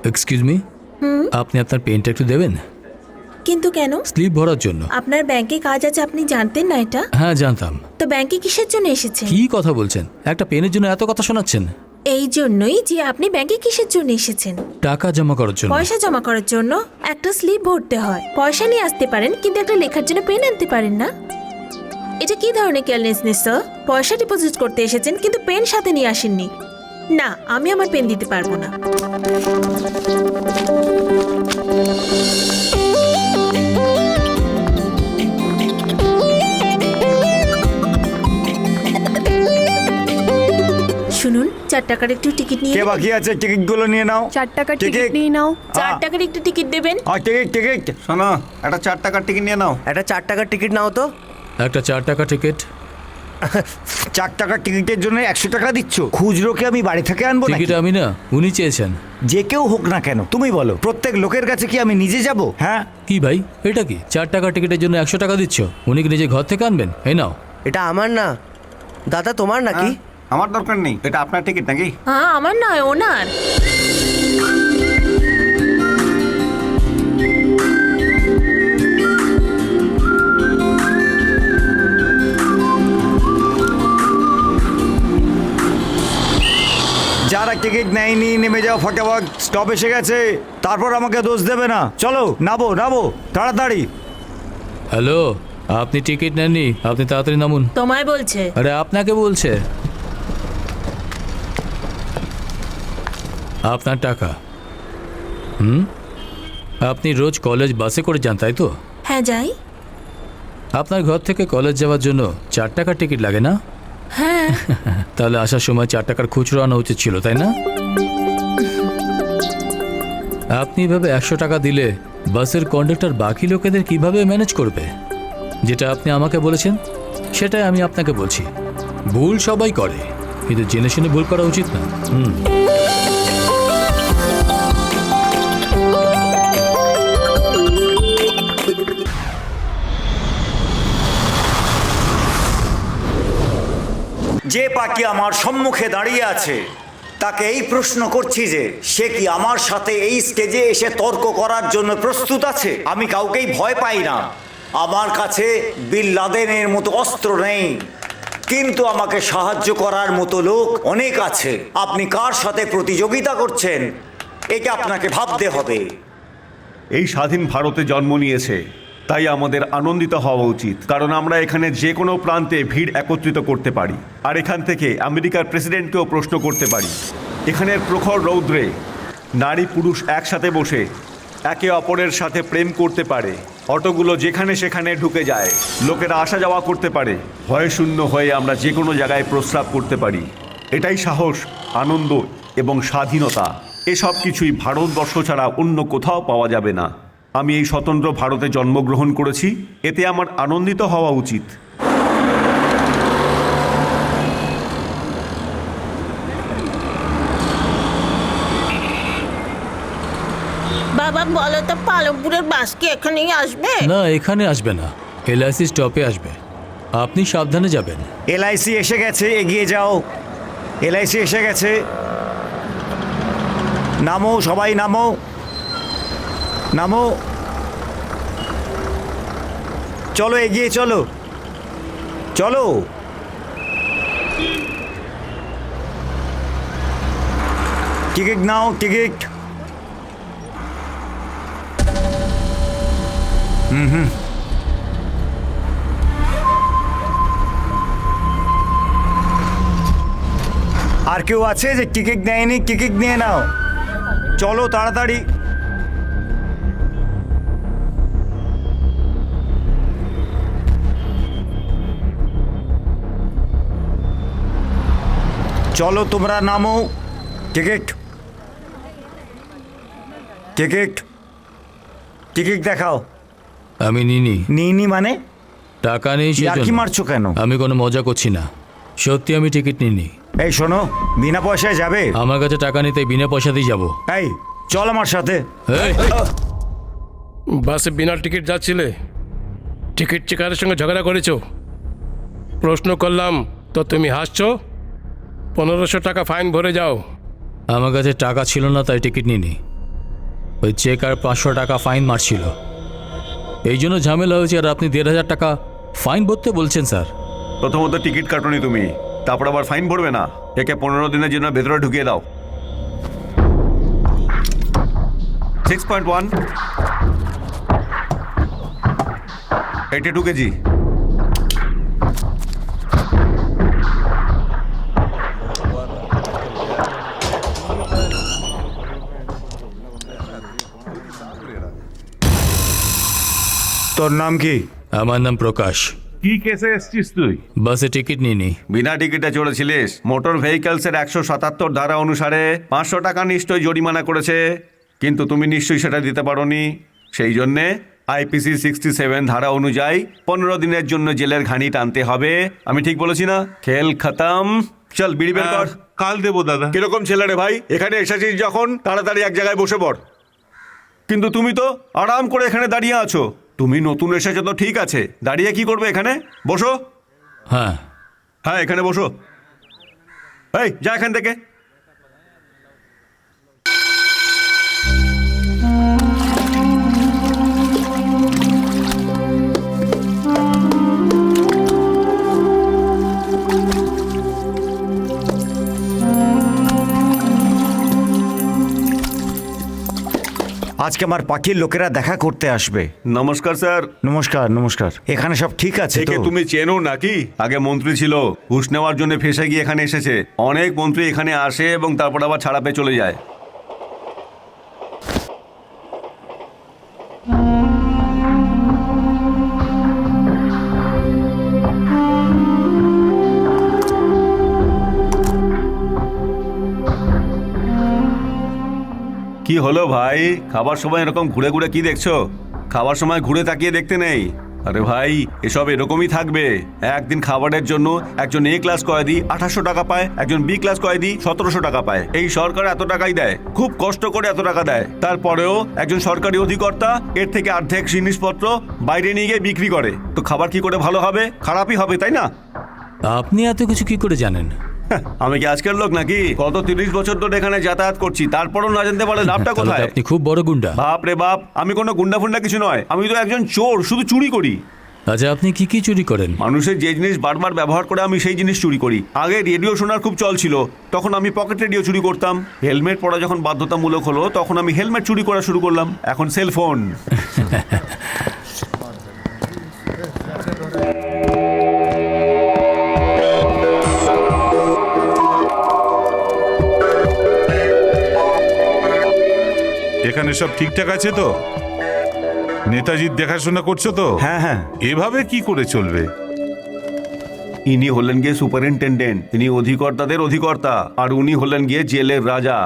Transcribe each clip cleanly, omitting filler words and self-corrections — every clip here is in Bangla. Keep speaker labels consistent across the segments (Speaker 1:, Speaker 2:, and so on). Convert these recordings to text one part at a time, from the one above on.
Speaker 1: এক্সকিউজ মি, আপনি আপনার পেনটা একটু দেবেন?
Speaker 2: কিন্তু কেন?
Speaker 1: স্লিপ ভরার জন্য।
Speaker 2: আপনার ব্যাংকে কাজ আছে, আপনি জানতেন না এটা?
Speaker 1: হ্যাঁ জানতাম।
Speaker 2: তো ব্যাংকে কিসের জন্য এসেছেন?
Speaker 1: কি কথা বলছেন? একটা পেনের জন্য এত কথা শোনাচ্ছেন?
Speaker 2: এই জন্যই যে আপনি ব্যাংকে কিসের জন্য এসেছেন?
Speaker 1: টাকা জমা করার জন্য।
Speaker 2: পয়সা জমা করার জন্য একটা স্লিপ ভরতে হয়। পয়সা নিয়ে আসতে পারেন, কিন্তু একটা লেখার জন্য পেন আনতে পারেন না। এটা কি ধরনের কেয়ারলেসনেস স্যার? পয়সা ডিপোজিট করতে এসেছেন কিন্তু পেন সাথে নিয়ে আসেননি। না, আমি আমার পেন দিতে পারবো না। শুনুন, 4 টাকার একটু টিকিট নিয়ে।
Speaker 3: কে বাকি আছে? টিকিটগুলো নিয়ে নাও।
Speaker 4: 4 টাকার টিকিট নিয়ে নাও।
Speaker 2: 4 টাকার একটু টিকিট দেবেন।
Speaker 3: টিকিট
Speaker 5: শোনো, একটা 4 টাকার টিকিট নিয়ে নাও।
Speaker 6: একটা 4 টাকার টিকিট নাও তো।
Speaker 1: একটা 4 টাকা টিকিট।
Speaker 3: 4 টাকার টিকিটের জন্য 100 টাকা দিচ্ছ? খুচরোকে আমি বাড়ি থেকে আনবো নাকি?
Speaker 1: টিকিট আমি না, উনি চেয়েছেন।
Speaker 3: যে কেউ হোক না কেন, তুমি বলো, প্রত্যেক লোকের কাছে কি আমি নিজে যাব? হ্যাঁ,
Speaker 1: কি ভাই, এটা কি 4 টাকার টিকিটের জন্য 100 টাকা দিচ্ছ? উনি কি নিজে ঘর থেকে আনবেন? এই নাও।
Speaker 6: এটা আমার না দাদা, তোমার নাকি?
Speaker 5: আমার দরকার নেই, এটা আপনার টিকিট নাকি?
Speaker 2: হ্যাঁ, আমার নয়, ওনার।
Speaker 3: যারা টিকিট নেয়নি নেমে যাও ফটাফট, স্টপ এসে গেছে। তারপর আমাকে দোষ দেবে না। চলো, নামো নামো তাড়াতাড়ি।
Speaker 1: হ্যালো, আপনি টিকিট নেননি, আপনি তাড়াতাড়ি নামুন।
Speaker 2: তোমায় বলছে।
Speaker 1: আরে আপনাকে বলছে। আপনার টাকা। আপনি রোজ কলেজ বাসে করে যান, তাই তো?
Speaker 2: হ্যাঁ, যাই।
Speaker 1: আপনার ঘর থেকে কলেজ যাওয়ার জন্য 4 টাকার টিকিট লাগে না?
Speaker 2: হ্যাঁ।
Speaker 1: তাহলে আসার সময় 4 টাকার খুচরো আনা উচিত ছিল, তাই না? আপনি এভাবে 100 টাকা দিলে বাসের কন্ডাক্টর বাকি লোকেদের কিভাবে ম্যানেজ করবে? যেটা আপনি আমাকে বলেছেন সেটাই আমি আপনাকে বলছি। ভুল সবাই করে, কিন্তু জেনে শুনে ভুল করা উচিত না।
Speaker 3: যে পার্টি আমার সম্মুখে দাঁড়িয়ে আছে তাকে এই প্রশ্ন করছি যে সে কি আমার সাথে এই স্টেজে এসে তর্ক করার জন্য প্রস্তুত আছে? আমি কাউকেই ভয় পাই না। আমার কাছে বিন লাদেনের মতো অস্ত্র নেই, কিন্তু আমাকে সাহায্য করার মতো লোক অনেক আছে। আপনি কার সাথে প্রতিযোগিতা করছেন এটা আপনাকে ভাবতে হবে।
Speaker 7: এই স্বাধীন ভারতে জন্ম নিয়েছে, তাই আমাদের আনন্দিত হওয়া উচিত, কারণ আমরা এখানে যে কোনো প্রান্তে ভিড় একত্রিত করতে পারি, আর এখান থেকে আমেরিকার প্রেসিডেন্টকেও প্রশ্ন করতে পারি। এখানের প্রখর রৌদ্রে নারী পুরুষ একসাথে বসে একে অপরের সাথে প্রেম করতে পারে। অটোগুলো যেখানে সেখানে ঢুকে যায়, লোকেরা আসা যাওয়া করতে পারে। ভয়শূন্য হয়ে আমরা যে কোনো জায়গায় প্রস্রাব করতে পারি। এটাই সাহস, আনন্দ এবং স্বাধীনতা। এসব কিছুই ভারতবর্ষ ছাড়া অন্য কোথাও পাওয়া যাবে না। আমি এই স্বতন্ত্র ভারতে জন্মগ্রহণ করেছি, এতে আমার আনন্দিত হওয়া উচিত।
Speaker 2: বাবা বলো তো, পালমপুরের বাস কি এখানেই আসবে?
Speaker 1: না, এখানে আসবে না, এলআইসি স্টপে আসবে। আপনি সাবধানে যাবেন।
Speaker 3: এলআইসি এসে গেছে, এগিয়ে যাও। এলআইসি এসে গেছে। নামো সবাই, নামো নামো। চলো, এগিয়ে চলো, চলো। টিকিট নাও, টিকিট। আর কেউ আছে যে টিকিট নেয়নি? টিকিট নিয়ে নাও, চলো তাড়াতাড়ি। চলো তোমরা নামো। টিকিট, টিকিট, টিকিট দেখাও।
Speaker 1: আমি নিনি।
Speaker 3: নিইনি মানে?
Speaker 1: টাকা নেই
Speaker 3: কি
Speaker 1: সেজন্য।
Speaker 3: মারছো কেন?
Speaker 1: আমি কোনো মজা করছি না, সত্যি আমি টিকিট নিনি।
Speaker 3: এই শোনো, বিনা পয়সায় যাবে?
Speaker 1: আমার কাছে টাকা নেই, তাই বিনা পয়সাতেই যাবো।
Speaker 3: এই চল আমার সাথে।
Speaker 1: এই,
Speaker 8: বাসে বিনা টিকিট যাচ্ছিলে, টিকিট চেকারের সঙ্গে ঝগড়া করেছো। প্রশ্ন করলাম তো তুমি হাসছো। 1500 টাকা ফাইন ভরে যাও।
Speaker 1: আমার কাছে টাকা ছিল না, তাই টিকিট নিনি। ওই চেক আর 500 টাকা ফাইন মারছিল। এই জন্য ঝামেলা হয়েছে, আর আপনি 1500 টাকা ফাইন ভরতে বলছেন স্যার।
Speaker 7: প্রথমত টিকিট কাটনি তুমি, তারপর আবার ফাইন ভরবে না? একে 15 দিনের জন্য ভেতরে ঢুকিয়ে দাও। 6.1 82 কেজি।
Speaker 3: তোর নাম কি?
Speaker 1: আমার নাম প্রকাশ।
Speaker 4: কি কেসে এসছিস তুই?
Speaker 1: বাসে টিকিট নিইনি।
Speaker 7: বিনা টিকিটে চড়েছিলিস? মোটর ভেহিকলসের 177 ধারা অনুসারে 500 টাকা নিশ্চয়ই জরিমানা করেছে, কিন্তু তুমি নিশ্চয়ই সেটা দিতে পারোনি। সেই জন্যে আইপিসি 67 ধারা অনুযায়ী 15 দিনের জন্য জেলের ঘানি টানতে হবে। আমি ঠিক বলেছি না? খেল খতম। চল বিড়ি বের কর।
Speaker 4: কাল দেবো দাদা।
Speaker 7: কিরকম ছেলে রে ভাই, এখানে এসেছিস যখন তাড়াতাড়ি এক জায়গায় বসে পড়। কিন্তু তুমি তো আরাম করে এখানে দাঁড়িয়ে আছো। তুমি নতুন এসেছো তো ঠিক আছে, দাঁড়িয়ে কি করবে এখানে? বসো।
Speaker 1: হ্যাঁ,
Speaker 7: হ্যাঁ এখানে বসো। এই যা এখান থেকে।
Speaker 3: আজকে আমার পাখির লোকেরা দেখা করতে আসবে।
Speaker 7: নমস্কার স্যার।
Speaker 3: নমস্কার নমস্কার। এখানে সব ঠিক আছে তো?
Speaker 7: একে তুমি চেনো নাকি? আগে মন্ত্রী ছিল, ঘুষ নেওয়ার জন্য ফেসে গিয়ে এখানে এসেছে। অনেক মন্ত্রী এখানে আসে এবং তারপর আবার ছাড়া পেয়ে চলে যায়। কি হলো ভাই, খাবার সময় এরকম ঘুরে ঘুরে কি দেখছো? খাবার সময় ঘুরে তাকিয়ে দেখতে নেই। আরে ভাই, এসব এরকমই থাকবে। একদিন খাবারের জন্য একজন এ ক্লাস কয়েদি 2800 টাকা পায়, একজন বি ক্লাস কয়েদি 1700 টাকা পায়। এই সরকার এত টাকাই দেয়, খুব কষ্ট করে এত টাকা দেয়। তারপরেও একজন সরকারি অধিকর্তা এর থেকে অর্ধেক জিনিসপত্র বাইরে নিয়ে গিয়ে বিক্রি করে। তো খাবার কি করে ভালো হবে? খারাপই হবে, তাই না?
Speaker 1: আপনি এত কিছু কি করে জানেন?
Speaker 7: আমি কি আজকের লোক নাকি? গত 30 বছর ধরে এখানে যাতায়াত করছি, তারপরও না জানতে পারলে লাভটা
Speaker 1: তাহলে তো
Speaker 7: কোথায়?
Speaker 1: আপনি খুব বড় গুন্ডা।
Speaker 7: বাপ রে বাপ, আমি কোনো গুন্ডা ফুন্ডা কিছু নয়। আমি তো একজন চোর, শুধু চুরি করি।
Speaker 1: আচ্ছা, আপনি কি কি চুরি করেন?
Speaker 7: মানুষের যে জিনিস বারবার ব্যবহার করে আমি সেই জিনিস চুরি করি। আগে রেডিও শোনার খুব চল ছিল, তখন আমি পকেট রেডিও চুরি করতাম। হেলমেট পরা যখন বাধ্যতামূলক হলো, তখন আমি হেলমেট চুরি করা শুরু করলাম। এখন সেলফোন।
Speaker 4: এখানে সব ঠিকঠাক আছে তো? নেতাজির দেখাশোনা করছো তো?
Speaker 3: হ্যাঁ হ্যাঁ।
Speaker 4: এভাবে কি করে চলবে?
Speaker 7: ইনি হলেন গিয়ে সুপারিনটেন্ডেন্ট, ইনি অধিকর্তাদের অধিকর্তা, আর উনি হলেন গিয়ে জেলের রাজা।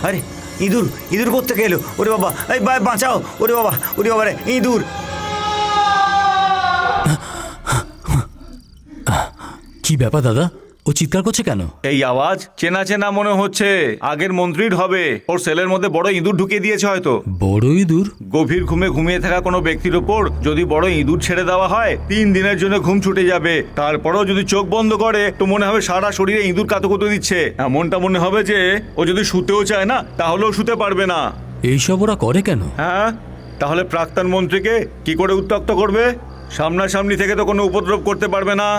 Speaker 3: আরে ইঁদুর, ইঁদুর কোত্থেকে এলো? ওরে বাবা, এই বাঁচাও! ওরে বাবা, ওরে বাবা রে, ইঁদুর!
Speaker 1: কি ব্যাপার দাদা, ও চিৎকার করছে কেন?
Speaker 7: এই আওয়াজ চেনা চেনা মনে হচ্ছে। আগের মন্ত্রীর হবে। ওর সেলের মধ্যে বড় ইঁদুর ঢুকিয়ে দিয়েছে হয়তো।
Speaker 1: বড় ইঁদুর?
Speaker 7: গভীর ঘুমে ঘুমিয়ে থাকা কোনো ব্যক্তির ওপর যদি বড় ইঁদুর ছেড়ে দেওয়া হয়, 3 দিনের জন্য ঘুম ছুটে যাবে। তারপরেও যদি চোখ বন্ধ করে, তো মনে হবে সারা শরীরে ইঁদুর কাতুকুতু দিচ্ছে। এমনটা মনে হবে যে ও যদি শুতেও চায় না, তাহলেও শুতে পারবে না।
Speaker 1: এইসব ওরা করে কেন?
Speaker 7: হ্যাঁ, তাহলে প্রাক্তন মন্ত্রীকে কি করে উত্ত্যক্ত করবে? সামনাসামনি থেকে তো কোনো উপদ্রব করতে পারবে না।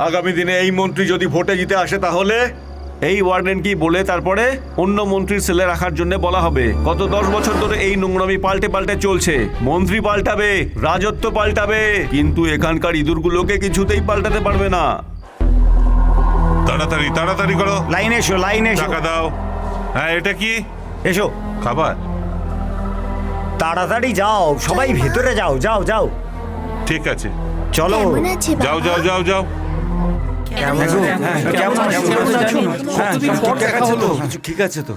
Speaker 7: আগামী দিনে এই মন্ত্রী যদি ভোটে জিতে আসে, তাহলে এই ওয়ার্ডেন কি বলে তারপরে অন্য মন্ত্রীর ছেলে রাখার জন্য বলা হবে। গত 10 বছর ধরে এই নোংরামি পাল্টে পাল্টে চলছে। মন্ত্রী পাল্টাবে, রাজত্ব পাল্টাবে, কিন্তু এখানকার ইঁদুরগুলোকে কিছুতেই পাল্টাতে পারবে না।
Speaker 4: তাড়াতাড়ি তাড়াতাড়ি করো।
Speaker 3: লাইনে এসো, লাইনে এসো।
Speaker 4: টাকা দাও। হ্যাঁ, এটা কি?
Speaker 3: এসো,
Speaker 4: খাবার?
Speaker 3: তাড়াতাড়ি যাও, সবাই ভেতরে যাও, যাও যাও।
Speaker 4: ঠিক আছে,
Speaker 3: চলো।
Speaker 4: যাও যাও যাও যাও।
Speaker 3: ঠিক আছে তো।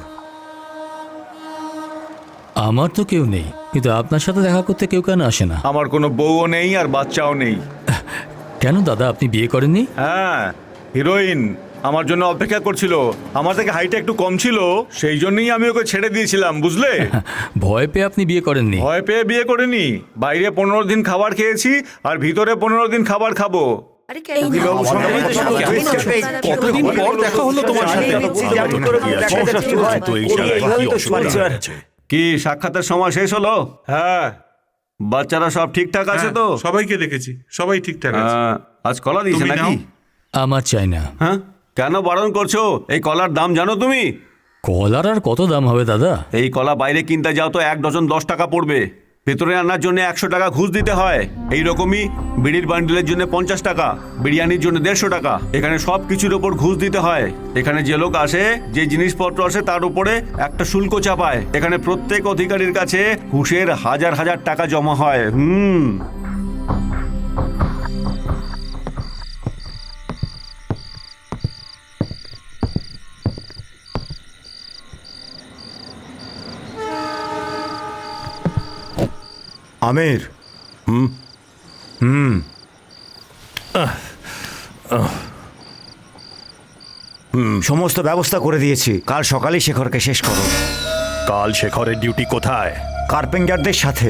Speaker 1: আমার তো কেউ নেই, কিন্তু আপনার সাথে দেখা করতে কেউ কেন আসে না?
Speaker 7: আমার কোনো বউও নেই আর বাচ্চাও নেই।
Speaker 1: কেন দাদা, আপনি বিয়ে করেননি?
Speaker 7: হ্যাঁ, হিরোইন আমার জন্য অপেক্ষা করছিল। আমার থেকে হাইটটা একটু কম ছিল, সেই জন্যই আমি ওকে ছেড়ে দিয়েছিলাম, বুঝলে?
Speaker 1: ভয় পেয়ে আপনি বিয়ে করেননি?
Speaker 7: ভয় পেয়ে বিয়ে করিনি। বাইরে 15 দিন খাবার খেয়েছি আর ভিতরে 15 দিন খাবার খাবো।
Speaker 3: কতদিন পর দেখা হলো তোমার সাথে?
Speaker 7: কি সাক্ষাতের সময় শেষ হলো? হ্যাঁ, বাচ্চারা সব ঠিকঠাক আছে তো?
Speaker 4: হ্যাঁ, সবাইকে দেখেছি, সবাই ঠিকঠাক আছে।
Speaker 7: আজ কলা দিয়েছে
Speaker 4: তুমি
Speaker 7: নাকি?
Speaker 4: নাও।
Speaker 1: আমার চাই না।
Speaker 7: হ্যাঁ, কেন বারণ করছো? এই কলার দাম জানো তুমি?
Speaker 1: কলার আর কত দাম হবে দাদা?
Speaker 7: এই কলা বাইরে কিনতে যাও তো 1 ডজন 10 টাকা পড়বে। ভেতরে আনার জন্য 100 টাকা ঘুষ দিতে হয়। এই রকমই বিড়ির বান্ডিলের জন্য 50 টাকা, বিরিয়ানির জন্য 150 টাকা। এখানে সব কিছুর ওপর ঘুষ দিতে হয়। এখানে যে লোক আসে, যে জিনিসপত্র আসে, তার উপরে একটা শুল্ক চাপায়। এখানে প্রত্যেক অধিকারীর কাছে ঘুষের হাজার হাজার টাকা জমা হয়।
Speaker 3: আমির, সমস্ত ব্যবস্থা করে দিয়েছি। কাল সকালেই শেখরকে শেষ করো।
Speaker 9: কাল শেখরের ডিউটি কোথায়?
Speaker 3: কার্পেন্টারদের সাথে।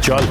Speaker 9: চল।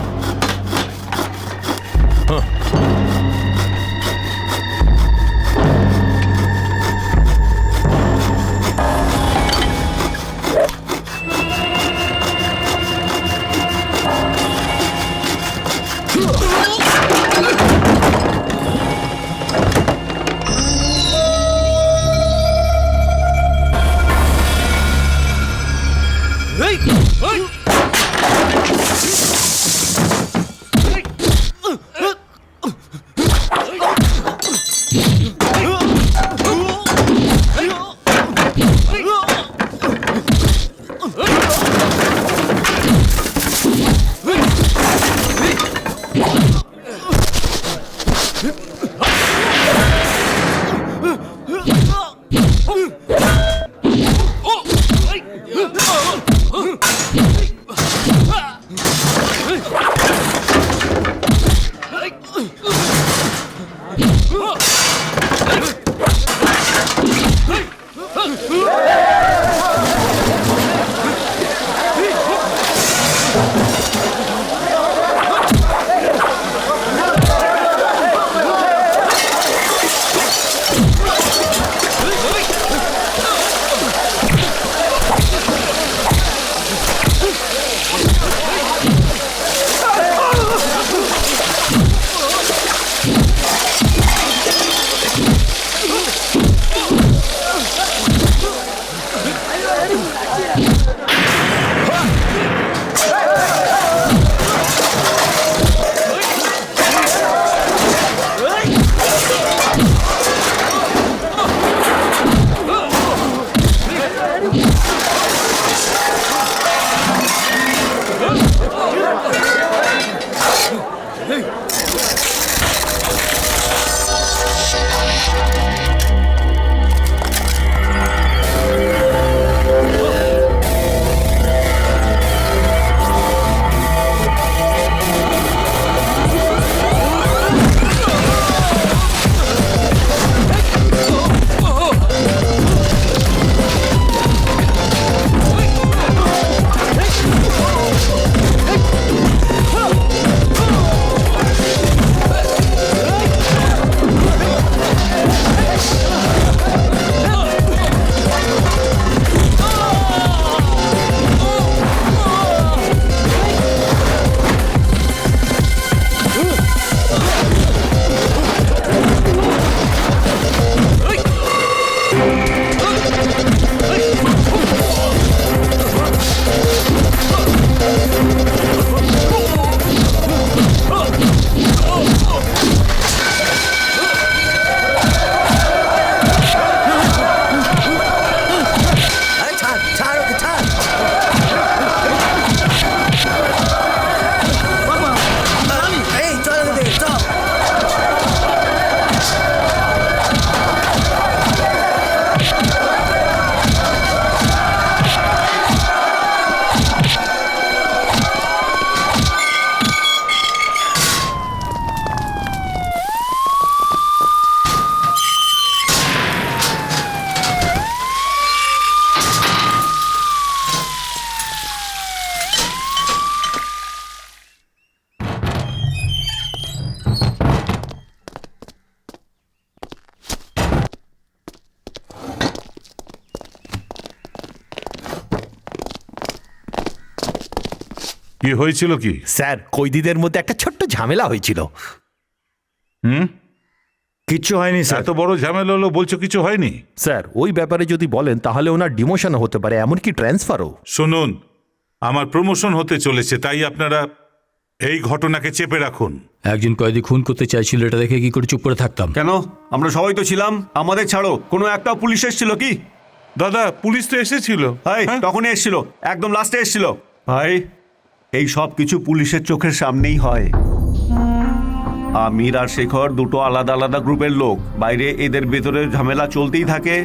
Speaker 4: কি হয়েছিল কি?
Speaker 9: স্যার কয়েদিদের মধ্যে একটা ছোট্ট ঝামেলা হয়েছিল।
Speaker 3: কিচ্ছু হয়নি স্যার।
Speaker 4: এত বড় ঝামেলা হলো, বলছো কিছু হয়নি?
Speaker 9: স্যার ওই ব্যাপারে যদি বলেন তাহলে ওনার ডিমোশন হতে পারে, এমনকি ট্রান্সফারও।
Speaker 4: শুনুন, আমার প্রমোশন হতে চলেছে, তাই আপনারা এই ঘটনাকে চেপে রাখুন।
Speaker 1: একজন কয়েদি খুন করতে চাইছিল, এটা দেখে কি করে চুপ করে থাকতাম?
Speaker 7: কেন? আমরা সবাই তো ছিলাম। আমাদের ছাড়ো, কোনো একটা পুলিশ এসেছিল কি?
Speaker 4: দাদা, পুলিশ তো এসেছিল।
Speaker 7: ভাই
Speaker 4: হ্যাঁ?
Speaker 7: তখনই এসেছিল, একদম লাস্টে এসেছিল। ভাই এই সব কিছু পুলিশের চোখের সামনেই হয়। আমির আর শেখর দুটো আলাদা আলাদা গ্রুপের লোক। বাইরে এদের ভেতরে ঝামেলা চলতেই থাকে।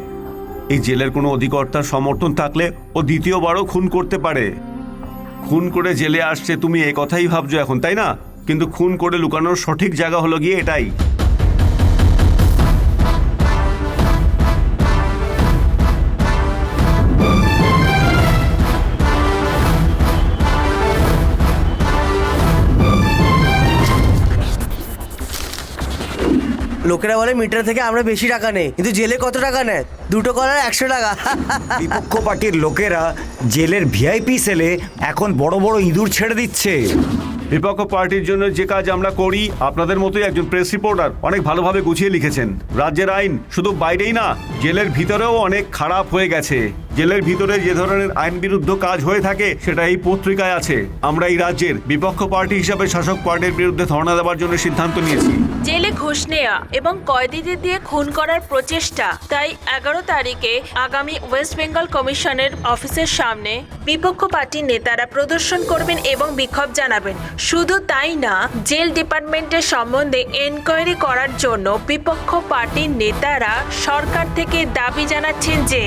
Speaker 7: এই জেলের কোনো অধিকর্তার সমর্থন থাকলে ও দ্বিতীয়বারও খুন করতে পারে। খুন করে জেলে আসছে, তুমি এ কথাই ভাবছো এখন, তাই না? কিন্তু খুন করে লুকানোর সঠিক জায়গা হলো গিয়ে এটাই।
Speaker 6: লোকেরা বলে মিটার থেকে আমরা বেশি টাকা নেই, কিন্তু জেলে কত টাকা নেয়? দুটো কলার 100 টাকা।
Speaker 3: বিপক্ষ পার্টির লোকেরা জেলের ভিআইপি সেলে এখন বড় বড় ইঁদুর ছেড়ে দিচ্ছে।
Speaker 7: বিপক্ষ পার্টির জন্য যে কাজ আমরা করি, আপনাদের মতোই একজন প্রেস রিপোর্টার অনেক ভালোভাবে গুছিয়ে লিখেছেন। রাজ্যের আইন শুধু বাইরেই না, জেলের ভিতরেও অনেক খারাপ হয়ে গেছে। জেলের ভিতরে যে ধরনের আইন বিরুদ্ধ কাজ হয়ে থাকে সেটা এই পত্রিকায় আছে। আমরা এই রাজ্যের বিপক্ষ পার্টি হিসাবে শাসক পার্টির বিরুদ্ধে ধর্ণা দেওয়ার জন্য সিদ্ধান্ত নিয়েছি।
Speaker 2: জেলে ঘুষ নেওয়া এবং কয়েদিদের দিয়ে খুন করার প্রচেষ্টা, তাই 11 তারিখে আগামী ওয়েস্ট বেঙ্গল কমিশনের অফিসের সামনে বিপক্ষ পার্টির নেতারা প্রদর্শন করবেন এবং বিক্ষোভ জানাবেন। শুধু তাই না, জেল ডিপার্টমেন্টের সম্বন্ধে এনকোয়ারি করার জন্য বিপক্ষ পার্টির নেতারা সরকার থেকে দাবি জানাচ্ছেন যে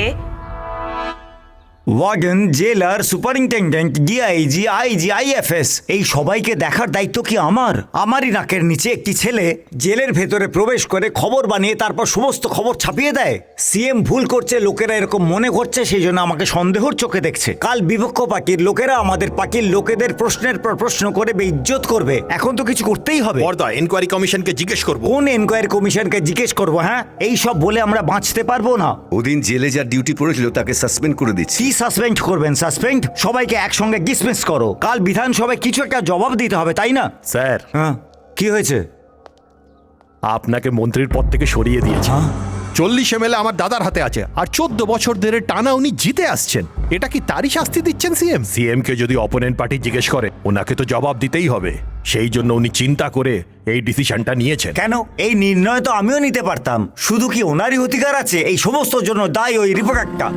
Speaker 3: ওয়ার্ডেন, জেলার, সুপারিনটেন্ডেন্ট, ডিআইজি, আইজি, আইএফএস এই সবাইকে দেখার দায়িত্ব কি আমার? আমারই নাকের নিচে একটি ছেলে জেলের ভেতরে প্রবেশ করে খবর বানিয়ে তারপর সমস্ত খবর ছাপিয়ে দেয়। সিএম ভুল করছে, লোকেরা এরকম মনে করছে, সেই জন্য আমাকে সন্দেহর চোখে দেখছে। কাল বিপক্ষ পার্টির লোকেরা আমাদের পার্টির লোকেদের প্রশ্নের পর প্রশ্ন করে বেইজ্জত করবে। এখন তো কিছু করতেই হবে।
Speaker 9: বর্দা, এনকোয়ারি কমিশনকে জিজ্ঞেস করবো।
Speaker 3: কোন এনকোয়ারি কমিশনকে জিজ্ঞেস করবো? হ্যাঁ, এই সব বলে আমরা বাঁচতে পারবো না।
Speaker 10: ওদিন জেলে যার ডিউটি পড়েছিল তাকে সাসপেন্ড করে দিচ্ছি।
Speaker 3: কি সাসপেন্ড করবেন? সাসপেন্ড? সবাইকে একসঙ্গে ডিসমিস করো। কাল বিধানসভায় কিছু একটা জবাব দিতে হবে, তাই না?
Speaker 9: স্যার,
Speaker 3: হ্যাঁ, কি হয়েছে?
Speaker 9: আপনাকে মন্ত্রীর পদ থেকে সরিয়ে দিয়েছে। 40 এমএলএ আমার দাদার হাতে আছে, আর 14 বছর ধরে টানা উনি জিতে আসছেন। এটা কি তারই শাস্তি দিচ্ছেন সিএম? সিএম কে যদি অপোনেন্ট পার্টি জিজ্ঞেস করে, ওনাকে তো জবাব দিতেই হবে। সেই জন্য উনি চিন্তা করে এই ডিসিশনটা নিয়েছেন।
Speaker 3: কেন? এই নির্ণয় তো আমিও নিতে পারতাম। শুধু কি ওনারই অধিকার আছে? এই সমস্ত জন্য দায়ী ওই রিপোর্টারটা।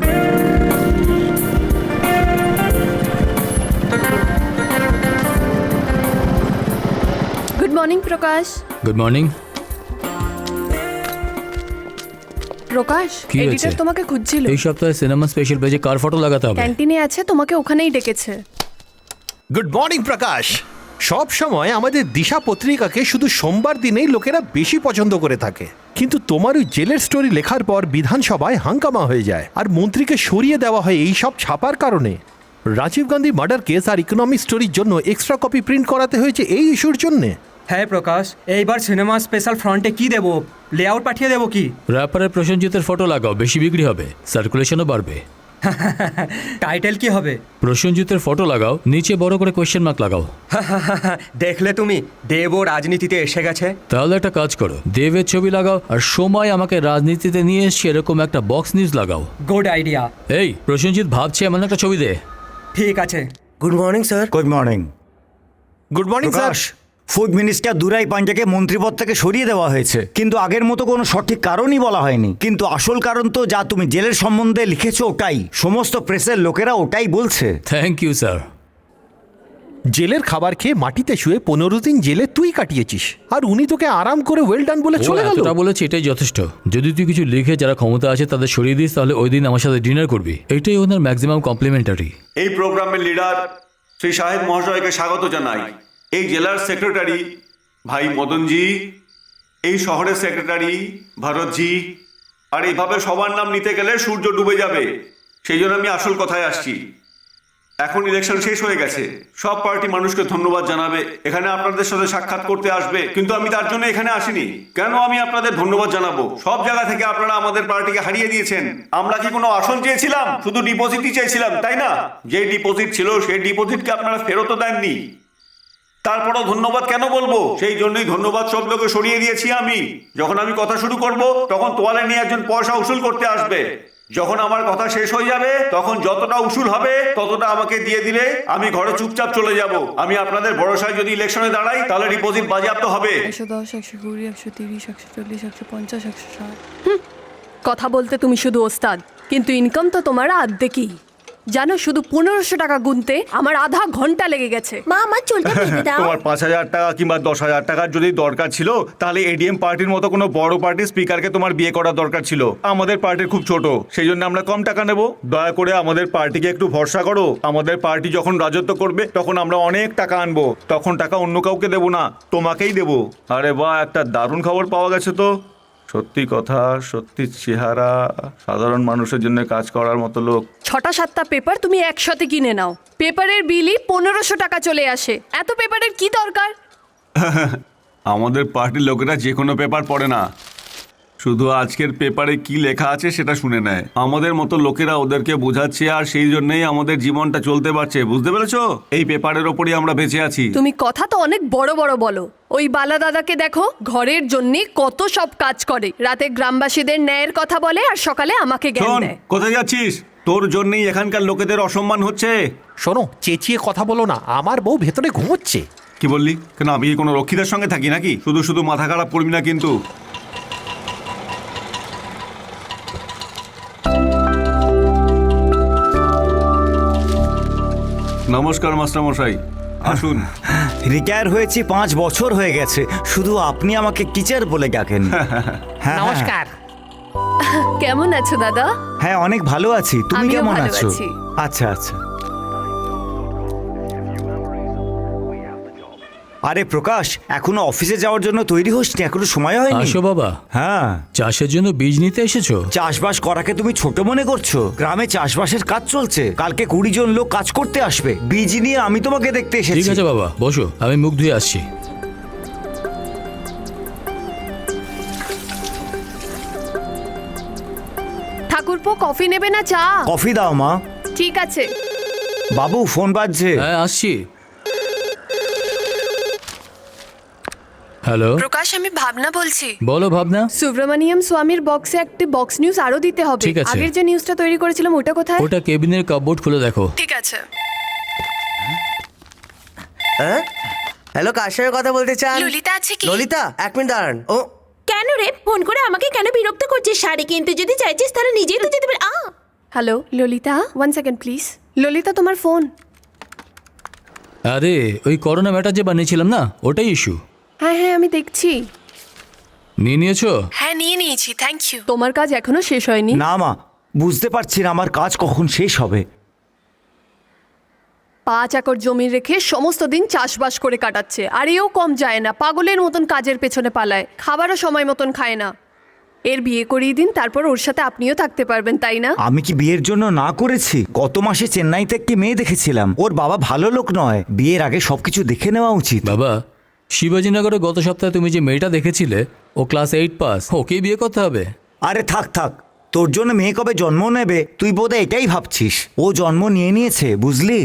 Speaker 11: Good morning Prakash.
Speaker 1: Good morning.
Speaker 11: Prakash,
Speaker 1: কি হয়েছে?
Speaker 11: এডিটর তোমাকে খুঁজছিল।
Speaker 1: এই সপ্তাহে সিনেমা স্পেশাল পেজে কার ফটো লাগাতে হবে?
Speaker 11: ক্যান্টিনে আছে, তোমাকে ওখানেই ডেকেছে।
Speaker 9: গুড মর্নিং প্রকাশ। সব সময় আমাদের দিশা পত্রিকাকে শুধু সোমবার দিনেই লোকেরা বেশি পছন্দ করে থাকে, কিন্তু তোমার ওই জেলের স্টোরি লেখার পর বিধানসভায় হাঙ্গামা হয়ে যায়, আর মন্ত্রীকে সরিয়ে দেওয়া হয় এই সব ছাপার কারণে। রাজীব গান্ধী মার্ডার কেস আর ইকোনমিক স্টোরির জন্য এক্সট্রা কপি প্রিন্ট করাতে হয়েছে এই ইস্যুর জন্যে।
Speaker 12: হ্যাঁ প্রকাশ, এইবার সিনেমা স্পেশাল ফ্রন্টে কি দেবো? লেআউট পাঠিয়ে দেবো কি?
Speaker 1: র্যাপারে প্রসেনজিতের ফটো লাগাও, বেশি বিক্রি হবে, সার্কুলেশনও বাড়বে।
Speaker 12: টাইটেল কি হবে?
Speaker 1: প্রসেনজিতের ফটো লাগাও, নিচে বড় করে কোয়েশ্চেন মার্ক লাগাও।
Speaker 12: দেখলে তুমি, দেবও রাজনীতিতে এসে গেছে।
Speaker 1: তাহলে একটা কাজ করো, দেবের ছবি লাগাও, আর সময় আমাকে রাজনীতিতে নিয়ে এসছে এরকম একটা বক্স নিউজ লাগাও।
Speaker 12: Good idea.
Speaker 1: এই প্রসেনজিৎ ভাবছে এমন একটা ছবি দে।
Speaker 12: ঠিক আছে।
Speaker 6: Good morning sir.
Speaker 3: Good morning.
Speaker 9: Good morning sir.
Speaker 3: Prakash, food minister Durai পান্ডেকে মন্ত্রীপদ থেকে সরিয়ে দেওয়া হয়েছে, কিন্তু আগের মতো কোনো সঠিক কারণই বলা হয়নি। কিন্তু আসল কারণ তো যা তুমি জেলের সম্বন্ধে লিখেছো ওটাই, সমস্ত প্রেসের লোকেরা ওটাই বলছে।
Speaker 1: Thank you sir.
Speaker 9: জেলের খাবার খেয়ে মাটিতে শুয়ে 15 দিন জেলে তুই কাটিয়েছিস, আর উনি তোকে আরাম করে ওয়েল ডান বলে চলে গেল।
Speaker 1: এতটা বলেছে এটাই যথেষ্ট। যদি তুই কিছু লিখে যারা ক্ষমতা আছে তাদের সরিয়ে দিস, তাহলে ওই দিন আমার সাথে ডিনার করবি। এটাই ওনার ম্যাক্সিমাম কমপ্লিমেন্টারি।
Speaker 7: এই প্রোগ্রামের লিডার শ্রী সাহেব মহাশয়কে স্বাগত জানাই। এই জেলার সেক্রেটারি ভাই মদনজি, এই শহরের সেক্রেটারি ভরতজি, আর এইভাবে সবার নাম নিতে গেলে সূর্য ডুবে যাবে। সেই জন্য আমি আসল কথায় আসছি। এখন ইলেকশন শেষ হয়ে গেছে, সব পার্টি মানুষকে ধন্যবাদ জানাবে, এখানে আপনাদের সাথে সাক্ষাৎ করতে আসবে, কিন্তু আমি তার জন্য এখানে আসিনি। কেন আমি আপনাদের ধন্যবাদ জানাবো? সব জায়গা থেকে আপনারা আমাদের পার্টিকে হারিয়ে দিয়েছেন। আমরা কি কোনো আসন চেয়েছিলাম? শুধু ডিপোজিটই চেয়েছিলাম, তাই না? যে ডিপোজিট ছিল সেই ডিপোজিটকে আপনারা ফেরতও দেননি। তারপরও ধন্যবাদ কেন বলবো? সেই জন্যই ধন্যবাদ সব লোকে সরিয়ে দিয়েছি আমি। যখন আমি কথা শুরু করব তখন তোয়ালে নিয়ে একজন পয়সা উসুল করতে আসবে। যখন আমার কথা শেষ হয়ে যাবে তখন যতটা উসুল হবে ততটা আমাকে দিয়ে দিলে আমি ঘরে চুপচাপ চলে যাব। আমি আপনাদের ভরসায় যদি ইলেকশনে দাঁড়াই তাহলে ডিপোজিট বাজেয়াপ্ত হবে।
Speaker 11: 110, 120, 130, 140, 150, 160। কথা বলতে তুমি শুধু ওস্তাদ, কিন্তু ইনকাম তো তোমার আর্ধেকই। জানো, শুধু 1500 টাকা গুনতে আমার আধা ঘন্টা লেগে গেছে।
Speaker 2: মা আমার চুলটা বেঁধে দাও।
Speaker 7: তোমার 5000 টাকা কিংবা 10,000 টাকার যদি দরকার ছিল তাহলে এডিএম পার্টির মতো কোনো বড় পার্টির স্পিকারকে তোমার বিয়ে করার দরকার ছিল। আমাদের পার্টি খুব ছোট, সেই জন্য আমরা কম টাকা নেব। দয়া করে আমাদের পার্টিকে একটু ভরসা করো। আমাদের পার্টি যখন রাজত্ব করবে তখন আমরা অনেক টাকা আনবো, তখন টাকা অন্য কাউকে দেবো না, তোমাকেই দেবো। আরে বাহ, একটা দারুণ খবর পাওয়া গেছে তো। সত্যি কথা, সত্যি চেহারা, সাধারণ মানুষের জন্য কাজ করার মতো লোক।
Speaker 11: 6টা-7টা পেপার তুমি একসাথে কিনে নাও, পেপারের বিলই 1500 টাকা চলে আসে। এত পেপারের কি দরকার?
Speaker 7: আমাদের পার্টির লোকেরা যে কোনো পেপার পড়ে না, শুধু আজকের পেপারে কি লেখা আছে সেটা শুনে নেয়। আমাদের মতো লোকেরা ওদেরকে বোঝাচ্ছে, আর সেই জন্যই আমাদের জীবনটা চলতে পারছে। বুঝতে পেরেছো? এই পেপারের ওপরই আমরা বেঁচে আছি।
Speaker 11: তুমি কথা তো অনেক বড় বড় বলো। ওই বালা দাদাকে দেখো, ঘরের জন্য কত সব কাজ করে। রাতে গ্রামবাসীদের ন্যায়ের কথা বলে আর সকালে আমাকে জ্ঞান
Speaker 7: শোন,
Speaker 11: দেয়।
Speaker 7: কোথায় যাচ্ছিস? তোর জন্যই এখানকার লোকেদের অসম্মান হচ্ছে।
Speaker 9: শোনো, চেঁচিয়ে কথা বলো না, আমার বউ ভেতরে ঘুমোচ্ছে।
Speaker 7: কি বললি? কেন, আমি কি কোনো রক্ষীদের সঙ্গে থাকি নাকি? শুধু শুধু মাথা খারাপ করবি না কিন্তু। নমস্কার মাস্টার মশাই, আসুন।
Speaker 3: রিটায়ার হয়েছি 5 বছর হয়ে গেছে, শুধু আপনি আমাকে টিচার বলে ডাকেন। হ্যাঁ,
Speaker 9: নমস্কার।
Speaker 11: কেমন আছো দাদা?
Speaker 3: হ্যাঁ, অনেক ভালো আছি। তুমি
Speaker 11: আমিও
Speaker 3: কেমন
Speaker 11: ভালো
Speaker 3: আছো?
Speaker 11: আছি।
Speaker 3: আচ্ছা আচ্ছা। আরে প্রকাশ, এখনো অফিসে যাওয়ার জন্য তৈরি হোসনি? এখনো সময় হয়নি?
Speaker 1: আসো বাবা।
Speaker 3: হ্যাঁ।
Speaker 1: চাষের জন্য বীজ নিতে এসেছো?
Speaker 3: চাষবাস করাকে তুমি ছোট মনে করছো? গ্রামে চাষবাসের কাজ চলছে, কালকে 20 জন লোক কাজ করতে আসবে। বীজ নিয়ে আমি তোমাকে দেখতে
Speaker 1: ঠিক
Speaker 3: এসেছি।
Speaker 1: আছে বাবা, বসো, আমি মুখ ধুয়ে আসছি।
Speaker 11: ঠাকুরপো, কফি নেবে না চা?
Speaker 3: কফি দাও মা।
Speaker 11: ঠিক আছে।
Speaker 3: বাবু, ফোন বাজছে।
Speaker 1: হ্যাঁ, আসছি। হ্যালো,
Speaker 11: প্রকাশ, আমি ভাবনা বলছি।
Speaker 1: বলো ভাবনা।
Speaker 11: সুব্রমণিয়াম স্বামীর বক্সে একটি বক্স নিউজ আরো দিতে হবে।
Speaker 1: ঠিক আছে।
Speaker 11: আগের যে নিউজটা তৈরি করেছিলাম ওটা কোথায়?
Speaker 1: ওটা কেবিনের কাপবোর্ড খুলে দেখো।
Speaker 11: ঠিক আছে।
Speaker 6: হ্যাঁ, হ্যালো, কার সঙ্গে কথা বলতে চান?
Speaker 11: ললিতা আছে কি?
Speaker 6: ললিতা, 1 মিনিট দাঁড়ান। ও,
Speaker 2: কেন রে ফোন করে আমাকে কেন বিরক্ত করছিস? শাড়ি কিনতে যদি চাইছিস তাহলে নিজেই তো যেতে পারে।
Speaker 11: Hello Lalita, 1 second please. Lalita, তোমার ফোন।
Speaker 1: আরে, ওই করোনা ম্যাটার যে বানিয়েছিলাম না, ওটাই ইস্যু।
Speaker 11: হ্যাঁ হ্যাঁ, আমি দেখছি।
Speaker 1: নিয়ে নিয়েছো?
Speaker 11: হ্যাঁ, নিয়ে নিয়েছি, থ্যাংক ইউ। তোমার কাজ এখনো শেষ হয়নি?
Speaker 3: না মা, বুঝতে পারছি না আমার কাজ কখন শেষ হবে।
Speaker 11: 5 একর জমি রেখে সমস্ত দিন চাষবাস করে কাটাচ্ছে, আর এও কম যায় না, পাগলের মতন কাজের পেছনে পালায়, খাবারও সময় মতন খায় না। এর বিয়ে করিয়ে দিন, তারপর ওর সাথে আপনিও থাকতে পারবেন, তাই না?
Speaker 3: আমি কি বিয়ের জন্য না করেছি? গত মাসে চেন্নাইতে একটি মেয়ে দেখেছিলাম, ওর বাবা ভালো লোক নয়। বিয়ের আগে সবকিছু দেখে নেওয়া উচিত।
Speaker 1: বাবা, শিবাজীনগরে গত সপ্তাহে তুমি যে মেয়েটা দেখেছিলে, ও ক্লাস 8 পাস, ওকেই বিয়ে করতে হবে।
Speaker 3: আরে থাক থাক, তোর জন্য মেয়ে কবে জন্ম নেবে তুই বোধহয় এটাই ভাবছিস। ও জন্ম নিয়ে নিয়েছে, বুঝলি?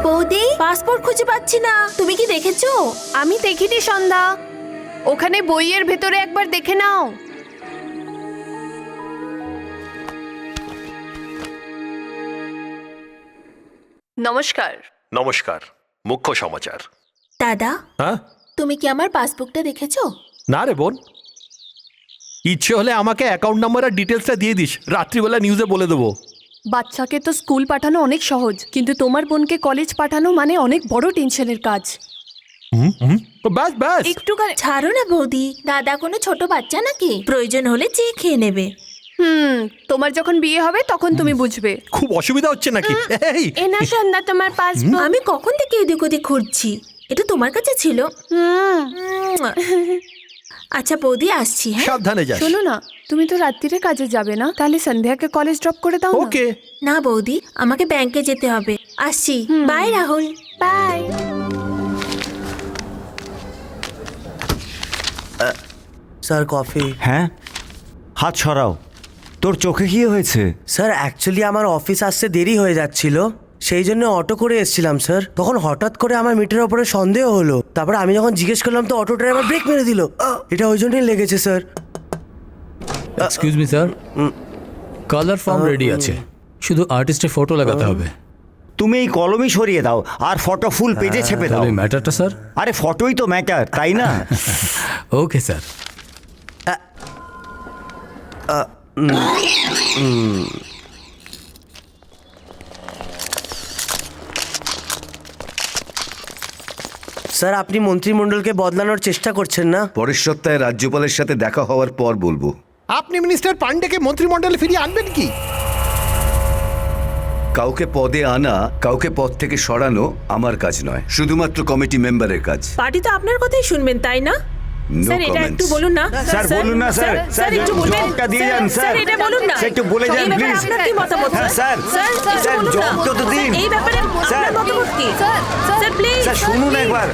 Speaker 2: বৌদি, পাসপোর্ট খুঁজে পাচ্ছি না, তুমি কি দেখেছো?
Speaker 11: আমি দেখিনি সন্ধ্যা, ওখানে বইয়ের ভেতরে একবার দেখে নাও। নমস্কার।
Speaker 9: নমস্কার। মুখ্য সমাচার।
Speaker 2: দাদা,
Speaker 9: হ্যাঁ?
Speaker 2: তুমি কি আমার পাসবুকটা দেখেছো?
Speaker 9: না রে বোন, ইচ্ছে হলে আমাকে অ্যাকাউন্ট নাম্বার আর ডিটেলসটা দিয়ে দিস, রাত্রিবেলা নিউজে বলে দেবো।
Speaker 11: বাচ্চাকে তো স্কুল পাঠানো অনেক সহজ, কিন্তু তোমার বোনকে কলেজ পাঠানো মানে অনেক বড় টেনশনের কাজ।
Speaker 9: ব্যাস ব্যাস।
Speaker 11: একটুখানি
Speaker 2: ছাড়ো না বৌদি, দাদা কোনো ছোট বাচ্চা নাকি? প্রয়োজন হলে চেয়ে খেয়ে নেবে।
Speaker 11: তোমার যখন বিয়ে হবে তখন তুমি বুঝবে।
Speaker 9: খুব অসুবিধা হচ্ছে নাকি? এই
Speaker 2: এ না সন্ধ্যা, তোমার পাসপোর্ট। আমি কখন থেকে এদিক ওদিক খুঁজছি, এটা তোমার কাছে ছিল? আচ্ছা বৌদি, আসছি। হ্যাঁ,
Speaker 9: সাবধানে যাস।
Speaker 11: শোনো না, তুমি তো রাত্রিরে কাজে যাবে না, তাহলে সন্ধ্যাকে কলেজ ড্রপ করে দাও না।
Speaker 9: ওকে।
Speaker 2: না বৌদি, আমাকে ব্যাংকে যেতে হবে। আসছি। Bye Rahul. Bye.
Speaker 6: Sir coffee.
Speaker 3: হ্যাঁ, হাত সরাও। তোর চোখে কি হয়েছে?
Speaker 6: স্যার অ্যাকচুয়ালি আমার অফিস আসতে দেরি হয়ে যাচ্ছিল, সেই জন্য অটো করে এসেছিলাম স্যার। তখন হঠাৎ করে আমার মিটারের ওপরে সন্দেহ হলো, তারপরে আমি যখন জিজ্ঞেস করলাম তো অটো ড্রাইভার ব্রেক মেরে দিল। এটা ওই জন্যই লেগেছে sir.
Speaker 1: Excuse me sir, colour form ready আছে, শুধু আর্টিস্টের ফটো লাগাতে হবে।
Speaker 3: তুমি এই কলমই সরিয়ে দাও আর ফটো ফুল পেজে ছেপে দাও।
Speaker 1: তাহলে ম্যাটারটা স্যার?
Speaker 3: আরে ফটোই তো ম্যাটার, তাই না?
Speaker 1: Okay sir.
Speaker 6: স্যার আপনি মন্ত্রিমণ্ডলকে বদলানোর চেষ্টা করছেন না?
Speaker 10: পরের সপ্তাহে রাজ্যপালের সাথে দেখা হওয়ার পর বলবো।
Speaker 9: আপনি মিনিস্টার পান্ডেকে মন্ত্রিমণ্ডলে ফিরিয়ে আনবেন কি?
Speaker 10: কাউকে পদে আনা, কাউকে পদ থেকে সরানো আমার কাজ নয়, শুধুমাত্র কমিটি মেম্বারের কাজ।
Speaker 2: পার্টি তো আপনার কথাই শুনবেন, তাই না?
Speaker 10: No
Speaker 2: স্যার এটা একটু
Speaker 10: comments.
Speaker 2: বলুন না।
Speaker 3: স্যার বলুন না স্যার,
Speaker 2: স্যার একটু বলবেন।
Speaker 3: জবটা দিয়ে যান স্যার।
Speaker 2: স্যার এটা বলুন না।
Speaker 3: স্যার একটু বলে যান
Speaker 2: এই ব্যাপারে
Speaker 3: প্লিজ।
Speaker 2: আপনার কি মতামত?
Speaker 3: হ্যাঁ স্যার,
Speaker 2: স্যার কিছু
Speaker 3: স্যার
Speaker 2: বলুন না।
Speaker 3: জবটা তো দিন।
Speaker 2: এই ব্যাপারে
Speaker 3: স্যার।
Speaker 2: আপনার মতামত কি? Sir please.
Speaker 3: স্যার শুনুন একবার।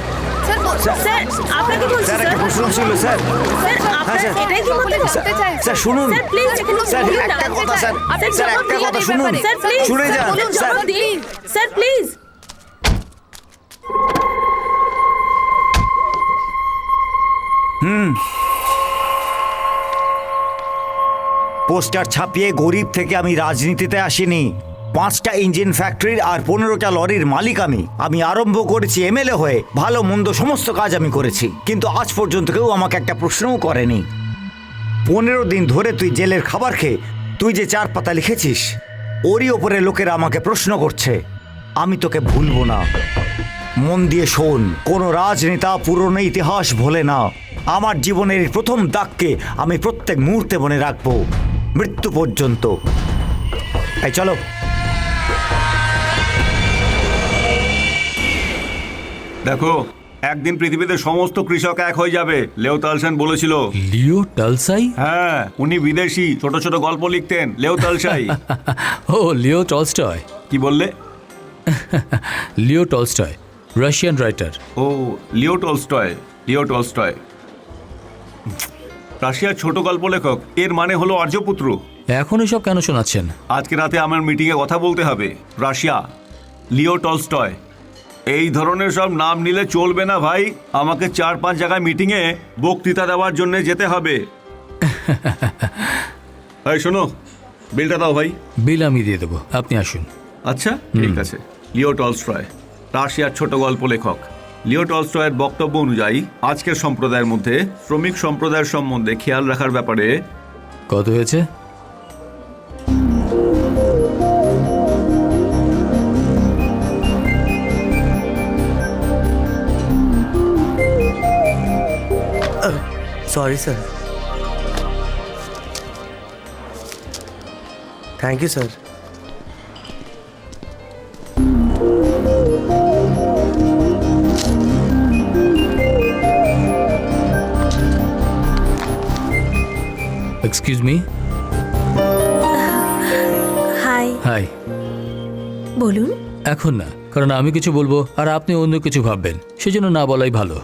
Speaker 2: স্যার আপনাকে বলছি
Speaker 3: স্যার
Speaker 2: স্যার।
Speaker 3: একটা প্রশ্ন ছিল স্যার।
Speaker 2: স্যার আপনার
Speaker 3: স্যার।
Speaker 2: এটাই কি মতামত?
Speaker 3: স্যার শুনুন।
Speaker 2: স্যার প্লিজ এখানে
Speaker 3: স্যার
Speaker 2: বলুন না।
Speaker 3: একটা কথা স্যার,
Speaker 2: আপনি
Speaker 3: স্যার
Speaker 2: জবাব
Speaker 3: একটা
Speaker 2: দিন
Speaker 3: কথা
Speaker 2: এই
Speaker 3: শুনুন।
Speaker 2: ব্যাপারে। স্যার প্লিজ
Speaker 3: শুনে যান
Speaker 2: বলুন,
Speaker 3: স্যার।
Speaker 2: জবাব দিন। Sir please.
Speaker 3: পোস্টার ছাপিয়ে গরিব থেকে আমি রাজনীতিতে আসিনি। 5টা ইঞ্জিন ফ্যাক্টরির আর 15টা লরির মালিক আমি আরম্ভ করেছি এমএলএ হয়ে। ভালো মন্দ সমস্ত কাজ আমি করেছি, কিন্তু আজ পর্যন্ত কেউ আমাকে একটা প্রশ্নও করেনি। 15 দিন ধরে তুই জেলের খাবার খেয়ে তুই যে 4 পাতা লিখেছিস, ওরই ওপরে লোকেরা আমাকে প্রশ্ন করছে। আমি তোকে ভুলবো না। মন দিয়ে শোন, কোনো রাজনেতা পুরনো ইতিহাস ভোলে না। আমার জীবনের এই প্রথম দাগকে আমি প্রত্যেক মুহূর্তে মনে রাখবো, মৃত্যু পর্যন্ত। এই চলো।
Speaker 7: দেখো, একদিন পৃথিবীতে সমস্ত কৃষক এক হয়ে যাবে, লেও তালসান বলেছিল।
Speaker 1: লিও টালসাই?
Speaker 7: হ্যাঁ, উনি বিদেশি, ছোট ছোট গল্প লিখতেন, লেও তালসাই।
Speaker 1: ও লিও টলস্টয়।
Speaker 7: কি বললে?
Speaker 1: Leo Tolstoy, Russian writer.
Speaker 7: ও লিও টলস্টয়, লিও টলস্টয় রাশিয়ার ছোট গল্প লেখক। এর মানে হলো আর্যপুত্র।
Speaker 1: এখন এসব কেন শোনাচ্ছেন?
Speaker 7: আজকে রাতে আমার মিটিংয়ে কথা বলতে হবে। রাশিয়া, লিও টলস্টয়, এই ধরনের সব নাম নিলে চলবে না ভাই। আমাকে 4-5 জায়গায় মিটিংয়ে বক্তৃতা দেওয়ার জন্য যেতে হবে। এই শোনো, বিলটা দাও ভাই।
Speaker 1: বিল আমি দিয়ে দেবো, আপনি আসুন।
Speaker 7: আচ্ছা ঠিক আছে। লিও টলস্টয়, রাশিয়ার ছোট গল্প লেখক। লিও টলস্টয়ের বক্তব্য অনুযায়ী আজকের সম্প্রদায়ের মধ্যে শ্রমিক সম্প্রদায়ের সম্বন্ধে খেয়াল রাখার ব্যাপারে
Speaker 1: কত হয়েছে?
Speaker 6: Sorry sir. Thank you sir.
Speaker 1: Excuse me.
Speaker 2: Hi.
Speaker 1: Hi.
Speaker 2: বলুন।
Speaker 1: এখন না, কারণ আমি কিছু বলবো আর আপনি অন্য কিছু ভাববেন, সেজন্য না বলাই ভালো।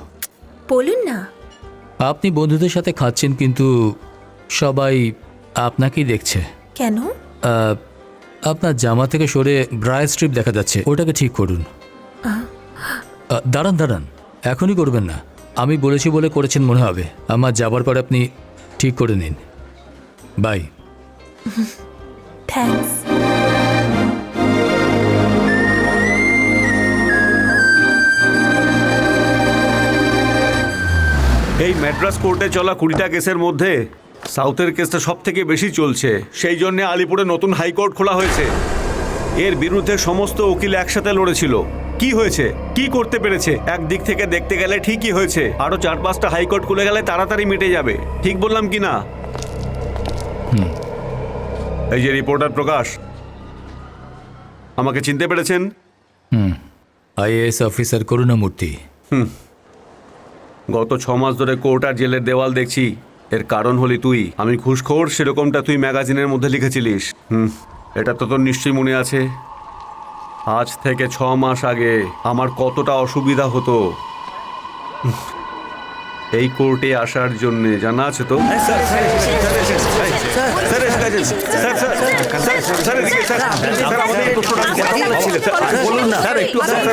Speaker 2: বলুন না।
Speaker 1: আপনি বন্ধুদের সাথে খাচ্ছেন, কিন্তু সবাই আপনাকেই দেখছে।
Speaker 2: কেন?
Speaker 1: আপনার জামা থেকে সরে ব্রায়ার স্ট্রিপ দেখা যাচ্ছে, ওটাকে ঠিক করুন। দাঁড়ান দাঁড়ান, এখনই করবেন না। আমি বলেছি বলে করেছেন মনে হবে। আমার যাবার পর আপনি ঠিক করে নিন। বাই।
Speaker 2: থ্যাঙ্কস।
Speaker 7: এই ম্যাড্রাস কোর্টে চলা 20টা কেসের মধ্যে সাউথের কেসটা সব থেকে বেশি চলছে। সেই জন্য আলিপুরে নতুন হাইকোর্ট খোলা হয়েছে। এর বিরুদ্ধে সমস্ত উকিল একসাথে লড়েছিল। কি হয়েছে? কি করতে পেরেছে? একদিক থেকে দেখতে গেলে ঠিকই হয়েছে, আরো 4-5টা হাইকোর্ট খুলে গেলে তাড়াতাড়ি মিটে যাবে। ঠিক বললাম কি না? এই যে রিপোর্টার প্রকাশ, আমাকে চিনতে পেরেছেন?
Speaker 1: IAS officer Karunamurthy.
Speaker 7: গত 6 মাস ধরে কোর্ট আর জেলের দেওয়াল দেখছি, এর কারণ হলি তুই। আমি ঘুষখোর সেরকমটা তুই ম্যাগাজিনের মধ্যে লিখেছিলিস। এটা তো তোর নিশ্চয়ই মনে আছে। আজ থেকে 6 মাস আগে আমার কতটা অসুবিধা হতো এই কোর্টে আসার জন্য, জানা আছে তো?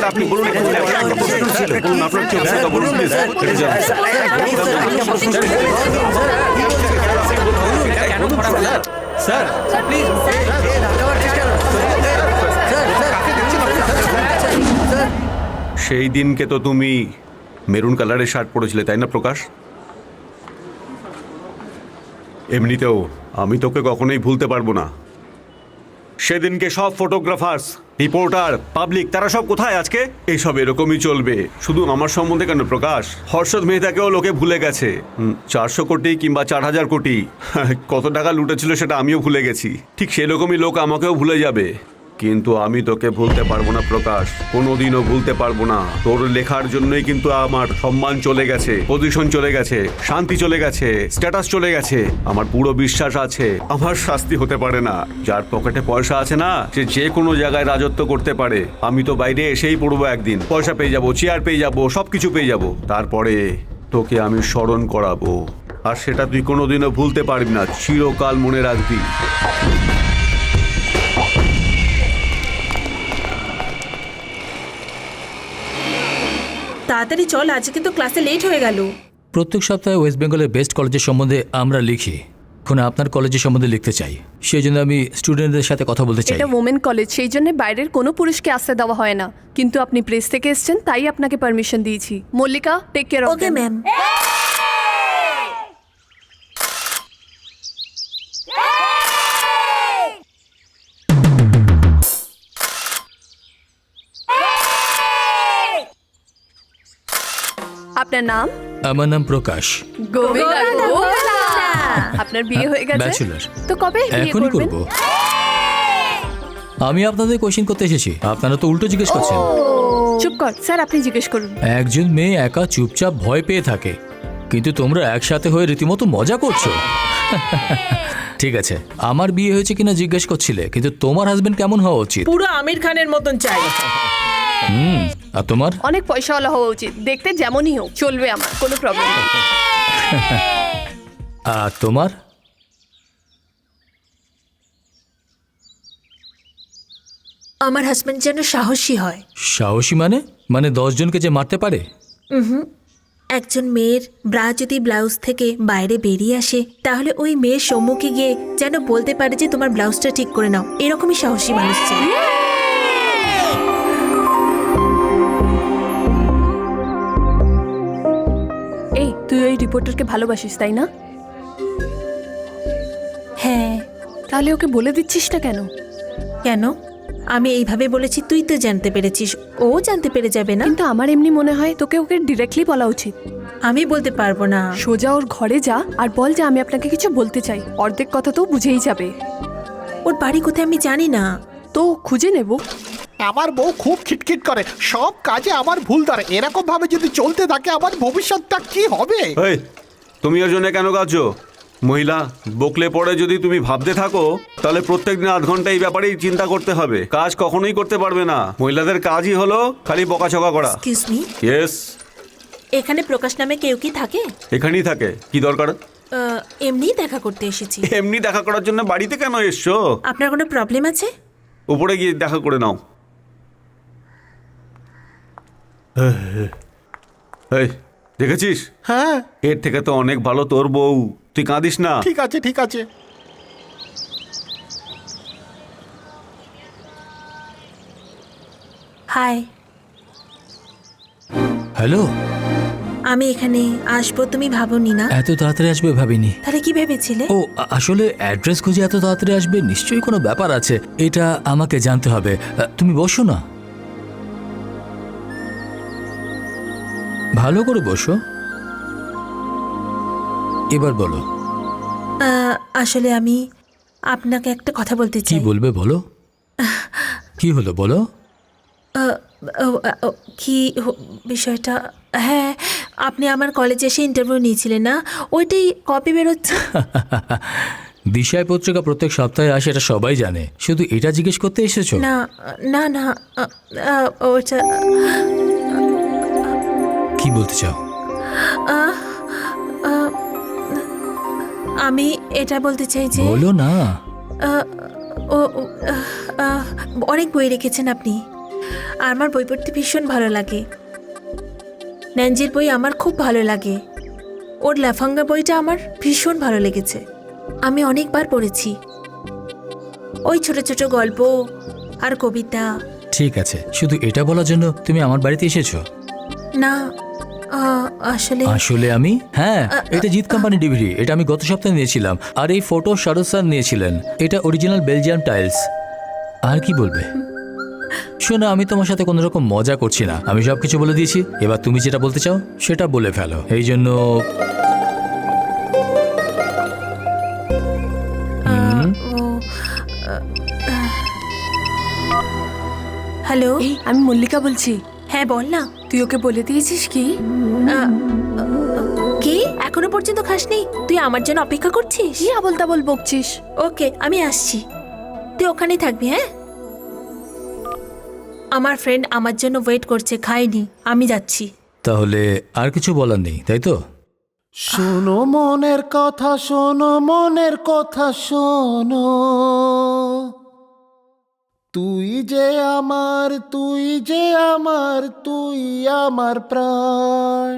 Speaker 7: আপনি বলুন, আপনার কি অবস্থা বলুন প্লিজ।
Speaker 6: স্যার প্লিজ
Speaker 7: সেই দিনকে তো তুমি মেরুন কালারের শার্ট পরেছিলে, তাই না প্রকাশ? এমনিতেও আমি তোকে কখনোই ভুলতে পারবো না। সেদিনকে সব ফটোগ্রাফার্স, রিপোর্টার, পাবলিক, তারা সব কোথায় আজকে? এইসব এরকমই চলবে। শুধু আমার সম্বন্ধে কেন প্রকাশ, হর্ষদ মেহতাকেও লোকে ভুলে গেছে। 400 কোটি কিংবা 4000 কোটি কত টাকা লুটেছিল সেটা আমিও ভুলে গেছি। ঠিক সেরকমই লোক আমাকেও ভুলে যাবে, কিন্তু আমি তোকে ভুলতে পারবো না প্রকাশ, কোনোদিনও ভুলতে পারবো না। তোর লেখার জন্যই কিন্তু আমার সম্মান চলে গেছে, পজিশন চলে গেছে, শান্তি চলে গেছে, স্ট্যাটাস চলে গেছে। আমার পুরো বিশ্বাস আছে আমার শাস্তি হতে পারে না। যার পকেটে পয়সা আছে না, সে যে কোনো জায়গায় রাজত্ব করতে পারে। আমি তো বাইরে এসেই পড়বো একদিন, পয়সা পেয়ে যাবো, চেয়ার পেয়ে যাবো, সবকিছু পেয়ে যাবো। তারপরে তোকে আমি স্মরণ করাবো, আর সেটা তুই কোনোদিনও ভুলতে পারবি না, চিরকাল মনে রাখবি।
Speaker 2: তাড়াতাড়ি চল, আজকে তো ক্লাসে লেট হয়ে গেল।
Speaker 1: প্রত্যেক সপ্তাহে ওয়েস্ট বেঙ্গলের বেস্ট কলেজের সম্বন্ধে আমরা লিখি। এখন আপনার কলেজের সম্বন্ধে লিখতে চাই, সেই জন্য আমি স্টুডেন্টদের সাথে কথা বলতে চাই।
Speaker 11: এটা ওমেন কলেজ, সেই জন্য বাইরের কোনো পুরুষকে আসতে দেওয়া হয় না। কিন্তু আপনি প্রেস থেকে এসেছেন, তাই আপনাকে পারমিশন দিয়েছি। Mallika, take care of
Speaker 2: okay ma'am.
Speaker 11: আপনার নাম?
Speaker 1: আমার নাম প্রকাশ।
Speaker 11: আপনার বিয়ে হয়ে গেছে?
Speaker 1: ব্যাচেলর।
Speaker 11: তো কবে বিয়ে
Speaker 1: এখনই
Speaker 11: করবেন?
Speaker 1: করব। আমি আপনাদের কোশ্চেন করতে এসেছি, আপনারা তো উল্টো জিজ্ঞেস করছেন।
Speaker 11: চুপ কর স্যার, আপনি জিজ্ঞেস করুন।
Speaker 1: একজন মেয়ে একা চুপচাপ ভয় পেয়ে থাকে, কিন্তু তোমরা একসাথে হয়ে রীতিমতো মজা করছো। ঠিক আছে, আমার বিয়ে হয়েছে কিনা জিজ্ঞেস করছিলে, কিন্তু তোমার হাজবেন্ড কেমন হওয়া উচিত?
Speaker 2: পুরো আমির খানের মতন চাই।
Speaker 1: আর তোমার?
Speaker 11: অনেক পয়সাওয়ালা হওয়া উচিত, দেখতে যেমনই হোক চলবে, আমার কোনো প্রবলেম নেই।
Speaker 1: আর তোমার?
Speaker 2: আমার হাজবেন্ড যেন সাহসী হয়।
Speaker 1: সাহসী মানে? মানে 10 জনকে যে মারতে পারে?
Speaker 2: একজন মেয়ের ব্রা যদি ব্লাউজ থেকে বাইরে বেরিয়ে আসে, তাহলে ওই মেয়ের সম্মুখে গিয়ে যেন বলতে পারে যে তোমার ব্লাউজটা ঠিক করে নাও। এরকমই সাহসী মানুষ চাই।
Speaker 11: এই, তুই ওই রিপোর্টারকে ভালোবাসিস তাই না?
Speaker 2: হ্যাঁ।
Speaker 11: তাহলে ওকে বলে দিচ্ছিস না কেন?
Speaker 2: কেন? আমি এইভাবে বলেছি, তুই তো জানতে পেরেছিস, ও জানতে পেরে যাবে না?
Speaker 11: কিন্তু আমার এমনি মনে হয় তোকে ওকে ডিরেক্টলি বলা উচিত।
Speaker 2: আমি বলতে পারবো না।
Speaker 11: সোজা ওর ঘরে যা আর বল যে আমি আপনাকে কিছু বলতে চাই। অর্ধেক কথা তো বুঝেই যাবে।
Speaker 2: ওর বাড়ি কোথায় আমি জানি না,
Speaker 11: তো খুঁজে নেব।
Speaker 9: আমার বউ খুব খিটখিট করে, সব কাজে আমার ভুল ধরে। এরকম ভাবে যদি চলতে থাকে আমার ভবিষ্যৎটা কি হবে?
Speaker 7: এই, তুমি ওর জন্য কেন কাঁদছো? মহিলা বকলে পড়ে যদি তুমি ভাবতে থাকো, তাহলে প্রত্যেকদিন 8 ঘন্টা এই ব্যাপারেই চিন্তা করতে হবে। কাজ কখনোই করতে পারবে না। মহিলাদের কাজই হলো খালি বকাঝকা করা।
Speaker 2: Excuse me,
Speaker 7: yes.
Speaker 2: এখানে প্রকাশ নামে কেউ কি থাকে?
Speaker 7: এখানেই থাকে। কি দরকার?
Speaker 2: এমনি দেখা করতে এসেছি।
Speaker 7: এমনি দেখা করার জন্য বাড়িতে কেন এসছো?
Speaker 2: আপনার কোনো প্রবলেম আছে?
Speaker 7: উপরে গিয়ে দেখা করে নাও। এই, দেখেছিস?
Speaker 9: হ্যাঁ,
Speaker 7: এর থেকে তো অনেক ভালো তোর বউ। তুই কাঁদিস না।
Speaker 9: ঠিক আছে ঠিক আছে।
Speaker 2: হাই।
Speaker 1: হ্যালো।
Speaker 2: আমি এখানে আসবো তুমি ভাবোনি না?
Speaker 1: এত তাড়াতাড়ি আসবে ভাবিনি।
Speaker 2: তাহলে কি ভেবেছিলে?
Speaker 1: ও, আসলে অ্যাড্রেস খুঁজে এত তাড়াতাড়ি আসবে, নিশ্চয়ই কোনো ব্যাপার আছে। এটা আমাকে জানতে হবে। তুমি বসো না। ভালো করে বসো। এবার বলো।
Speaker 2: আসলে আমি আপনাকে একটা কথা বলতে
Speaker 1: কি
Speaker 2: চাই।
Speaker 1: বলবে বলো। কি হলো বলো।
Speaker 2: কি বিষয়টা? হ্যাঁ, আপনি আমার কলেজে এসে ইন্টারভিউ নিয়েছিলেন না, ওইটাই কপি বেরোচ্ছে।
Speaker 1: দিশায় পত্রিকা প্রত্যেক সপ্তাহে আসে, এটা সবাই জানে। শুধু এটা জিজ্ঞেস করতে এসেছো?
Speaker 2: না না না, ওইটা
Speaker 1: কি বলতে চাও?
Speaker 2: আমি এটা বলতে চাই যে
Speaker 1: বলো না।
Speaker 2: অনেক বই রেখেছেন আপনি, আর আমার বই পড়তে ভীষণ ভালো লাগে। ন্যাঞ্জির বই আমার খুব ভালো লাগে, ওর লাফাঙ্গা বইটা আমার ভীষণ ভালো লেগেছে, আমি অনেকবার পড়েছি। ওই ছোট ছোট গল্প আর কবিতা।
Speaker 1: ঠিক আছে, শুধু এটা বলার জন্য তুমি আমার বাড়িতে এসেছো?
Speaker 2: না আসলে
Speaker 1: আসলে আমি, হ্যাঁ, এটা জিৎ কোম্পানি ডিভিডি, এটা আমি গত সপ্তাহে নিয়েছিলাম। আর এই ফটো শারদ স্যার নিয়েছিলেন, এটা অরিজিনাল বেলজিয়াম টাইলস। আর কি বলবে? শোনো, আমি তোমার সাথে কোনো রকম মজা করছি না, আমি সবকিছু বলে দিয়েছি। এবার তুমি যেটা বলতে চাও সেটা বলে ফেলো। এই জন্য
Speaker 2: হ্যালো,
Speaker 11: আমি মল্লিকা বলছি।
Speaker 2: হ্যাঁ বল না।
Speaker 11: তুই ওকে বলে দিয়েছিস কি?
Speaker 2: কি এখনো পর্যন্ত খাসনি? তুই আমার জন্য অপেক্ষা করছিস?
Speaker 11: কি আবল তাবল বকছিস?
Speaker 2: ওকে, আমি আসছি, তুই ওখানেই থাকবি। হ্যাঁ, আমার ফ্রেন্ড আমার জন্য ওয়েট করছে, খাইনি, আমি যাচ্ছি।
Speaker 1: তাহলে আর কিছু বলার নেই, তাই তো?
Speaker 13: শোনো মনের কথা, শোনো মনের কথা, শোনো, তুই যে আমার, তুই যে আমার, তুই আমার প্রাণ।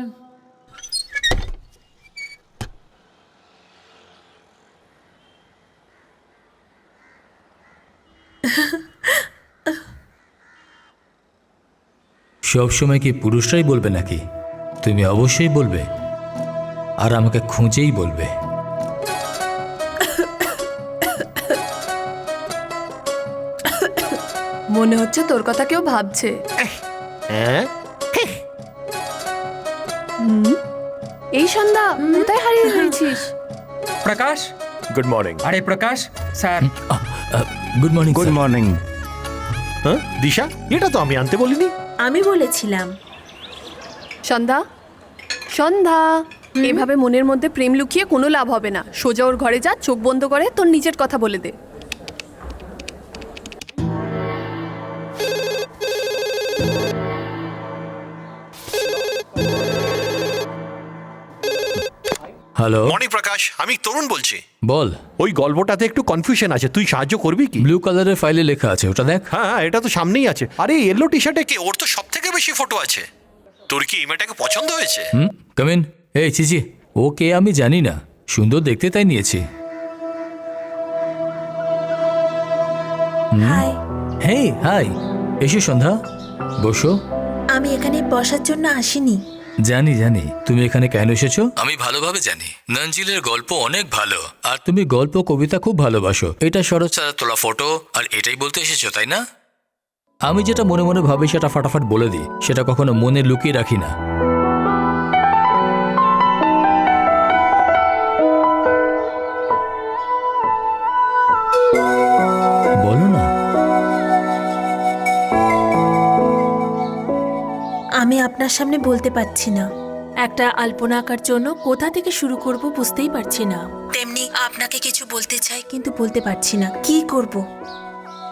Speaker 1: সব সময় কি পুরুষরাই বলবে নাকি? তুমি অবশ্যই বলবে, আর আমাকে খুঁজেই বলবে।
Speaker 11: মনে হচ্ছে তোর কথা কেউ ভাবছে। এই সন্ধ্যা কোথায় হারিয়ে গেছিস?
Speaker 12: Prakash,
Speaker 9: good morning.
Speaker 12: আরে Prakash sir.
Speaker 1: Good morning.
Speaker 5: Good morning.
Speaker 9: হ্যাঁ দিশা, এটা তো আমি আনতে বলিনি।
Speaker 2: আমি বলেছিলাম।
Speaker 11: সন্ধ্যা, সন্ধ্যা, এভাবে মনের মধ্যে প্রেম লুকিয়ে কোনো লাভ হবে না। সোজা ওর ঘরে যা, চোখ বন্ধ করে তোর নিজের কথা বলে দে।
Speaker 1: হ্যালো।
Speaker 9: মর্নিং প্রকাশ, আমি তরুণ বলছি।
Speaker 1: বল।
Speaker 9: ওই গল্পটাতে একটু কনফিউশন আছে, তুই সাহায্য করবি কি?
Speaker 1: ব্লু কালারের ফাইলে লেখা আছে, ওটা দেখ।
Speaker 9: হ্যাঁ হ্যাঁ, এটা তো সামনেই আছে। আরে ইয়েলো টি শার্টে কে? ওর তো সব থেকে বেশি ফটো আছে। তোর কি এই মেয়েটাকে পছন্দ হয়েছে?
Speaker 1: Come in. এই চিচি, ও কে আমি জানি না, সুন্দর দেখতে তাই নিয়েছি।
Speaker 2: হাই।
Speaker 1: হেই, হাই। এসো সন্ধ্যা, বসো।
Speaker 2: আমি এখানে বসার জন্য আসিনি।
Speaker 1: জানি জানি তুমি এখানে কেন এসেছো, আমি ভালোভাবে জানি। নঞ্জিলের গল্প অনেক ভালো, আর তুমি গল্প কবিতা খুব ভালোবাসো। এটা শরৎ স্যারের তোলা ফটো, আর এটাই বলতে এসেছো, তাই না? আমি যেটা মনে মনে ভাবি সেটা ফাটাফাট বলে দিই, সেটা কখনো মনে লুকিয়ে রাখি না। বলো না।
Speaker 2: আমি আপনার সামনে বলতে পারছি না, একটা আলপনা আঁকার জন্য কোথা থেকে শুরু করব বুঝতেই পারছি না। তেমনি আপনাকে কিছু বলতে চাই, কিন্তু বলতে পারছি না। কি করব?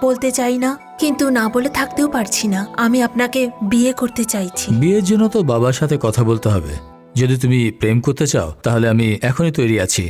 Speaker 2: বলতে চাই না, কিন্তু না বলে থাকতেও পারছি না। আমি আপনাকে বিয়ে করতে চাইছি।
Speaker 1: বিয়ের জন্য তো বাবার সাথে কথা বলতে হবে। যদি তুমি প্রেম করতে চাও তাহলে আমি এখনই তৈরি আছি।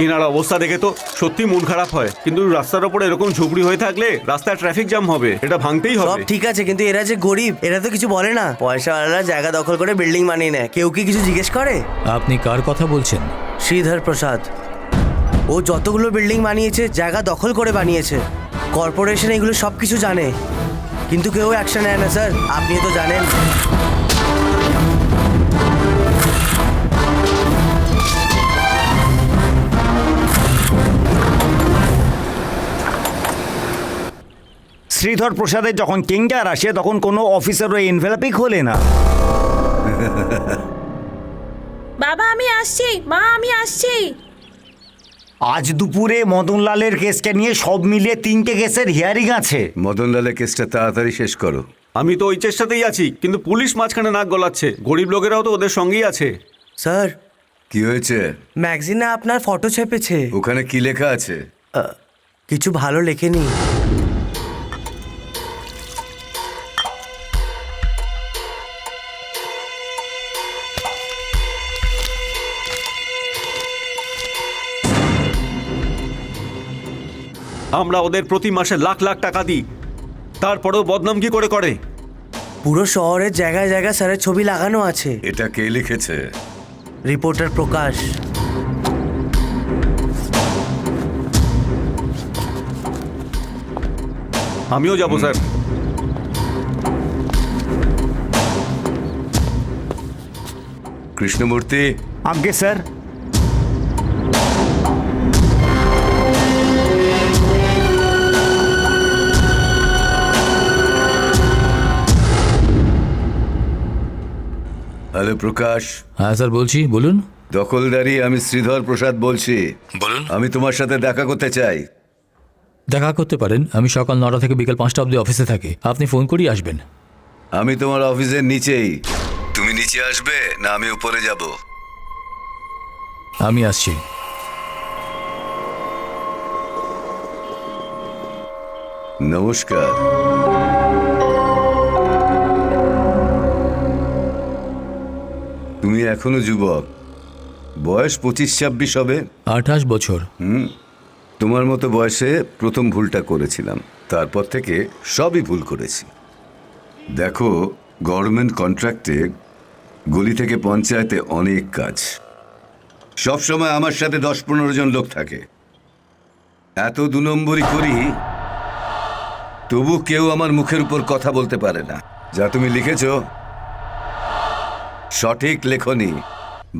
Speaker 7: এনার অবস্থা দেখে তো সত্যি মন খারাপ হয়, কিন্তু রাস্তার ওপরে এরকম ঝুপড়ি হয়ে থাকলে রাস্তায় ট্রাফিক জ্যাম হবে, এটা ভাঙতেই
Speaker 6: সব
Speaker 7: হবে।
Speaker 6: ঠিক আছে, কিন্তু এরা যে গরিব, এরা তো কিছু বলে না। পয়সাওয়ালারা জায়গা দখল করে বিল্ডিং বানিয়ে নেয়, কেউ কি কিছু জিজ্ঞেস করে?
Speaker 1: আপনি কার কথা বলছেন?
Speaker 6: শ্রীধর প্রসাদ। ও যতগুলো বিল্ডিং বানিয়েছে জায়গা দখল করে বানিয়েছে। কর্পোরেশন এগুলো সব কিছু জানে, কিন্তু কেউ অ্যাকশন নেয় না স্যার, আপনি তো জানেন।
Speaker 3: শ্রীধর প্রসাদের যখন কিংডার আসে তখন কোনো অফিসার ওই এনভেলপই খোলে না।
Speaker 2: বাবা আমি আসছি, মা আমি আসছি।
Speaker 3: আজ দুপুরে মদনলালের কেসটা নিয়ে সব মিলিয়ে 3টে কেসের হিয়ারিং আছে।
Speaker 10: মদনলালের কেসটা তাড়াতাড়ি শেষ করো।
Speaker 7: আমি তো ওই চেষ্টাতেই আছি, কিন্তু পুলিশ মাঝখানে নাক গলাচ্ছে। গরিব লোকেরাও তো ওদের সঙ্গেই আছে।
Speaker 6: স্যার,
Speaker 10: কি হয়েছে?
Speaker 6: ম্যাগজিনে আপনার ফটো ছেপেছে।
Speaker 10: ওখানে কি লেখা আছে?
Speaker 6: কিছু ভালো লেখেনি।
Speaker 7: আমরা ওদের প্রতি মাসে লাখ লাখ টাকা দিই, তারপরেও বদনাম কি করে করে?
Speaker 6: পুরো শহরের জায়গায় জায়গায় স্যারের ছবি লাগানো আছে।
Speaker 10: এটা কে লিখেছে?
Speaker 6: রিপোর্টার প্রকাশ।
Speaker 7: আমিও যাব স্যার।
Speaker 10: কৃষ্ণমূর্তি।
Speaker 3: আজ্ঞে স্যার।
Speaker 10: হ্যালো প্রকাশ।
Speaker 1: হ্যাঁ স্যার বলছি, বলুন।
Speaker 10: দখলদারি, আমি শ্রীধর প্রসাদ বলছি।
Speaker 1: বলুন।
Speaker 10: আমি তোমার সাথে দেখা করতে চাই।
Speaker 1: দেখা করতে পারেন, আমি সকাল 9টা থেকে বিকেল 5টা অবধি অফিসে থাকি, আপনি ফোন করেই আসবেন।
Speaker 10: আমি তোমার অফিসের নিচেই। তুমি নিচে আসবে না আমি উপরে যাব?
Speaker 1: আমি আসছি।
Speaker 10: নমস্কার। তুমি এখনো যুবক, বয়স 25-26 হবে।
Speaker 1: 28 বছর।
Speaker 10: তোমার মতো বয়সে প্রথম ভুলটা করেছিলাম, তারপর থেকে সবই ভুল করেছি। দেখো, গভর্নমেন্ট কন্ট্রাক্টে গলি থেকে পঞ্চায়েতে অনেক কাজ। সব সময় আমার সাথে 10-15 জন লোক থাকে। এত 2 নম্বরই করি, তবু কেউ আমার মুখের উপর কথা বলতে পারে না। যা তুমি লিখেছো সঠিক লেখনি।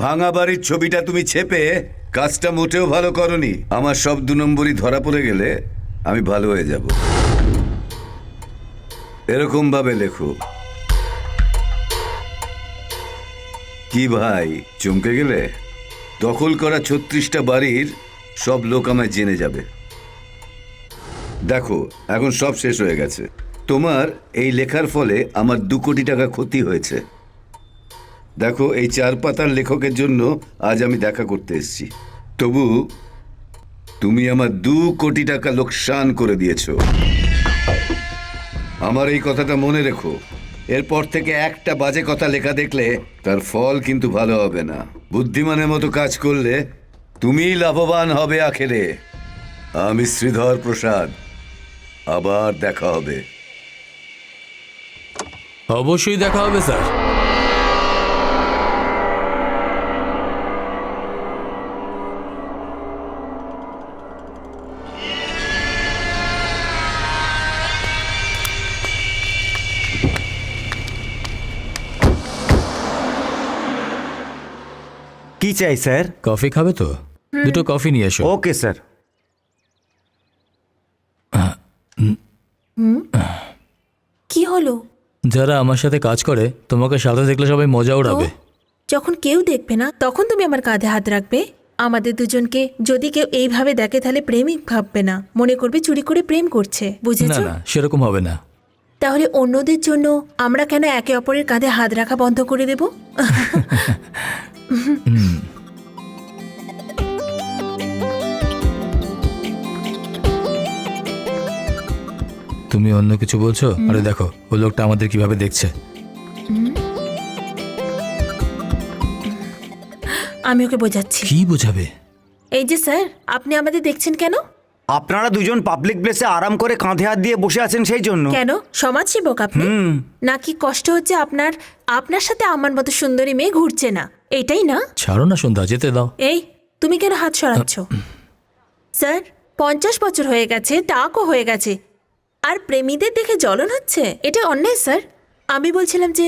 Speaker 10: ভাঙা বাড়ির ছবিটা তুমি ছেপে কাজটা মোটেও ভালো করনি। আমার সব 2 নম্বরই ধরা পড়ে গেলে আমি ভালো হয়ে যাব। এরকম ভাবে লেখো। কি ভাই, চমকে গেলে? দখল করা 36টা বাড়ির সব লোক আমায় জেনে যাবে। দেখো, এখন সব শেষ হয়ে গেছে। তোমার এই লেখার ফলে আমার 2 কোটি টাকা ক্ষতি হয়েছে। দেখো, এই 4 পাতার লেখকের জন্য আজ আমি দেখা করতে এসেছি, তবু তুমি আমার 2 কোটি টাকা লোকসান করে দিয়েছো। আমার এই কথাটা মনে রেখো। এরপর থেকে একটা বাজে কথা লেখা দেখলে তার ফল কিন্তু ভালো হবে না। বুদ্ধিমানের মতো কাজ করলে তুমিই লাভবান হবে আখেরে। আমি শ্রীধর প্রসাদ, আবার দেখা হবে।
Speaker 1: অবশ্যই দেখা হবে স্যার।
Speaker 3: কি চাই স্যার?
Speaker 1: কফি খাবে তো? 2টো কফি নিয়ে এসো।
Speaker 3: Okay sir.
Speaker 2: কি হলো?
Speaker 1: যারা আমার সাথে কাজ করে তোমাকে সাথে দেখলে সবাই মজা উড়াবে।
Speaker 2: যখন কেউ দেখবে না তখন তুমি আমার কাঁধে হাত রাখবে। আমাদের দুজনকে যদি কেউ এইভাবে দেখে তাহলে প্রেমিক ভাববে না, মনে করবে চুরি করে প্রেম করছে।
Speaker 1: না
Speaker 2: বুঝেছো?
Speaker 1: না, সেরকম হবে না।
Speaker 2: তাহলে অন্যদের জন্য আমরা কেন একে অপরের কাঁধে হাত রাখা বন্ধ করে দেব?
Speaker 1: তুমি অন্য কিছু বলছো? আরে দেখো, ওই লোকটা আমাদের কিভাবে দেখছে।
Speaker 2: আমি ওকে বোঝাচ্ছি।
Speaker 1: কি বোঝাবে?
Speaker 2: এই যে স্যার, আপনি আমাদের দেখছেন কেন?
Speaker 3: আপনারা দুজন পাবলিক প্লেসে আরাম করে কাঁধে হাত দিয়ে বসে আছেন সেই জন্য।
Speaker 2: কেন সমাজসেবক আপনি? নাকি কষ্ট হচ্ছে আপনার আপনার সাথে আমার মতো সুন্দরী মেয়ে ঘুরছে না, এটাই না?
Speaker 1: ছাড়ো না সন্ধ্যা, যেতে দাও।
Speaker 2: এই তুমি কেন হাত সরাচ্ছ? স্যার 50 বছর হয়ে গেছে, টাকও হয়ে গেছে, আর প্রেমীদের দেখে জ্বলন হচ্ছে, এটা অন্যায় স্যার। আমি বলছিলাম যে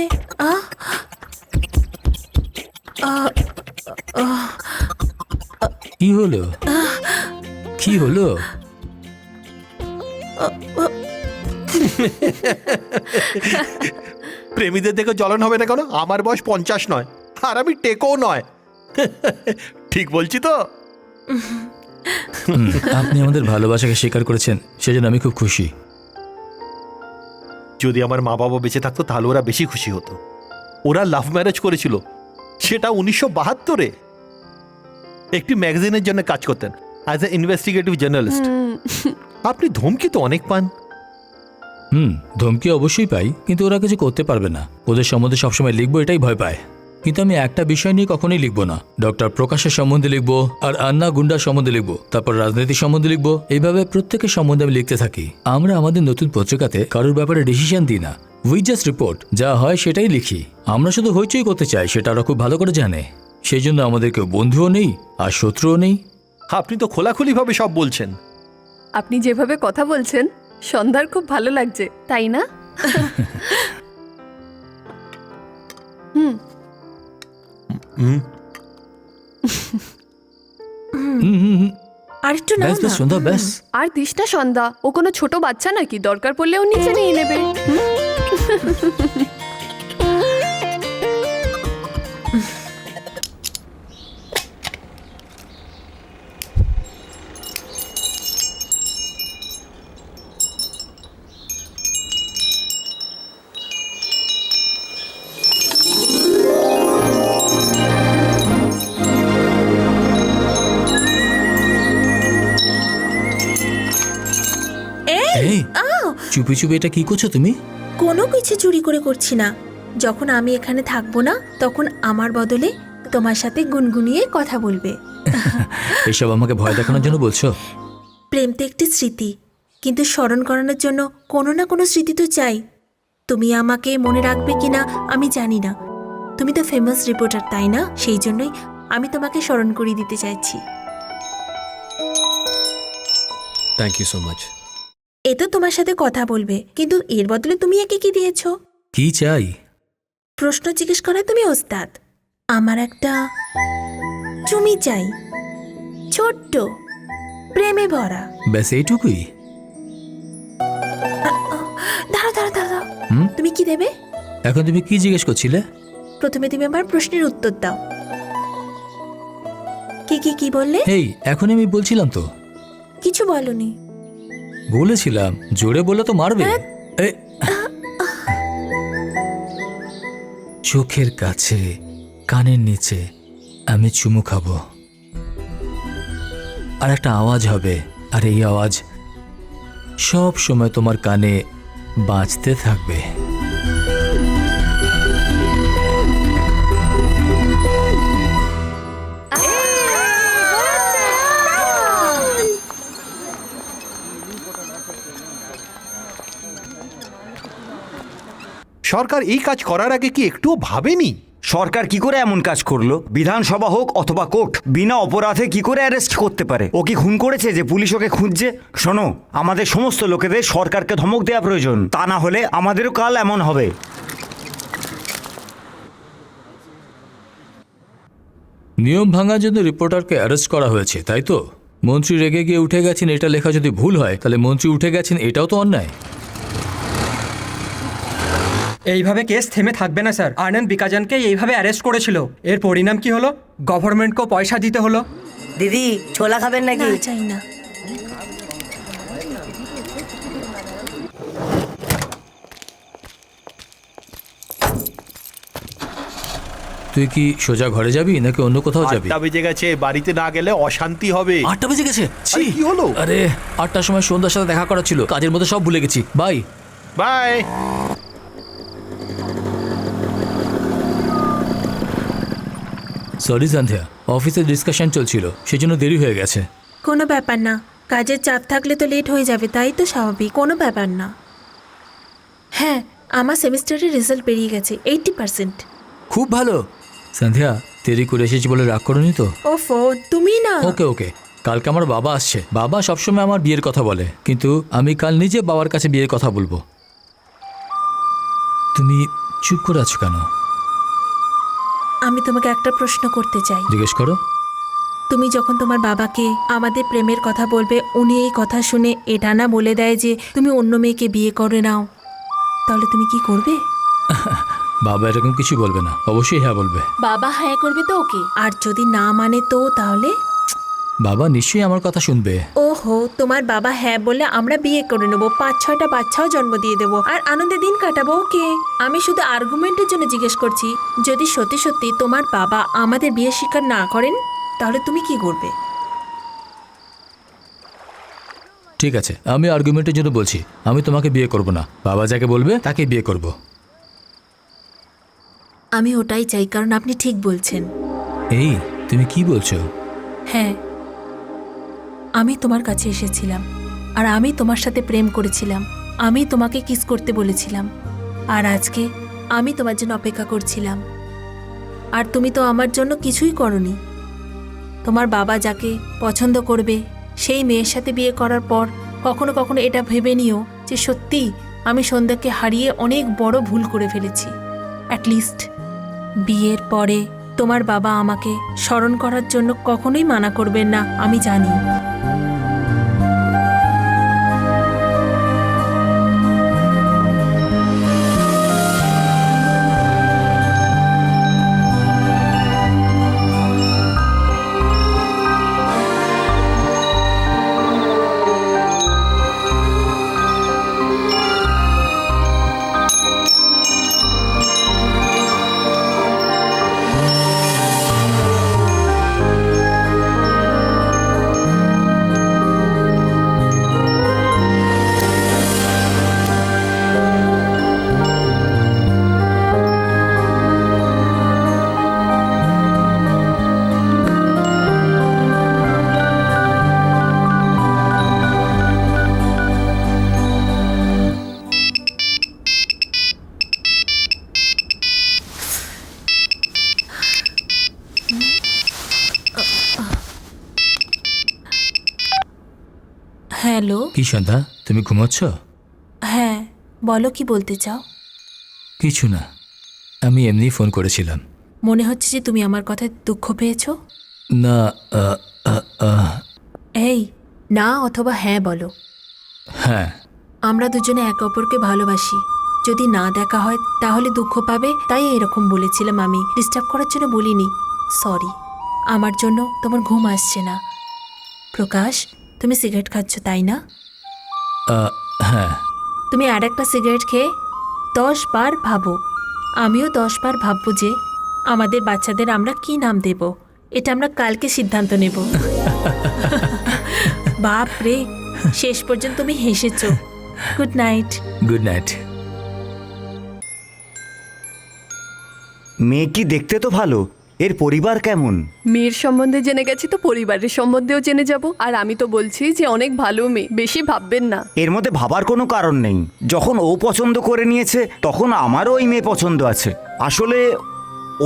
Speaker 1: কি হলো? কি হলো?
Speaker 9: প্রেমীদের দেখে জ্বলন হবে না কেন? আমার বয়স 50 নয়, আর আমি টেকও নয়। ঠিক বলছি তো?
Speaker 1: আপনি আমাদের ভালোবাসাকে স্বীকার করেছেন, সেজন্য আমি খুব খুশি।
Speaker 9: যদি আমার মা বাবা বেঁচে থাকতো তাহলে ওরা বেশি খুশি হতো। ওরা লাভ ম্যারেজ করেছিল, সেটা 1972-এ। একটি ম্যাগাজিনের জন্য কাজ করতেন অ্যাজ এ ইনভেস্টিগেটিভ জার্নালিস্ট। আপনি ধমকি তো অনেক পান।
Speaker 1: ধমকি অবশ্যই পাই, কিন্তু ওরা কিছু করতে পারবে না। ওদের সম্বন্ধে সবসময় লিখবো এটাই ভয় পায়। কিন্তু আমি একটা বিষয় নিয়ে কখনোই লিখবো না। ডক্টর প্রকাশের সম্বন্ধে লিখবো, আর আন্না গুন্ডার সম্বন্ধে লিখবো, তারপর রাজনীতি সম্বন্ধে লিখবো। এইভাবে প্রত্যেকের সম্বন্ধে আমি লিখতে থাকি। আমরা আমাদের নতুন পত্রিকাতে কারোর ব্যাপারে ডিসিশন দিই না, উই জাস্ট রিপোর্ট। যা হয় সেটাই লিখি। আমরা শুধু হইচই করতে চাই, সেটা ওরা খুব ভালো করে জানে। সেই জন্য আমাদের কেউ বন্ধুও নেই আর শত্রুও নেই।
Speaker 9: আপনি তো খোলাখুলিভাবে সব বলছেন।
Speaker 11: আপনি যেভাবে কথা বলছেন সন্ধ্যার খুব ভালো লাগছে, তাই না?
Speaker 2: আর একটু না,
Speaker 1: ব্যাস সন্ধ্যা, ব্যাস।
Speaker 11: আর দিস না সন্ধ্যা, ও কোনো ছোট বাচ্চা নাকি? দরকার পড়লে ও নিচে নিয়ে নেবে।
Speaker 1: এই চুপি চুপি এটা কি করছো তুমি?
Speaker 2: কোনো কিছু চুরি করে করছি না। যখন আমি এখানে থাকবো না, তখন আমার বদলে তোমার সাথে গুনগুনিয়ে কথা বলবে।
Speaker 1: এসব আমাকে ভয় দেখানোর জন্য বলছো?
Speaker 2: প্রেম তো একটি স্মৃতি, কিন্তু স্মরণ করানোর জন্য কোনো না কোনো স্মৃতি তো চাই। তুমি আমাকে মনে রাখবে কিনা আমি জানি না। তুমি তো ফেমাস রিপোর্টার, তাই না? সেই জন্যই আমি তোমাকে স্মরণ করিয়ে দিতে চাইছি।
Speaker 14: Thank you so much.
Speaker 2: এ তো তোমার সাথে কথা বলবে, কিন্তু এর বদলে তুমি একে কি দিয়েছো?
Speaker 1: কি চাই?
Speaker 2: প্রশ্ন জিজ্ঞেস করায় তুমি ওস্তাদ। আমার একটা চুমি চাই, ছোট্ট, প্রেমে ভরা।
Speaker 1: ব্যাস এইটুকুই?
Speaker 2: দাঁড়াও দাঁড়াও দাঁড়াও, তুমি কি দেবে?
Speaker 1: এখন তুমি কি জিজ্ঞেস করছিলে?
Speaker 2: প্রথমে তুমি আমার প্রশ্নের উত্তর দাও। কি কি কি বললে?
Speaker 1: এই এখনই আমি বলছিলাম তো।
Speaker 2: কিছু বলনি।
Speaker 1: বলেছিলাম জোরে বলে তো মারবে। চোখের কাছে, কানের নিচে আমি চুমু খাবো, আর একটা আওয়াজ হবে, আর এই আওয়াজ সব সময় তোমার কানে বাজতে থাকবে।
Speaker 9: সরকার এই কাজ করার আগে কি একটুও ভাবেনি?
Speaker 3: সরকার কি করে এমন কাজ করলো? বিধানসভা হোক অথবা কোর্ট, বিনা অপরাধে কি করে অ্যারেস্ট করতে পারে? ও কি খুন করেছে যে পুলিশ ওকে খুঁজছে? শোনো, আমাদের সমস্ত লোকেদের সরকারকে ধমক দেওয়া প্রয়োজন, তা না হলে আমাদেরও কাল এমন হবে।
Speaker 1: নিয়ম ভাঙার জন্য রিপোর্টারকে অ্যারেস্ট করা হয়েছে, তাই তো? মন্ত্রী রেগে গিয়ে উঠে গেছেন, এটা লেখা যদি ভুল হয় তাহলে মন্ত্রী উঠে গেছেন, এটাও তো অন্যায়।
Speaker 12: এইভাবে কেস থেমে থাকবে না স্যার। আনন্দ বিকাজনকে এইভাবে অ্যারেস্ট করেছিল, এর পরিণাম কি হলো? গভর্নমেন্টকেও পয়সা দিতে হলো।
Speaker 6: দিদি ছোলা খাবেন নাকি?
Speaker 2: না, চাই না।
Speaker 1: তুই কি সোজা ঘরে যাবি নাকি অন্য কোথাও যাবি?
Speaker 9: 8টা বেজে গেছে, বাড়িতে না গেলে অশান্তি হবে।
Speaker 1: 8টা বেজে গেছে? ছি!
Speaker 9: কি হলো?
Speaker 1: আরে 8টার সময় সন্ধ্যার সাথে দেখা করা ছিল, কাজের মধ্যে সব ভুলে গেছি। Bye
Speaker 9: bye.
Speaker 1: সরি সন্ধ্যা, অফিসে ডিসকাশন চলছিল, সেজন্য দেরি হয়ে গেছে।
Speaker 2: কোনো ব্যাপার না, কাজের চাপ থাকলে তো লেট হয়ে যাবে, তাই তো স্বাভাবিক, কোনো ব্যাপার না। হ্যাঁ, আমার সেমিস্টারের রেজাল্ট বেরিয়ে গেছে 80%।
Speaker 1: খুব ভালো। সন্ধ্যা, দেরি করে এসেছি বলে রাগ করোনি তো?
Speaker 2: ওফো, তুমি না।
Speaker 1: ওকে ওকে, কালকে আমার বাবা আসছে। বাবা সবসময় আমার বিয়ের কথা বলে, কিন্তু আমি কাল নিজে বাবার কাছে বিয়ের কথা বলবো। তুমি চুপ করে আছো কেন?
Speaker 2: আমি তোমাকে একটা প্রশ্ন করতে চাই।
Speaker 1: জিজ্ঞেস করো।
Speaker 2: তুমি যখন তোমার বাবাকে আমাদের প্রেমের কথা বলবে, উনি এই কথা শুনে এটা না বলে দেয় যে তুমি অন্য মেয়েকে বিয়ে করে নাও, তাহলে তুমি কি করবে?
Speaker 1: বাবা এরকম কিছু বলবে না, অবশ্যই হ্যাঁ বলবে।
Speaker 2: বাবা হ্যাঁ করবে তো ওকে, আর যদি না মানে তো তাহলে?
Speaker 1: বাবা নিশ্চয়ই আমার কথা শুনবে।
Speaker 2: ওহো, তোমার বাবা হ্যাঁ বললে আমরা বিয়ে করে নেবো, 5-6টা বাচ্চাও জন্ম দিয়ে দেবো, আর আনন্দে দিন কাটাবো। ওকে, আমি শুধু আর্গুমেন্টের জন্য জিজ্ঞেস করছি, যদি সত্যি সত্যি তোমার বাবা আমাদের বিয়ে স্বীকার না করেন, তাহলে তুমি কি করবে?
Speaker 1: ঠিক আছে, আমি আর্গুমেন্টের জন্য বলছি, আমি তোমাকে বিয়ে করব না। বাবা যাকে বলবে তাকে বিয়ে করব।
Speaker 2: আমি ওটাই চাই, কারণ আপনি ঠিক বলছেন।
Speaker 1: এই, তুমি কি বলছো?
Speaker 2: হ্যাঁ, আমি তোমার কাছে এসেছিলাম, আর আমি তোমার সাথে প্রেম করেছিলাম, আমি তোমাকে কিস করতে বলেছিলাম, আর আজকে আমি তোমার জন্য অপেক্ষা করছিলাম, আর তুমি তো আমার জন্য কিছুই করনি। তোমার বাবা যাকে পছন্দ করবে সেই মেয়ের সাথে বিয়ে করার পর কখনো কখনো এটা ভেবে নিও যে সত্যি আমি সন্ধ্যাকে হারিয়ে অনেক বড় ভুল করে ফেলেছি। অ্যাটলিস্ট বিয়ের পরে তোমার বাবা আমাকে স্মরণ করার জন্য কখনোই মানা করবেন না, আমি জানি। হ্যালো।
Speaker 1: কি সন্ধ্যা, তুমি ঘুমোচ্ছ?
Speaker 2: হ্যাঁ, বলো, কি বলতে চাও?
Speaker 1: কিছু না, আমি এমনি ফোন করেছিলাম।
Speaker 2: মনে হচ্ছে যে তুমি আমার কথায় দুঃখ পেয়েছো।
Speaker 1: না,
Speaker 2: এই, না অথবা হ্যাঁ বলো।
Speaker 1: হ্যাঁ।
Speaker 2: আমরা দুজনে একে অপরকে ভালোবাসি, যদি না দেখা হয় তাহলে দুঃখ পাবে, তাই এরকম বলেছিলাম। আমি ডিস্টার্ব করার জন্য বলিনি, সরি। আমার জন্য তোমার ঘুম আসছে না। প্রকাশ, তুমি সিগারেট খাচ্ছ তাই না?
Speaker 1: হ্যাঁ।
Speaker 2: তুমি আর একটা সিগারেট খেয়ে 10 বার ভাবো, আমিও 10 বার ভাববো যে আমাদের বাচ্চাদের আমরা কি নাম দেব। এটা আমরা কালকে সিদ্ধান্ত নেব। বাপ রে, শেষ পর্যন্ত তুমি হেসেছ। Good night.
Speaker 1: Good night.
Speaker 3: মেয়ে কি দেখতে তো ভালো, এর পরিবার কেমন?
Speaker 11: মেয়ের সম্বন্ধে জেনে গেছি তো পরিবারের সম্বন্ধেও জেনে যাব, আর আমি তো বলছি যে অনেক ভালো মেয়ে, বেশি ভাববেন না।
Speaker 3: এর মধ্যে ভাবার কোনো কারণ নেই, যখন ও পছন্দ করে নিয়েছে তখন আমারও ওই মেয়ে পছন্দ আছে। আসলে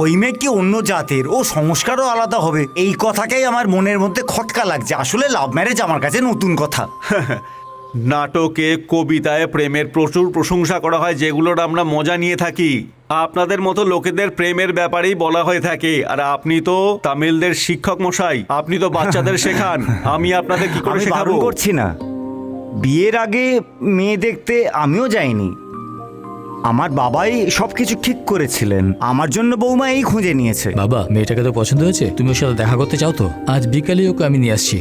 Speaker 3: ওই মেয়ে কি অন্য জাতের, ও সংস্কারও আলাদা হবে, এই কথাটাই আমার মনের মধ্যে খটকা লাগছে। আসলে লাভ ম্যারেজ আমার কাছে নতুন কথা।
Speaker 7: নাটকে, কবিতায় প্রেমের প্রচুর প্রশংসা করা হয়, যেগুলোর আমরা মজা নিয়ে থাকি। আপনাদের মতো লোকেদের প্রেমের ব্যাপারেই বলা হয়ে থাকে। আর আপনি তো তামিলদের শিক্ষক মশাই, আপনি তো বাচ্চাদের শেখান। আমি আপনাদের কি করে
Speaker 3: আমি
Speaker 7: শেখাবো?
Speaker 3: বারণ করছি না, বিয়ের আগে মেয়ে দেখতে আমিও যাইনি। আমার বাবাই সবকিছু ঠিক করেছিলেন, আমার জন্য বৌমা এই খুঁজে নিয়েছে।
Speaker 1: বাবা, মেয়েটাকে তো পছন্দ হয়েছে, তুমি ওর সাথে দেখা করতে চাও তো? আজ বিকালে ওকে আমি নিয়ে আসছি।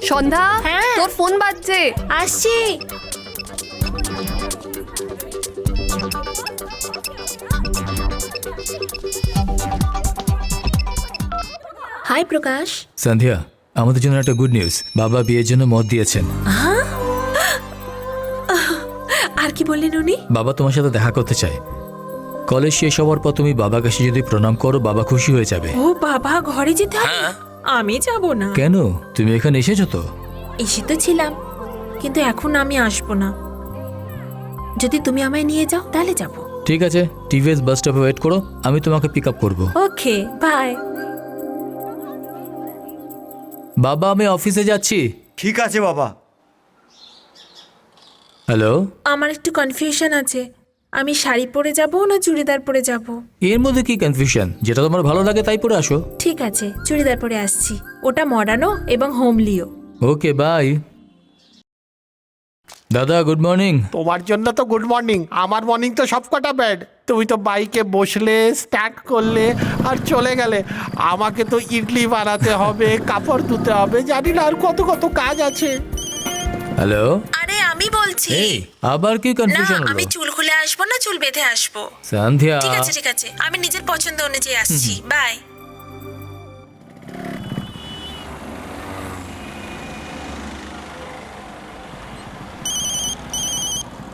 Speaker 11: সন্ধ্যা, তোর ফোন বাজছে,
Speaker 2: আসছি। হাই প্রকাশ।
Speaker 1: সন্ধ্যা, আমাদের জন্য একটা গুড নিউজ, বাবা বিয়ের জন্য মত দিয়েছেন।
Speaker 2: আর কি বললেন উনি?
Speaker 1: বাবা তোমার সাথে দেখা করতে চায়। কলেজ শেষ হওয়ার পর তুমি বাবাকে এসে যদি প্রণাম করো, বাবা খুশি হয়ে যাবে।
Speaker 2: ও বাবা, ঘরে যেতে হবে? আমি যাব না।
Speaker 1: কেন? তুমি এখানে এসেছো তো?
Speaker 2: এসে তো ছিলাম, কিন্তু এখন আমি আসবো না। যদি তুমি আমায় নিয়ে যাও তাহলে যাব।
Speaker 1: ঠিক আছে, টিভিএস বাস স্টপে ওয়েট করো, আমি তোমাকে পিক আপ করবো।
Speaker 2: ওকে, বাই।
Speaker 1: বাবা, আমি অফিসে যাচ্ছি।
Speaker 3: ঠিক আছে বাবা।
Speaker 1: হ্যালো।
Speaker 2: আমার একটু কনফিউশন আছে, আমি শাড়ি পরে যাব না চুড়িদার পরে যাব?
Speaker 1: এর মধ্যে কি কনফিউশন? যেটা তোমার ভালো লাগে তাই পরে আসো।
Speaker 2: ঠিক আছে, চুড়িদার পরে আসছি। ওটা মডার্নও এবং হোমলিও।
Speaker 1: ওকে, বাই। দাদা, গুড মর্নিং।
Speaker 15: তোমার জন্য তো গুড মর্নিং, আমার মর্নিং তো সবকটা ব্যাড। তুমি তো বাইকে বসলে, স্টার্ট করলে আর চলে গেলে। আমাকে তো ইডলি বানাতে হবে, কাপড় ধুতে হবে, জানি না আর কত কত কাজ আছে।
Speaker 1: হ্যালো।
Speaker 2: আরে আমি বলছি।
Speaker 1: আবার কি
Speaker 2: না,
Speaker 1: কনফিউশন হলো?
Speaker 2: আমি চুল খুলে আসবো না চুল বেঁধে আসবো?
Speaker 1: সন্ধ্যা।
Speaker 2: ঠিক আছে ঠিক আছে, আমি নিজের পছন্দ অনুযায়ী আসছি। বাই।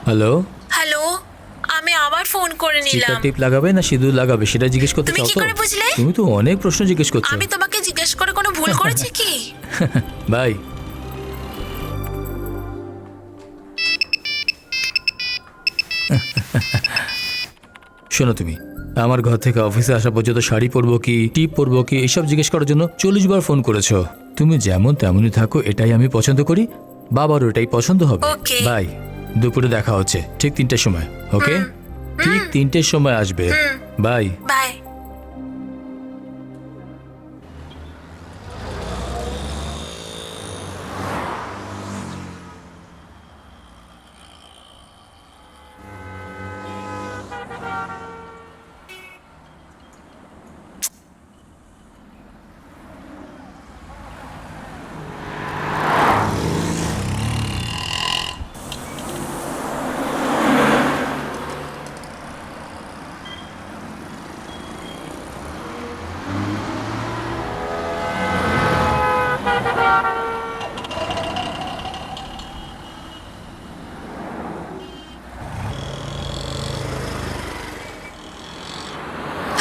Speaker 1: হ্যালো।
Speaker 2: হ্যালো, আমি আবার ফোন করে
Speaker 1: স্টিকার
Speaker 2: নিলাম।
Speaker 1: টিপ লাগাবে না সিঁদুর লাগাবে সেটা জিজ্ঞেস করতে
Speaker 2: তুমি
Speaker 1: চাও
Speaker 2: কি
Speaker 1: তো?
Speaker 2: করে বুঝলে?
Speaker 1: তুমি তো অনেক প্রশ্ন জিজ্ঞেস করছো।
Speaker 2: আমি তোমাকে জিজ্ঞেস করে কোনো ভুল করেছি কি?
Speaker 1: বাই। শোনো, তুমি আমার ঘর থেকে অফিসে আসা পর্যন্ত শাড়ি পরবো কি টিপ পরবো কি এসব জিজ্ঞেস করার জন্য 40 বার ফোন করেছো। তুমি যেমন তেমনই থাকো, এটাই আমি পছন্দ করি, বাবারও এটাই পছন্দ হবে।
Speaker 2: Okay.
Speaker 1: বাই। দুপুরে দেখা হচ্ছে ঠিক 3টের সময়। ওকে, ঠিক 3টের সময় আসবে। বাই।
Speaker 2: বাই।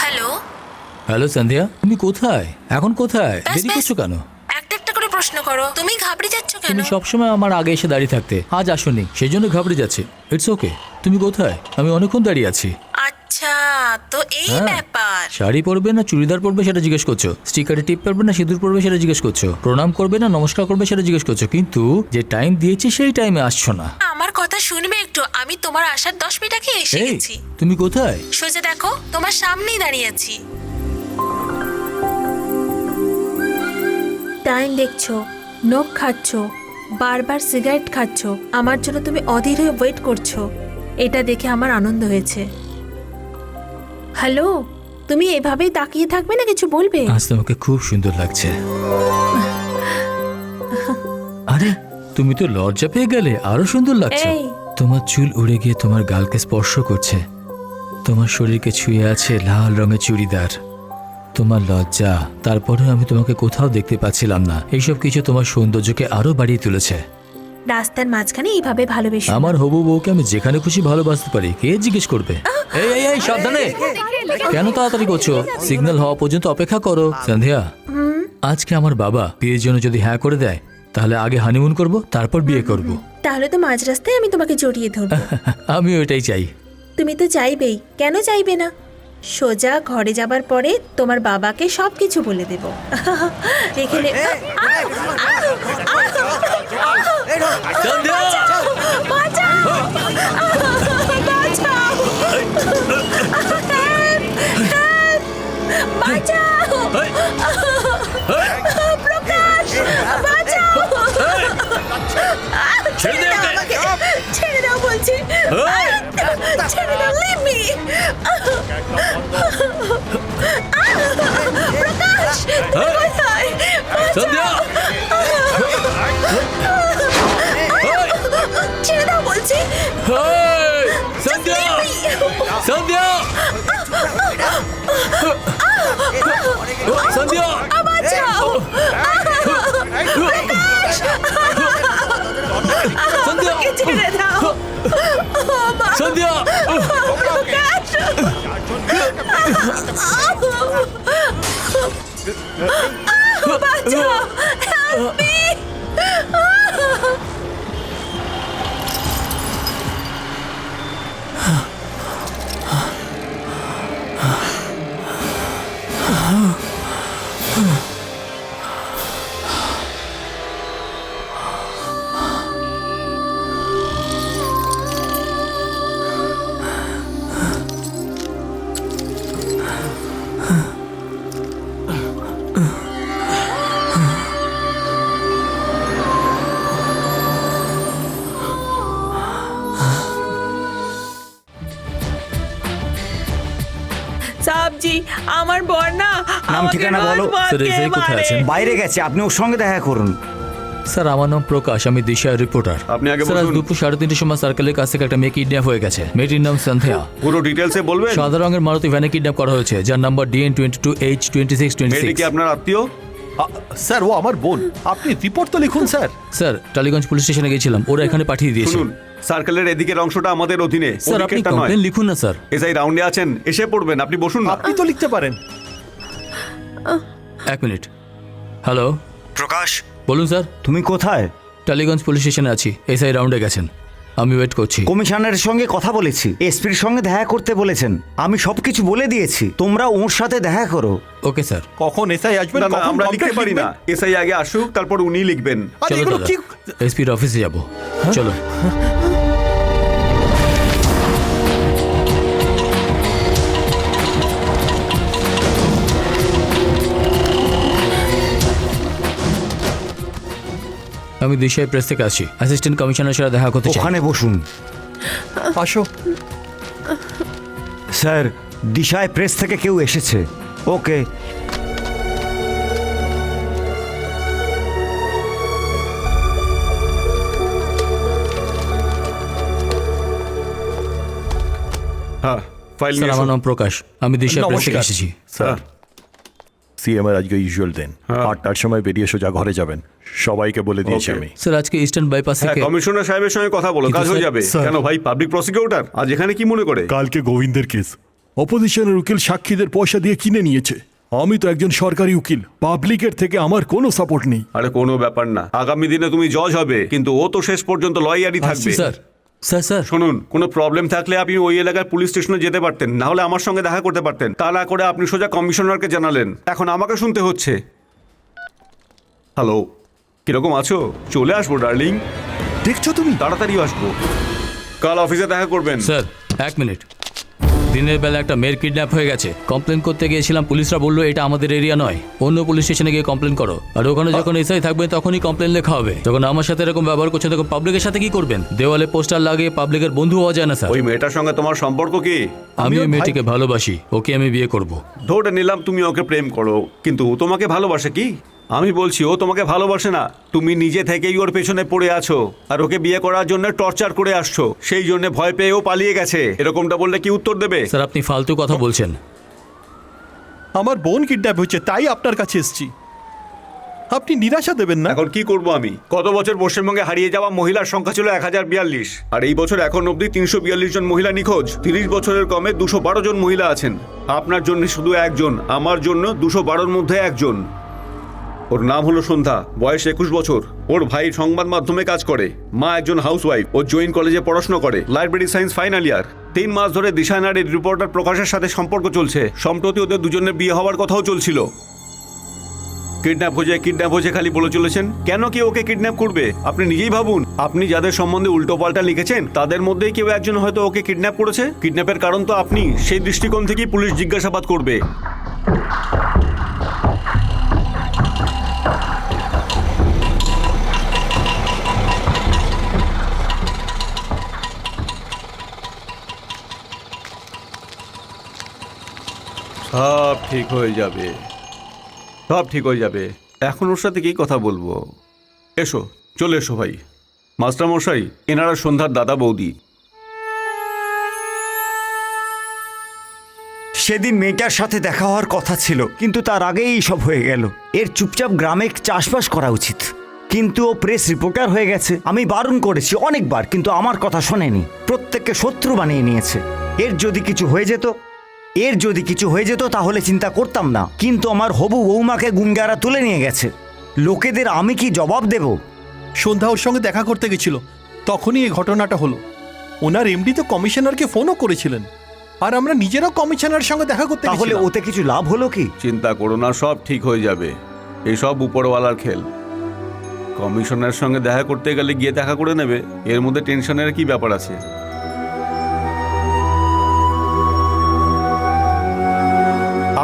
Speaker 2: হ্যালো।
Speaker 1: হ্যালো সন্ধ্যা, তুমি কোথায়? এখন কোথায়? দেরি করছো কেন?
Speaker 2: একটা একটা করে প্রশ্ন করো। তুমি ঘাবড়ে যাচ্ছ কেন?
Speaker 1: তুমি সবসময় আমার আগে এসে দাঁড়িয়ে থাকতে, আজ আসোনি, সেই জন্য ঘাবড়ে যাচ্ছে। It's okay. তুমি কোথায়? আমি অনেকক্ষণ দাঁড়িয়ে আছি।
Speaker 2: আচ্ছা, তো এই
Speaker 1: হ্যাঁ।
Speaker 2: ব্যাপার।
Speaker 1: শাড়ি পরবে না চুড়িদার পরবে সেটা জিজ্ঞেস করছো, স্টিকারে টিপ পরবে না সিঁদুর পরবে সেটা জিজ্ঞেস করছো, প্রণাম করবে না নমস্কার করবে সেটা জিজ্ঞেস করছো, কিন্তু যে টাইম দিয়েছি সেই টাইমে আসছো না।
Speaker 2: আমার কথা শুনবে একটু, আমি তোমার আসার 10 মিনিট আগে এসে
Speaker 1: এই,
Speaker 2: গেছি।
Speaker 1: তুমি কোথায়?
Speaker 2: সোজা দেখো, তোমার সামনেই দাঁড়িয়ে আছি। টাইম দেখছো, নখ খাচ্ছো, বারবার সিগারেট খাচ্ছো, আমার জন্য তুমি অধীর হয়ে ওয়েট করছো। এটা দেখে আমার আনন্দ হয়েছে। হ্যালো, তুমি এভাবেই তাকিয়ে থাকবে না, কিছু বলবে?
Speaker 1: আজ তোমাকে খুব সুন্দর লাগছে। আরে, তুমি তো লজ্জা পেয়ে গেলে, আরো সুন্দর লাগছে।
Speaker 2: এই।
Speaker 1: তোমার চুল উড়ে গিয়ে তোমার গালকে স্পর্শ করছে, তোমার শরীরকে ছুঁয়ে আছে লাল রঙের চুড়িদার। তোমার লজ্জা, তারপরেও আমি তোমাকে কোথাও দেখতে পাচ্ছিলাম না। এইসব কিছু তোমার সৌন্দর্যকে আরো বাড়িয়ে তুলেছে।
Speaker 2: রাস্তার মাঝখানে এইভাবে ভালোবেসো।
Speaker 1: আমার হবু বউকে আমি যেখানে খুশি ভালোবাসতে পারি, কে জিজ্ঞেস করবে? এই এই এই, সাবধানে। কেন তাড়াতাড়ি করছো? সিগন্যাল হওয়া পর্যন্ত অপেক্ষা করো। সন্ধ্যা, আজকে আমার বাবা বিয়ের জন্য যদি হ্যাঁ করে দেয়, তাহলে আগে হানিমুন করব, তারপর বিয়ে করব।
Speaker 2: তাহলে তো মাঝ রাস্তায় আমি তোমাকে জড়িয়ে ধরবো।
Speaker 1: আমি ওইটাই চাই।
Speaker 2: তুমি তো চাইবেই, কেন চাইবে না? সোজা ঘরে যাবার পরে তোমার বাবাকে সবকিছু বলে দেব। এখানে ছেড়ে দাও বলছি, ছেড়ে দাও, leave me. প্রকাশ, তুমি কোথায়? ছেড়ে দাও বলছি।
Speaker 1: সন্ধ্যা, সন্ধ্যা, সন্ধ্যা,
Speaker 2: বাঁচাও। আমাকে ছেড়ে দাও।
Speaker 1: সন্ধ্যা,
Speaker 2: প্রকাশ। বাঁচাও! Help me! সাবজি, আমার বর না
Speaker 3: নাম
Speaker 2: আমাকে
Speaker 3: ঠিকানা
Speaker 2: রোজ
Speaker 3: বলো।
Speaker 2: মদ
Speaker 1: স্যার,
Speaker 2: খেয়ে
Speaker 1: এসআই কোথায়
Speaker 2: মারে।
Speaker 1: আছেন?
Speaker 3: বাইরে গেছে, আপনি ওর সঙ্গে দেখা করুন।
Speaker 1: স্যার আমার নাম প্রকাশ, আমি দিশার রিপোর্টার।
Speaker 7: আপনি আগে
Speaker 1: স্যার আজ
Speaker 7: বলুন।
Speaker 1: দুপুর 3:30 সময় সার্কেলের কাছ থেকে একটা মেয়ে কিডন্যাপ হয়ে গেছে। মেয়েটির নাম সন্ধ্যা।
Speaker 7: পুরো ডিটেলসে বলবেন?
Speaker 1: সাদা রঙের মারুতি ভ্যানে কিডন্যাপ করা হয়েছে, যার নাম্বার DN22H2626।
Speaker 7: মেয়েটি কি আপনার আত্মীয়?
Speaker 9: স্যার ও আমার বোন, আপনি রিপোর্ট তো লিখুন স্যার।
Speaker 1: স্যার টালিগঞ্জ পুলিশ স্টেশনে গিয়েছিলাম, ওরা এখানে পাঠিয়ে দিয়েছে।
Speaker 7: শুনুন, সার্কেলের এদিকের অংশটা আমাদের অধীনে,
Speaker 1: স্যার আপনি
Speaker 7: ওদিকেরটা নয়।
Speaker 1: কমপ্লেন লিখুন না স্যার।
Speaker 7: এসআই রাউন্ডে আছেন, এসে পড়বেন। আপনি বসুন না।
Speaker 9: আপনি তো লিখতে পারেন।
Speaker 1: এক মিনিট। হ্যালো
Speaker 3: প্রকাশ,
Speaker 1: বলুন স্যার।
Speaker 3: তুমি কোথায়?
Speaker 1: টালিগঞ্জ পুলিশ স্টেশনে আছি, এসআই রাউন্ডে গেছেন, আমি ওয়েট করছি।
Speaker 3: কমিশনারের সঙ্গে কথা বলেছি, এসপির সঙ্গে দেখা করতে বলেছেন। আমি সবকিছু বলে দিয়েছি, তোমরা ওর সাথে দেখা করো।
Speaker 1: Okay sir.
Speaker 9: কখন এসআই আসবেন?
Speaker 7: না, না,
Speaker 9: কখন
Speaker 7: আমরা লিখতে
Speaker 9: complaint
Speaker 7: পারি না।
Speaker 9: লিখবেন?
Speaker 7: এসআই আগে আসুক, তারপর উনি লিখবেন।
Speaker 9: আরে
Speaker 1: চলো
Speaker 9: এগুলো
Speaker 1: দাদা,
Speaker 9: কি?
Speaker 1: এসপির অফিসে যাব। চলো। আমি দিশাই প্রেস থেকে আসছি, অ্যাসিস্ট্যান্ট কমিশনারের সাথে দেখা করতে চাই।
Speaker 3: ওখানে বসুন।
Speaker 9: আসো।
Speaker 3: স্যার, দিশায় প্রেস থেকে কেউ এসেছে। ওকে।
Speaker 7: হ্যাঁ, ফাইল
Speaker 1: স্যার
Speaker 7: নিয়ে
Speaker 1: আমার
Speaker 7: এসো।
Speaker 1: নাম প্রকাশ, আমি দিশাই প্রেস থেকে
Speaker 9: নমস্কার।
Speaker 1: এসেছি।
Speaker 9: স্যার সিএম এর আজকে ইউজুয়াল দিন, 8টার সময় বেরিয়ে সোজা ঘরে যাবেন, সবাইকে বলে দিয়েছি
Speaker 7: Okay.
Speaker 9: আমি।
Speaker 1: স্যার আজকে ইস্টার্ন বাইপাস
Speaker 7: হ্যাঁ,
Speaker 1: থেকে
Speaker 7: কমিশনার সাহেবের সঙ্গে কথা বলো,
Speaker 1: কিন্তু
Speaker 7: কাজ হয়ে
Speaker 1: স্যার-
Speaker 7: যাবে।
Speaker 9: স্যার-
Speaker 7: কেন ভাই, পাবলিক প্রসিকিউটর আজ এখানে কি মনে করে?
Speaker 16: কালকে গোবিন্দের কেস অপোজিশনের উকিল সাক্ষীদের পয়সা দিয়ে কিনে নিয়েছে। আমি তো একজন সরকারি উকিল, পাবলিকের থেকে আমার কোনো সাপোর্ট নেই।
Speaker 7: আরে কোনো ব্যাপার না, আগামী দিনে তুমি জজ হবে, কিন্তু ও তো শেষ পর্যন্ত লয়ারই থাকবে।
Speaker 1: স্যার স্যার স্যার
Speaker 7: শুনুন, কোনো প্রবলেম থাকলে আপনি ওই এলাকার পুলিশ স্টেশনে যেতে পারতেন, না হলে আমার সঙ্গে দেখা করতে পারতেন। তা না করে আপনি সোজা কমিশনারকে জানালেন, এখন আমাকে শুনতে হচ্ছে। হ্যালো, কিরকম আছো? চলে আসবো ডার্লিং,
Speaker 9: দেখছো তুমি?
Speaker 7: তাড়াতাড়ি আসবো। কাল অফিসে দেখা করবেন।
Speaker 1: স্যার এক মিনিট। দিনের বেলা একটা মেয়ের কিডন্যাপ হয়ে গেছে, কমপ্লেন করতে গিয়েছিলাম, পুলিশরা বললো এটা আমাদের এরিয়া নয়, অন্য পুলিশ স্টেশনে গিয়ে কমপ্লেন করো। আর ওখানে যখন এসআই থাকবে তখনই কমপ্লেন লেখা হবে। যখন আমার সাথে এরকম ব্যবহার করছে তখন পাবলিকের সাথে কি করবেন? দেওয়ালে পোস্টার লাগিয়ে পাবলিকের বন্ধু হওয়া যায় না স্যার।
Speaker 7: ওই মেয়েটার সঙ্গে তোমার সম্পর্ক কি?
Speaker 1: আমি ওই মেয়েটিকে ভালোবাসি, ওকে আমি বিয়ে করব।
Speaker 7: ধরে নিলাম তুমি ওকে প্রেম করো, কিন্তু ও তোমাকে ভালোবাসে কি? আমি বলছি ও তোমাকে ভালোবাসে না, তুমি নিজে থেকেই ওর পেছনে পড়ে আছো আর ওকে বিয়ে করার জন্য টর্চার করে আসছো, সেই জন্য ভয় পেয়ে ও পালিয়ে গেছে। এরকমটা বললে কি উত্তর দেবে?
Speaker 1: স্যার আপনি ফালতু কথা বলছেন।
Speaker 9: আমার বোন কিডন্যাপ হয়েছে, তাই আপনার কাছে এসেছি, আপনি নিরাশা দেবেন না।
Speaker 7: এখন কি করব আমি? গত বছর পশ্চিমবঙ্গে হারিয়ে যাওয়া মহিলার সংখ্যা ছিল 1042, আর এই বছর এখন অবধি 342 জন মহিলা নিখোঁজ। 30 বছরের কমে 212 জন মহিলা আছেন। আপনার জন্য শুধু একজন, আমার জন্য 212-র মধ্যে একজন। ওর নাম হলো সন্ধ্যা, বয়স 21 বছর। ওর ভাই সংবাদ মাধ্যমে কাজ করে, মা একজন হাউসওয়াইফ। ও জৈন কলেজে পড়াশোনা করে, লাইব্রেরি সায়েন্স ফাইনাল ইয়ার। 3 মাস ধরে দিশা নারীর রিপোর্টার প্রকাশের সাথে সম্পর্ক চলছে। সম্প্রতি ওদের দুজনের বিয়ে হওয়ার কথাও চলছিল। কিডন্যাপ হয়েছে খালি বলে চলেছেন। কেন কেউ ওকে কিডন্যাপ করবে? আপনি নিজেই ভাবুন। আপনি যাদের সম্বন্ধে উল্টোপাল্টা লিখেছেন তাদের মধ্যেই কেউ একজন হয়তো ওকে কিডন্যাপ করেছে। কিডন্যাপের কারণ তো আপনি, সেই দৃষ্টিকোণ থেকেই পুলিশ জিজ্ঞাসাবাদ করবে। সব ঠিক হয়ে যাবে, সব ঠিক হয়ে যাবে। এখন ওর সাথে কি কথা বলবো? এসো, চলে এসো ভাই। মাস্টারমশাই, এনারা সন্ধ্যার দাদা বৌদি।
Speaker 3: সেদিন মেয়েটার সাথে দেখা হওয়ার কথা ছিল, কিন্তু তার আগেই সব হয়ে গেল। এর চুপচাপ গ্রামে চাষবাস করা উচিত, কিন্তু ও প্রেস রিপোর্টার হয়ে গেছে। আমি বারণ করেছি অনেকবার, কিন্তু আমার কথা শোনেনি। প্রত্যেককে শত্রু বানিয়ে নিয়েছে। এর যদি কিছু হয়ে যেত এর যদি কিছু হয়ে যেত তাহলে চিন্তা করতাম না, কিন্তু আমার হবু বৌমাকে গুন্ডারা তুলে নিয়ে গেছে। লোকেদের আমি কি জবাব দেব?
Speaker 9: সন্ধ্যা ওর সঙ্গে দেখা করতে গেছিল, তখনই এই ঘটনাটা হলো। ওনার এমডি তো কমিশনারকে ফোনও করেছিলেন, আর আমরা নিজেরাও কমিশনারের সঙ্গে দেখা করতে
Speaker 3: তাহলে
Speaker 9: গেছিলাম।
Speaker 3: ওতে কিছু লাভ হলো কি?
Speaker 7: চিন্তা করো না, সব ঠিক হয়ে যাবে। এসব উপরওয়ালার খেল। কমিশনারের সঙ্গে দেখা করতে গেলে গিয়ে দেখা করে নেবে, এর মধ্যে টেনশনের কি ব্যাপার আছে?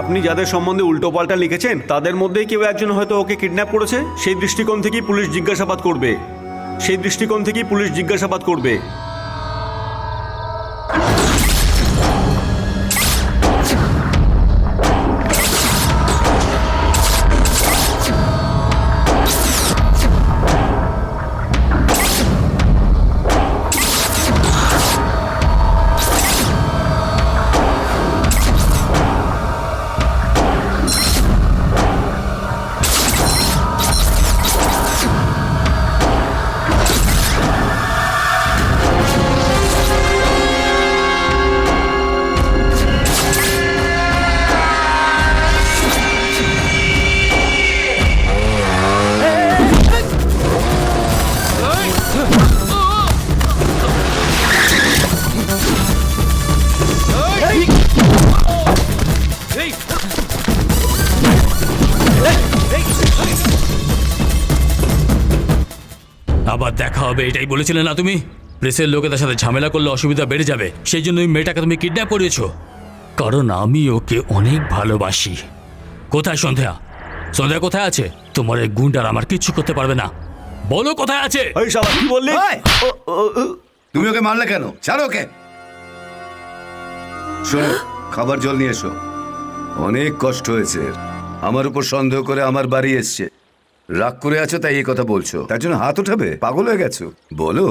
Speaker 7: আপনি যাদের সম্বন্ধে উল্টোপাল্টা লিখেছেন তাদের মধ্যেই কেউ একজন হয়তো ওকে কিডন্যাপ করেছে। সেই দৃষ্টিকোণ থেকেই পুলিশ জিজ্ঞাসাবাদ করবে। সেই দৃষ্টিকোণ থেকেই পুলিশ জিজ্ঞাসাবাদ করবে।
Speaker 1: আবার দেখা হবে এটাই বলেছিলে না তুমি? প্রেসের লোকেদের সাথে ঝামেলা করলে অসুবিধা বেড়ে যাবে, সেই জন্য ওই মেয়েটাকে তুমি কিডন্যাপ করিয়েছো। কারণ আমি ওকে অনেক ভালোবাসি। কোথায় সন্ধ্যা? সন্ধ্যা কোথায় আছে? তোমার এই গুন্ডার আমার কিচ্ছু করতে পারবে না। বলো কোথায় আছে?
Speaker 7: এই শালা কি বললি?
Speaker 10: তুমি ওকে মারলে কেন? ছাড়ো ওকে। শোনো, খাবার জল নিয়ে এসো। অনেক কষ্ট হয়েছে, আমার উপর সন্দেহ করে আমার বাড়ি এসছে। রাগ করে আছো তাই এই কথা বলছো? তার জন্য হাত উঠাবে? পাগল হয়ে গেছো? বলো।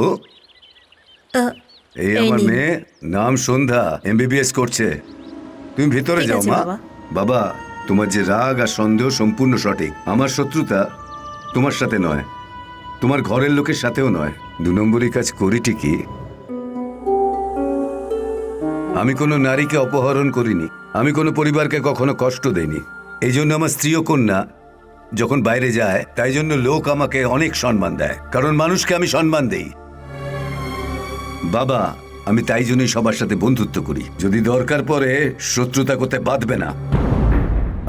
Speaker 10: এই আমার
Speaker 2: নিন।
Speaker 10: মেয়ে, নাম সন্ধ্যা, MBBS করছে। তুমি ভিতরে
Speaker 2: ঠিক
Speaker 10: যাও
Speaker 2: আছে,
Speaker 10: মা।
Speaker 2: বাবা।
Speaker 10: বাবা, তোমার যে রাগ আর সন্দেহ সম্পূর্ণ সঠিক। আমার শত্রুতা তোমার সাথে নয়, তোমার ঘরের লোকের সাথেও নয়। 2 নম্বরই কাজ করি ঠিকই। আমি কোনো নারীকে অপহরণ করিনি, আমি কোনো পরিবারকে কখনো কষ্ট দেইনি। এই জন্য আমার স্ত্রী ও কন্যা যখন বাইরে যায় তাই জন্য লোক আমাকে অনেক সম্মান দেয়, কারণ মানুষকে আমি সম্মান দেই। বাবা, আমি তাই জন্যই সবার সাথে বন্ধুত্ব করি। যদি দরকার পড়ে শত্রুতা করতে বাধবে না।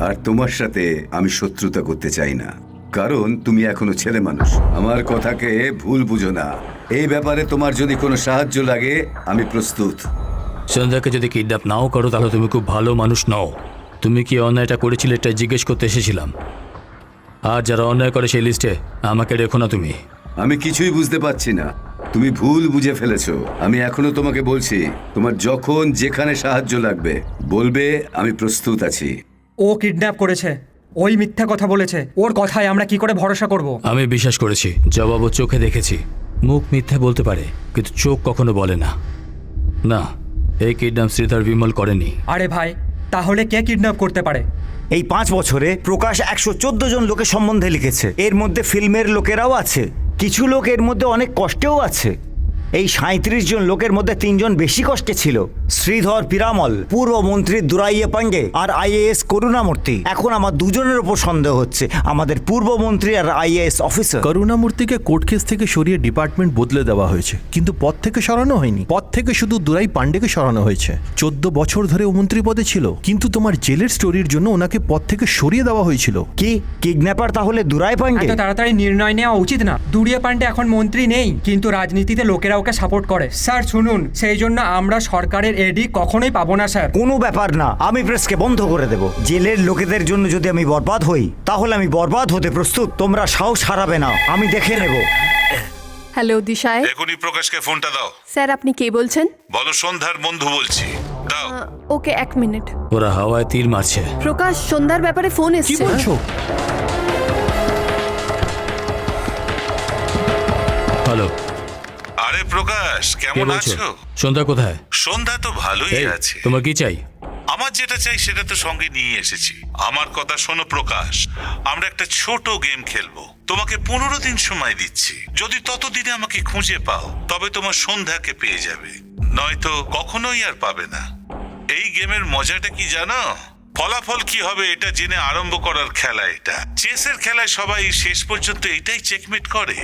Speaker 10: আর তোমার সাথে আমি শত্রুতা করতে চাই না, কারণ তুমি এখনো ছেলে মানুষ। আমার কথাকে ভুল বুঝো না। এই ব্যাপারে তোমার যদি কোনো সাহায্য লাগে আমি প্রস্তুত।
Speaker 1: সন্ধ্যাকে যদি কিডন্যাপ নাও করো তাহলে তুমি খুব ভালো মানুষ নও। তুমি কি অন্যায়টা করেছিলে এটা জিজ্ঞেস করতে এসেছিলাম। আর যারা অন্যায় করে সেই লিস্টে আমাকে রেখো না তুমি।
Speaker 10: আমি কিছুই বুঝতে পারছি না, তুমি ভুল বুঝে ফেলেছো। আমি এখনো তোমাকে বলছি, তোমার যখন যেখানে সাহায্য লাগবে বলবে, আমি প্রস্তুত আছি।
Speaker 12: ও কিডন্যাপ করেছে, ওই মিথ্যা কথা বলেছে। ওর কথায় আমরা কি করে ভরসা করব?
Speaker 1: আমি বিশ্বাস করেছি, জবাব ও চোখে দেখেছি। মুখ মিথ্যে বলতে পারে কিন্তু চোখ কখনো বলে না। না, এই কিডন্যাপ শ্রীধর বিমল করেনি।
Speaker 12: আরে ভাই, তাহলে কে কিডন্যাপ করতে পারে?
Speaker 3: এই 5 বছরে প্রকাশ 114 জন লোকের সম্বন্ধে লিখেছে। এর মধ্যে ফিল্মের লোকেরাও আছে, কিছু লোক এর মধ্যে অনেক কষ্টেও আছে। এই 37 জন লোকের মধ্যে 3 জন বেশি কষ্টে ছিল, শ্রীধর পিরামল, পূর্বমন্ত্রী দুরাইয়ে পান্ডে আর IAS করুণামূর্তি। এখন আমার দুজনের ওপর সন্দেহ হচ্ছে, আমাদের পূর্বমন্ত্রী আর IAS অফিসার।
Speaker 9: করুণামূর্তিকে কোর্ট কেস থেকে সরিয়ে ডিপার্টমেন্ট বদলে দেওয়া হয়েছে, কিন্তু পদ থেকে সরানো হয়নি। পদ থেকে শুধু দুরাই পান্ডেকে সরানো হয়েছে। 14 বছর ধরে ও মন্ত্রী পদে ছিল, কিন্তু তোমার জেলের স্টোরির জন্য ওনাকে পদ থেকে সরিয়ে দেওয়া হয়েছিল।
Speaker 3: কি কিডন্যাপার তাহলে দুরাই পান্ডে?
Speaker 12: এত তাড়াতাড়ি নির্ণয় নেওয়া উচিত না। দুরিয়া পান্ডে এখন মন্ত্রী নেই, কিন্তু রাজনীতিতে লোকেরা ওকে সাপোর্ট করে। স্যার শুনুন, সেই জন্য আমরা সরকারের এডি কখনোই পাবো না স্যার।
Speaker 3: কোনো ব্যাপার না, আমি প্রেসকে বন্ধ করে দেব। জেলের লোকেদের জন্য যদি আমি বরবাদ হই তাহলে আমি বরবাদ হতে প্রস্তুত। তোমরা সাহস হারাবে না, আমি দেখে নেব।
Speaker 11: হ্যালো দিশায়।
Speaker 4: এখনই প্রকাশকে ফোনটা দাও।
Speaker 11: স্যার আপনি কে বলছেন?
Speaker 4: বলো সন্ধ্যার বন্ধু বলছি, দাও।
Speaker 11: ওকে 1 মিনিট।
Speaker 1: ওরা হাওয়ায় তীর মারছে।
Speaker 11: প্রকাশ, সন্ধ্যার ব্যাপারে ফোন
Speaker 9: কি
Speaker 11: এসেছে।
Speaker 9: বলছো?
Speaker 1: হ্যালো,
Speaker 4: আরে প্রকাশ,
Speaker 1: কে
Speaker 4: কেমন
Speaker 1: বলছো?
Speaker 4: আছো?
Speaker 1: সন্ধ্যা কোথায়?
Speaker 4: সন্ধ্যা তো ভালোই
Speaker 1: এই,
Speaker 4: আছে।
Speaker 1: তোমার কি চাই?
Speaker 4: আমার যেটা চাই সেটা তো সঙ্গে নিয়ে এসেছি। আমার কথা শোনো প্রকাশ, আমরা একটা ছোট গেম খেলবো। তোমাকে 15 দিন সময় দিচ্ছি। যদি ততদিনে আমাকে খুঁজে পাও তবে তোমার সন্ধ্যাকে পেয়ে যাবে, নয়তো কখনোই আর পাবে না। এই গেমের মজাটা কি জানো? ফলাফল কি হবে এটা জেনে আরম্ভ করার খেলা এটা। চেসের খেলায় সবাই শেষ পর্যন্ত এটাই চেকমেট করে,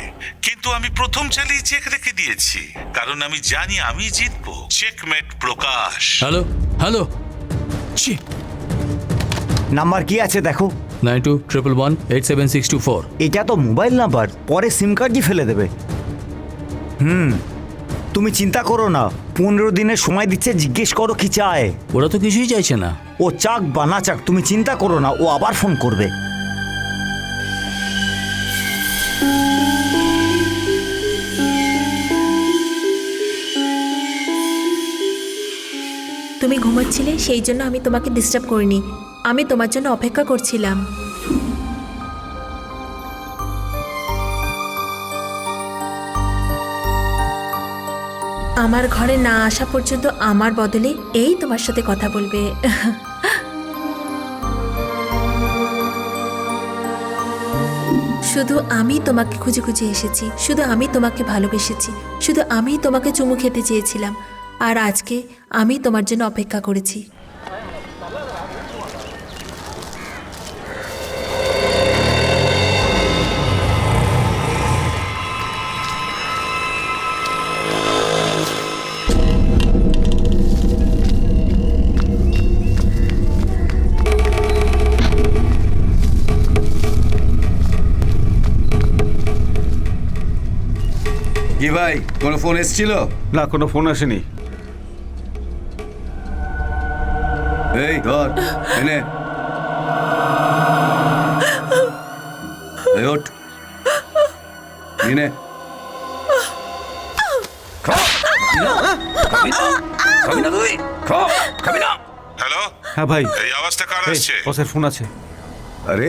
Speaker 4: কিন্তু আমি প্রথম চালেই চেক রেখে দিয়েছি, কারণ আমি জানি আমি জিতবো। চেকমেট প্রকাশ।
Speaker 1: হ্যালো হ্যালো,
Speaker 3: নাম্বার কি আছে দেখো।
Speaker 1: 9211187624।
Speaker 3: এটা তো মোবাইল নাম্বার, পরে সিম কার্ডই ফেলে দেবে। তুমি চিন্তা করো না, 15 দিনের সময় দিচ্ছে, জিজ্ঞেস করো কি চায়।
Speaker 1: ওরা তো কিছুই চাইছে না।
Speaker 3: ও চাক বা না চাক তুমি চিন্তা করো না, ও আবার ফোন করবে।
Speaker 2: তুমি ঘুমাচ্ছিলে, সেই জন্য আমি তোমাকে ডিস্টার্ব করিনি। আমি তোমার জন্য অপেক্ষা করছিলাম। আমার ঘরে না আসা পর্যন্ত আমার বদলে এই তোমার সাথে কথা বলবে। শুধু আমি তোমাকে খুঁজে খুঁজে এসেছি, শুধু আমি তোমাকে ভালোবেসেছি, শুধু আমি তোমাকে চুমু খেতে চেয়েছিলাম, আর আজকে আমি তোমার জন্য অপেক্ষা করেছি।
Speaker 10: কি ভাই, কোনো ফোন এসেছিল?
Speaker 7: না, কোনো ফোন আসেনি।
Speaker 10: এই ধর, এনে এই ওঠ, এনে
Speaker 4: হ্যালো,
Speaker 7: হ্যাঁ ভাই।
Speaker 4: এই আওয়াজটা কার আসছে?
Speaker 7: বসের ফোন আছে।
Speaker 10: আরে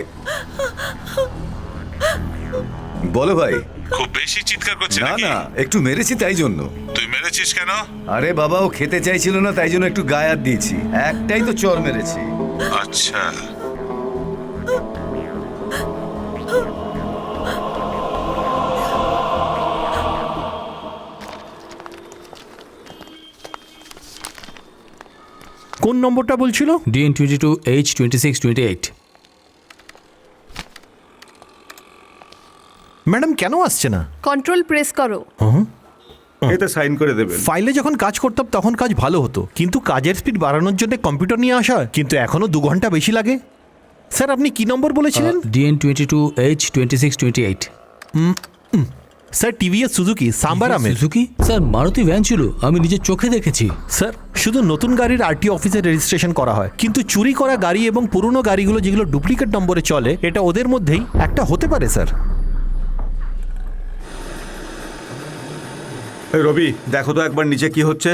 Speaker 10: বলো ভাই।
Speaker 4: খুব বেশি চিৎকার করছে
Speaker 10: না
Speaker 4: নাকি?
Speaker 10: না, একটু মেরেছি তাই জন্য।
Speaker 4: তুই মেরেছিস কেন?
Speaker 10: আরে বাবা, ও খেতে চাইছিল না তাই জন্য একটু গায়াত দিয়েছি, একটাই তো চর মেরেছি।
Speaker 4: আচ্ছা,
Speaker 9: কোন নম্বরটা বলছিল?
Speaker 1: DN22H2628।
Speaker 9: ম্যাডাম কেন আসছে না?
Speaker 11: কন্ট্রোল প্রেস করো।
Speaker 7: এতে সাইন করে দেবেন।
Speaker 9: ফাইলে যখন কাজ করতাম তখন কাজ ভালো হতো, কিন্তু কাজের স্পিড বাড়ানোর জন্য কম্পিউটার নিয়ে আসা হয়, কিন্তু এখনো 2 ঘন্টা বেশি লাগে। স্যার আপনি কি নম্বর বলেছিলেন?
Speaker 1: DN22H2628।
Speaker 9: Sir TVS Suzuki sambar আমের।
Speaker 1: সুজুকি? স্যার মারুতি ভ্যান ছিল, আমি নিজের চোখে দেখেছি।
Speaker 9: স্যার শুধু নতুন গাড়ির আরটি অফিসে রেজিস্ট্রেশন করা হয়, কিন্তু চুরি করা গাড়ি এবং পুরনো গাড়িগুলো যেগুলো ডুপ্লিকেট নম্বরে চলে, এটা ওদের মধ্যেই একটা হতে পারে স্যার।
Speaker 7: এই রবি, দেখো তো একবার নিচে কি হচ্ছে।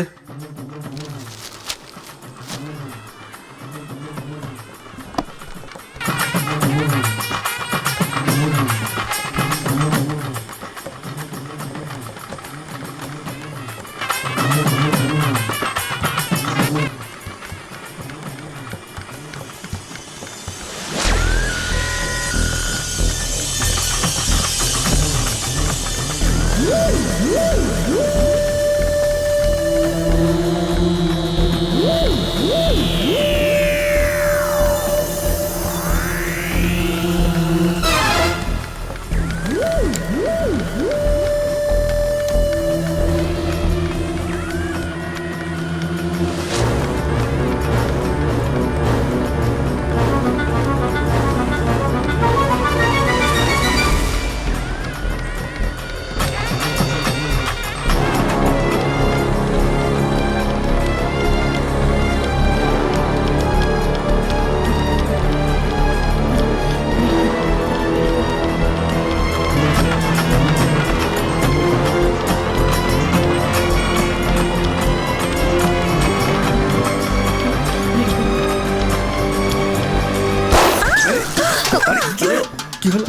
Speaker 6: কি হলো?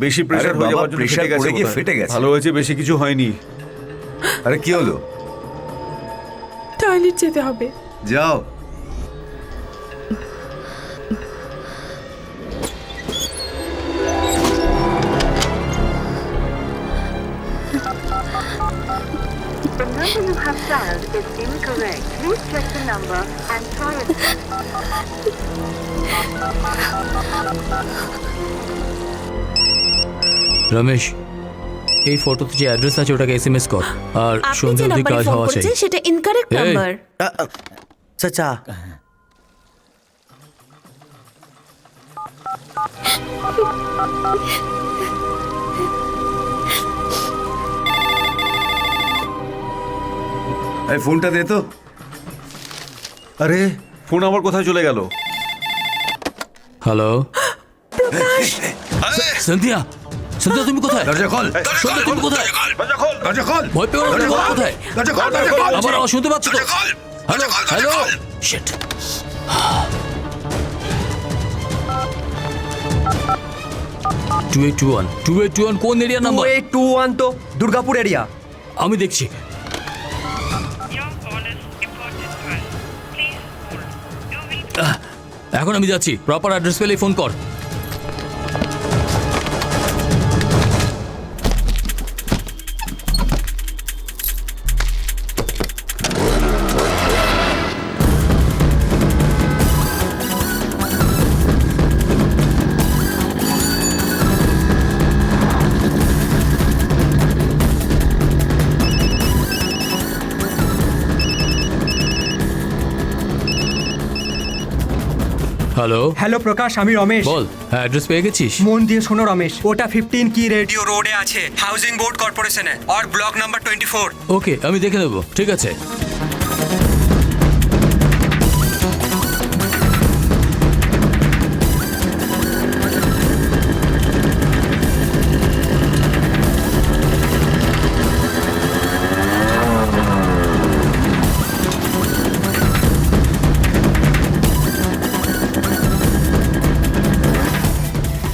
Speaker 7: বেশি প্রেসার
Speaker 10: আরে
Speaker 7: হয়ে
Speaker 10: বাবা,
Speaker 7: যাওয়ার জন্য
Speaker 10: pressure
Speaker 7: ফেটে গেছে
Speaker 10: পড়ে গিয়ে
Speaker 7: বোধহয়।
Speaker 10: ফেটে গেছে।
Speaker 7: ভালো হয়েছে, বেশি কিছু হয়নি।
Speaker 10: আরে কি হলো?
Speaker 2: টয়লেট যেতে হবে।
Speaker 10: যাও।
Speaker 17: have dialed is incorrect. Please check the number and try it.
Speaker 1: Ramesh, এই ফটোতে যে অ্যাড্রেস আছে ওটাকে এসএমএস কর, আর
Speaker 2: আপনি
Speaker 1: সন্ধ্যে
Speaker 2: যে
Speaker 1: অবধি
Speaker 2: নাম্বারে
Speaker 1: কাজ
Speaker 2: ফোন
Speaker 1: হওয়া চাই।
Speaker 2: করেছেন সেটা ইনকারেক্ট
Speaker 1: এই।
Speaker 2: নাম্বার।
Speaker 6: চাচা
Speaker 10: এই ফোনটা দে তো।
Speaker 7: আরে ফোন আমার কোথায় চলে গেল?
Speaker 1: হ্যালো সন্ধ্যা, সন্ধ্যা তুমি কোথায়?
Speaker 10: দরজা খোল।
Speaker 1: সন্ধ্যা তুমি কোথায়?
Speaker 10: দরজা খোল।
Speaker 1: ভয় পেও না, তুমি কোথায়? আমার আওয়াজ শুনতে পাচ্ছ তো? Hello hello sheet. 2821 কোন এরিয়া নাম্বার?
Speaker 6: 2821 তো দুর্গাপুর এরিয়া।
Speaker 1: আমি দেখছি। এখন আমি যাচ্ছি, প্রপার অ্যাড্রেস পেলেই ফোন কর। হ্যালো
Speaker 12: হ্যালো প্রকাশ, আমি রমেশ।
Speaker 1: বল, হ্যাঁ অ্যাড্রেস পেয়ে গেছিস?
Speaker 12: মন দিয়ে শোনো রমেশ, ওটা 15 কি রেডিও রোডে আছে, হাউজিং বোর্ড কর্পোরেশনে, আর ব্লক নাম্বার 24।
Speaker 1: ওকে, আমি দেখে নেবো, ঠিক আছে।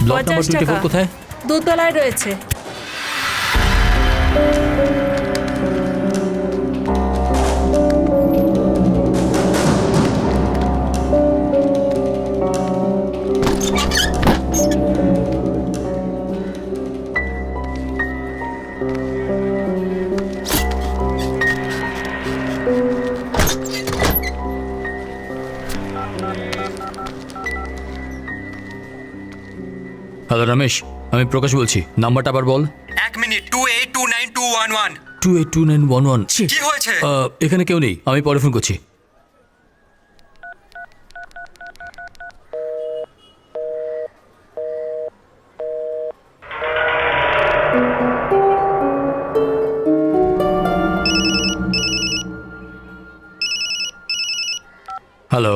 Speaker 1: ব্লক নাম্বার
Speaker 2: 50 টাকা
Speaker 1: 24 কোথায়?
Speaker 2: দোতলায় রয়েছে।
Speaker 1: হ্যালো রমেশ, আমি প্রকাশ বলছি। নাম্বারটা আবার বল।
Speaker 12: 1 মিনিট। 2829211।
Speaker 1: 282911।
Speaker 12: কি হয়েছে?
Speaker 1: এখানে কেউ নেই, আমি পরে ফোন করছি। হ্যালো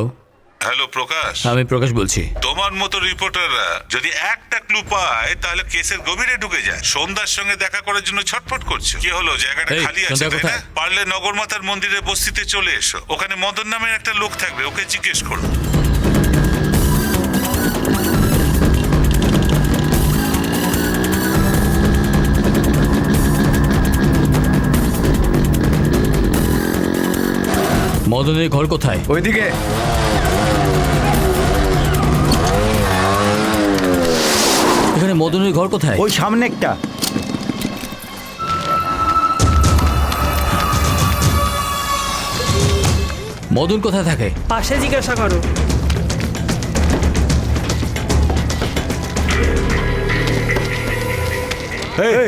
Speaker 4: হ্যালো প্রকাশ,
Speaker 1: আমি প্রকাশ বলছি।
Speaker 4: তোমার মতো রিপোর্টাররা যদি একটা ক্লু পায় তাহলে কেসের গভীরে ঢুকে যায়। সন্ধ্যার সঙ্গে দেখা করার জন্য ছটফট করছো। কি হলো, জায়গাটা
Speaker 1: এই,
Speaker 4: খালি আছে
Speaker 1: সন্ধ্যা
Speaker 4: তাই না?
Speaker 1: কোথায়?
Speaker 4: পারলে নগরমাতার মন্দিরের বস্তিতে চলে এসো, ওখানে মদন নামের একটা লোক থাকবে, ওকে জিজ্ঞেস করো।
Speaker 1: মদনের ঘর কোথায়?
Speaker 10: ওইদিকে।
Speaker 1: এখানে মদনের ঘর কোথায়?
Speaker 3: ওই সামনে একটা।
Speaker 1: মদন কোথায় থাকে?
Speaker 12: পাশে জিজ্ঞাসা করো।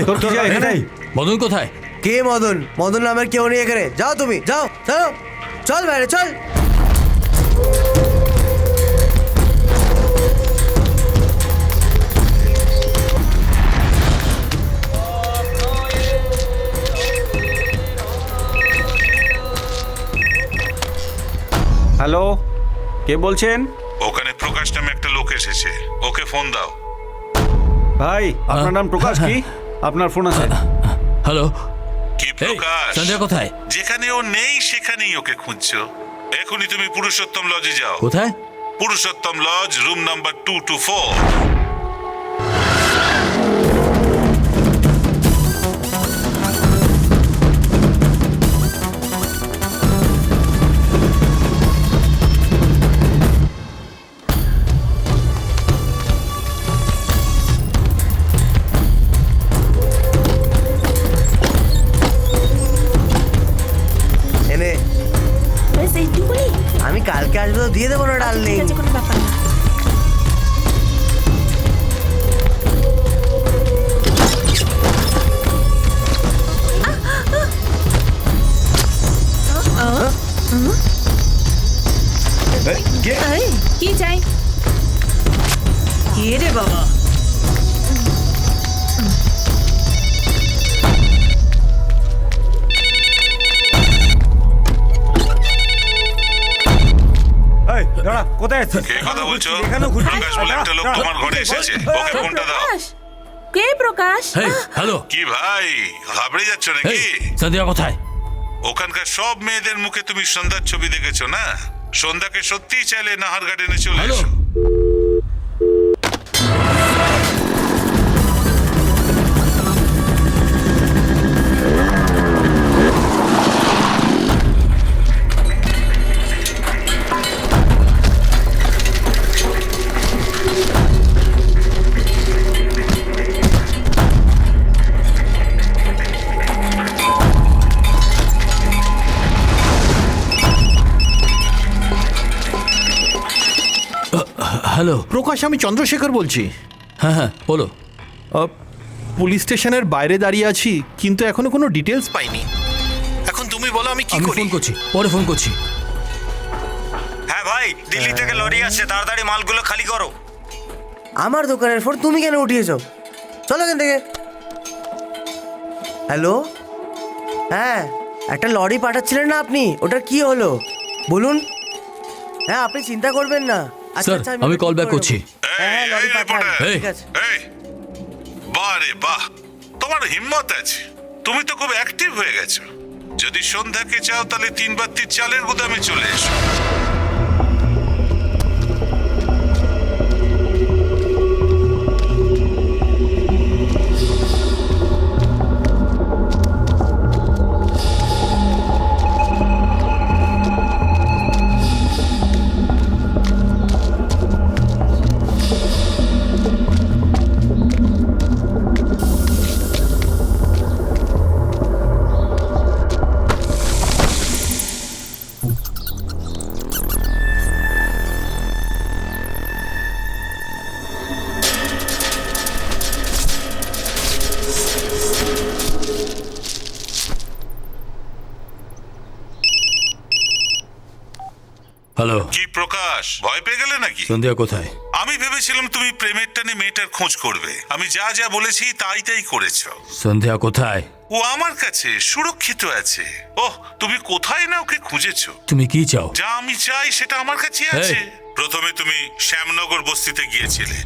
Speaker 7: তোর কি যায় এখানে?
Speaker 1: মদন কোথায়?
Speaker 6: কে মদন? মদন নামের কেউ নেই এখানে। যাও তুমি, যাও চলো, চল বাইরে চল।
Speaker 5: হ্যালো, কে বলছেন?
Speaker 4: ওখানে প্রকাশ নামে একটা লোক এসেছে, ওকে ফোন দাও।
Speaker 7: ভাই, আপনার নাম প্রকাশ কি? আপনার ফোন আছে।
Speaker 1: হ্যালো,
Speaker 4: কি প্রকাশ?
Speaker 1: সন্ধ্যা কোথায়?
Speaker 4: যেখানে ও নেই সেখানেই ওকে খুঁজছো। এখনই তুমি পুরুষোত্তম লজে যাও।
Speaker 1: কোথায়?
Speaker 4: Purushottam lodge, room number 224।
Speaker 6: দিয়ে দেবো না
Speaker 2: আচ্ছা, ঠিক
Speaker 6: ডার্লিং।
Speaker 2: আছে, কোনো ব্যাপার না। এই, কি চাই? কে রে বাবা?
Speaker 5: এই দাঁড়া, কোথায় আছিস?
Speaker 4: কে কথা বলছো?
Speaker 5: এখানেও ঘুরছিস?
Speaker 4: প্রকাশ বলে একটা লোক তোমার ঘরে এসেছে, ওকে ফোনটা দাও।
Speaker 2: প্রকাশ? কে প্রকাশ?
Speaker 1: হেই হ্যালো,
Speaker 4: কি ভাই, ঘাবড়ে যাচ্ছ নাকি?
Speaker 1: হেই সন্ধ্যা কোথায়?
Speaker 4: ওখানকার সব মেয়েদের মুখে তুমি সন্ধ্যার ছবি দেখেছো না? সন্ধ্যাকে সত্যিই চাইলে নাহার গার্ডেনে চলে
Speaker 1: হ্যালো।
Speaker 4: এসো।
Speaker 1: হ্যালো।
Speaker 9: প্রকাশ, আমি চন্দ্রশেখর বলছি।
Speaker 1: হ্যাঁ হ্যাঁ বলো।
Speaker 9: পুলিশ স্টেশনের বাইরে দাঁড়িয়ে আছি, কিন্তু এখনো কোনো ডিটেলস পাইনি। এখন তুমি বলো আমি কি
Speaker 1: আমি
Speaker 9: করি?
Speaker 1: ফোন করছি, পরে ফোন করছি।
Speaker 3: হ্যাঁ ভাই, দিল্লি থেকে লরি আসছে, তাড়াতাড়ি মালগুলো খালি করো।
Speaker 6: আমার দোকানের ফোন তুমি কেন উঠিয়েছো? চলো এখান থেকে। হ্যালো, হ্যাঁ একটা লরি পাঠাচ্ছিলেন না আপনি, ওটার কি হলো বলুন? হ্যাঁ আপনি চিন্তা করবেন না। আচ্ছা,
Speaker 1: স্যার
Speaker 6: আচ্ছা,
Speaker 1: আমি
Speaker 6: ওটা
Speaker 1: কল
Speaker 6: ঠিক
Speaker 1: ব্যাক
Speaker 6: করে
Speaker 1: করছি।
Speaker 6: নেবো। হ্যাঁ লরি পাঠান,
Speaker 1: এই।
Speaker 6: ঠিক আছে।
Speaker 4: এই, বাহ রে বাহ, তোমার হিম্মত আছে, তুমি তো খুব অ্যাক্টিভ হয়ে গেছো। যদি সন্ধ্যাকে চাও তাহলে 3 বাত্তির চালের গুদামে চলে এসো।
Speaker 1: হ্যালো।
Speaker 4: কি প্রকাশ, ভয় পেয়ে গেলে নাকি?
Speaker 1: সন্ধ্যা কোথায়?
Speaker 4: আমি ভেবেছিলাম তুমি প্রেমের টানে মেয়েটার খোঁজ করবে। আমি যা যা বলেছি তাই তাই করেছো।
Speaker 1: সন্ধ্যা কোথায়?
Speaker 4: ও আমার কাছে সুরক্ষিত আছে। ওহ, তুমি কোথায় না ওকে খুঁজেছো?
Speaker 1: তুমি কি চাও?
Speaker 4: যা আমি চাই সেটা আমার কাছে আছে। প্রথমে তুমি শ্যামনগর বস্তিতে গিয়েছিলে,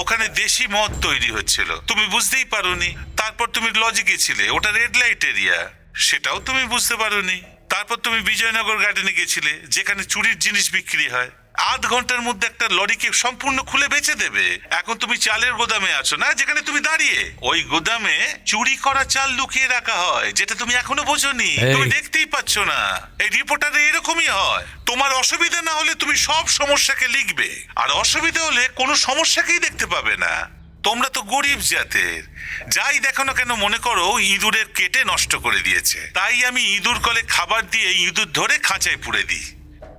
Speaker 4: ওখানে দেশি মদ তৈরি হচ্ছিল, তুমি বুঝতেই পারোনি। তারপর তুমি লজে গেছিলে, ওটা রেড লাইট এরিয়া, সেটাও তুমি বুঝতে পারোনি। তারপর তুমি বিজয়নগর গার্ডেনে গেছিলে, যেখানে চুরির জিনিস বিক্রি হয়। 8 ঘন্টার মধ্যে একটা লরিকে সম্পূর্ণ খুলে বেচে দেবে। এখন তুমি চালের গোদামে আছো না, যেখানে তুমি দাঁড়িয়ে। ওই গোদামে চুরি করা চাল লুকিয়ে রাখা হয়, যেটা তুমি এখনো বোঝোনি। তুমি দেখতেই পাচ্ছ না। এই রিপোর্টারে এরকমই হয়। তোমার অসুবিধা না হলে তুমি সব সমস্যাকে লিখবে, আর অসুবিধা হলে কোনো সমস্যাকেই দেখতে পাবে না। তোমরা তো গরিব জাতের, যাই দেখো না কেন মনে করো ইঁদুরের কেটে নষ্ট করে দিয়েছে। তাই আমি ইঁদুর কলে খাবার দিয়ে ইঁদুর ধরে খাঁচায় পুরে দিই।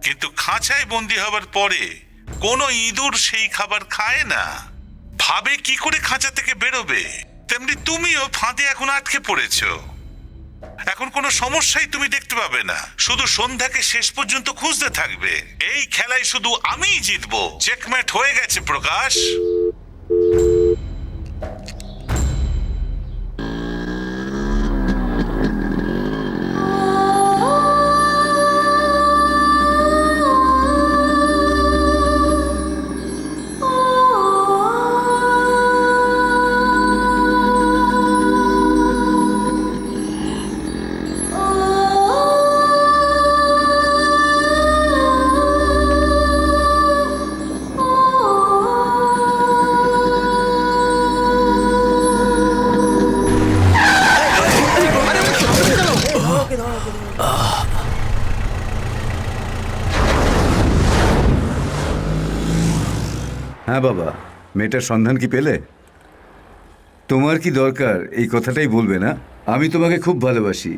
Speaker 4: কিন্তু খাঁচায় বন্দি হবার পরে কোনো ইঁদুর সেই খাবার খায় না, ভাবে কি করে খাঁচা থেকে বেরোবে। তেমনি তুমিও ফাঁদে এখন আটকে পড়েছো। এখন কোনো সমস্যাই তুমি দেখতে পাবে না, শুধু সন্ধ্যাকে শেষ পর্যন্ত খুঁজতে থাকবে। এই খেলায় শুধু আমিই জিতবো। চেকমেট হয়ে গেছে প্রকাশ।
Speaker 10: হ্যাঁ বাবা, মেয়েটার সন্ধান কি পেলে? তোমার কি দরকার এই কথাটাই বলবে না? আমি তোমাকে খুব ভালোবাসি,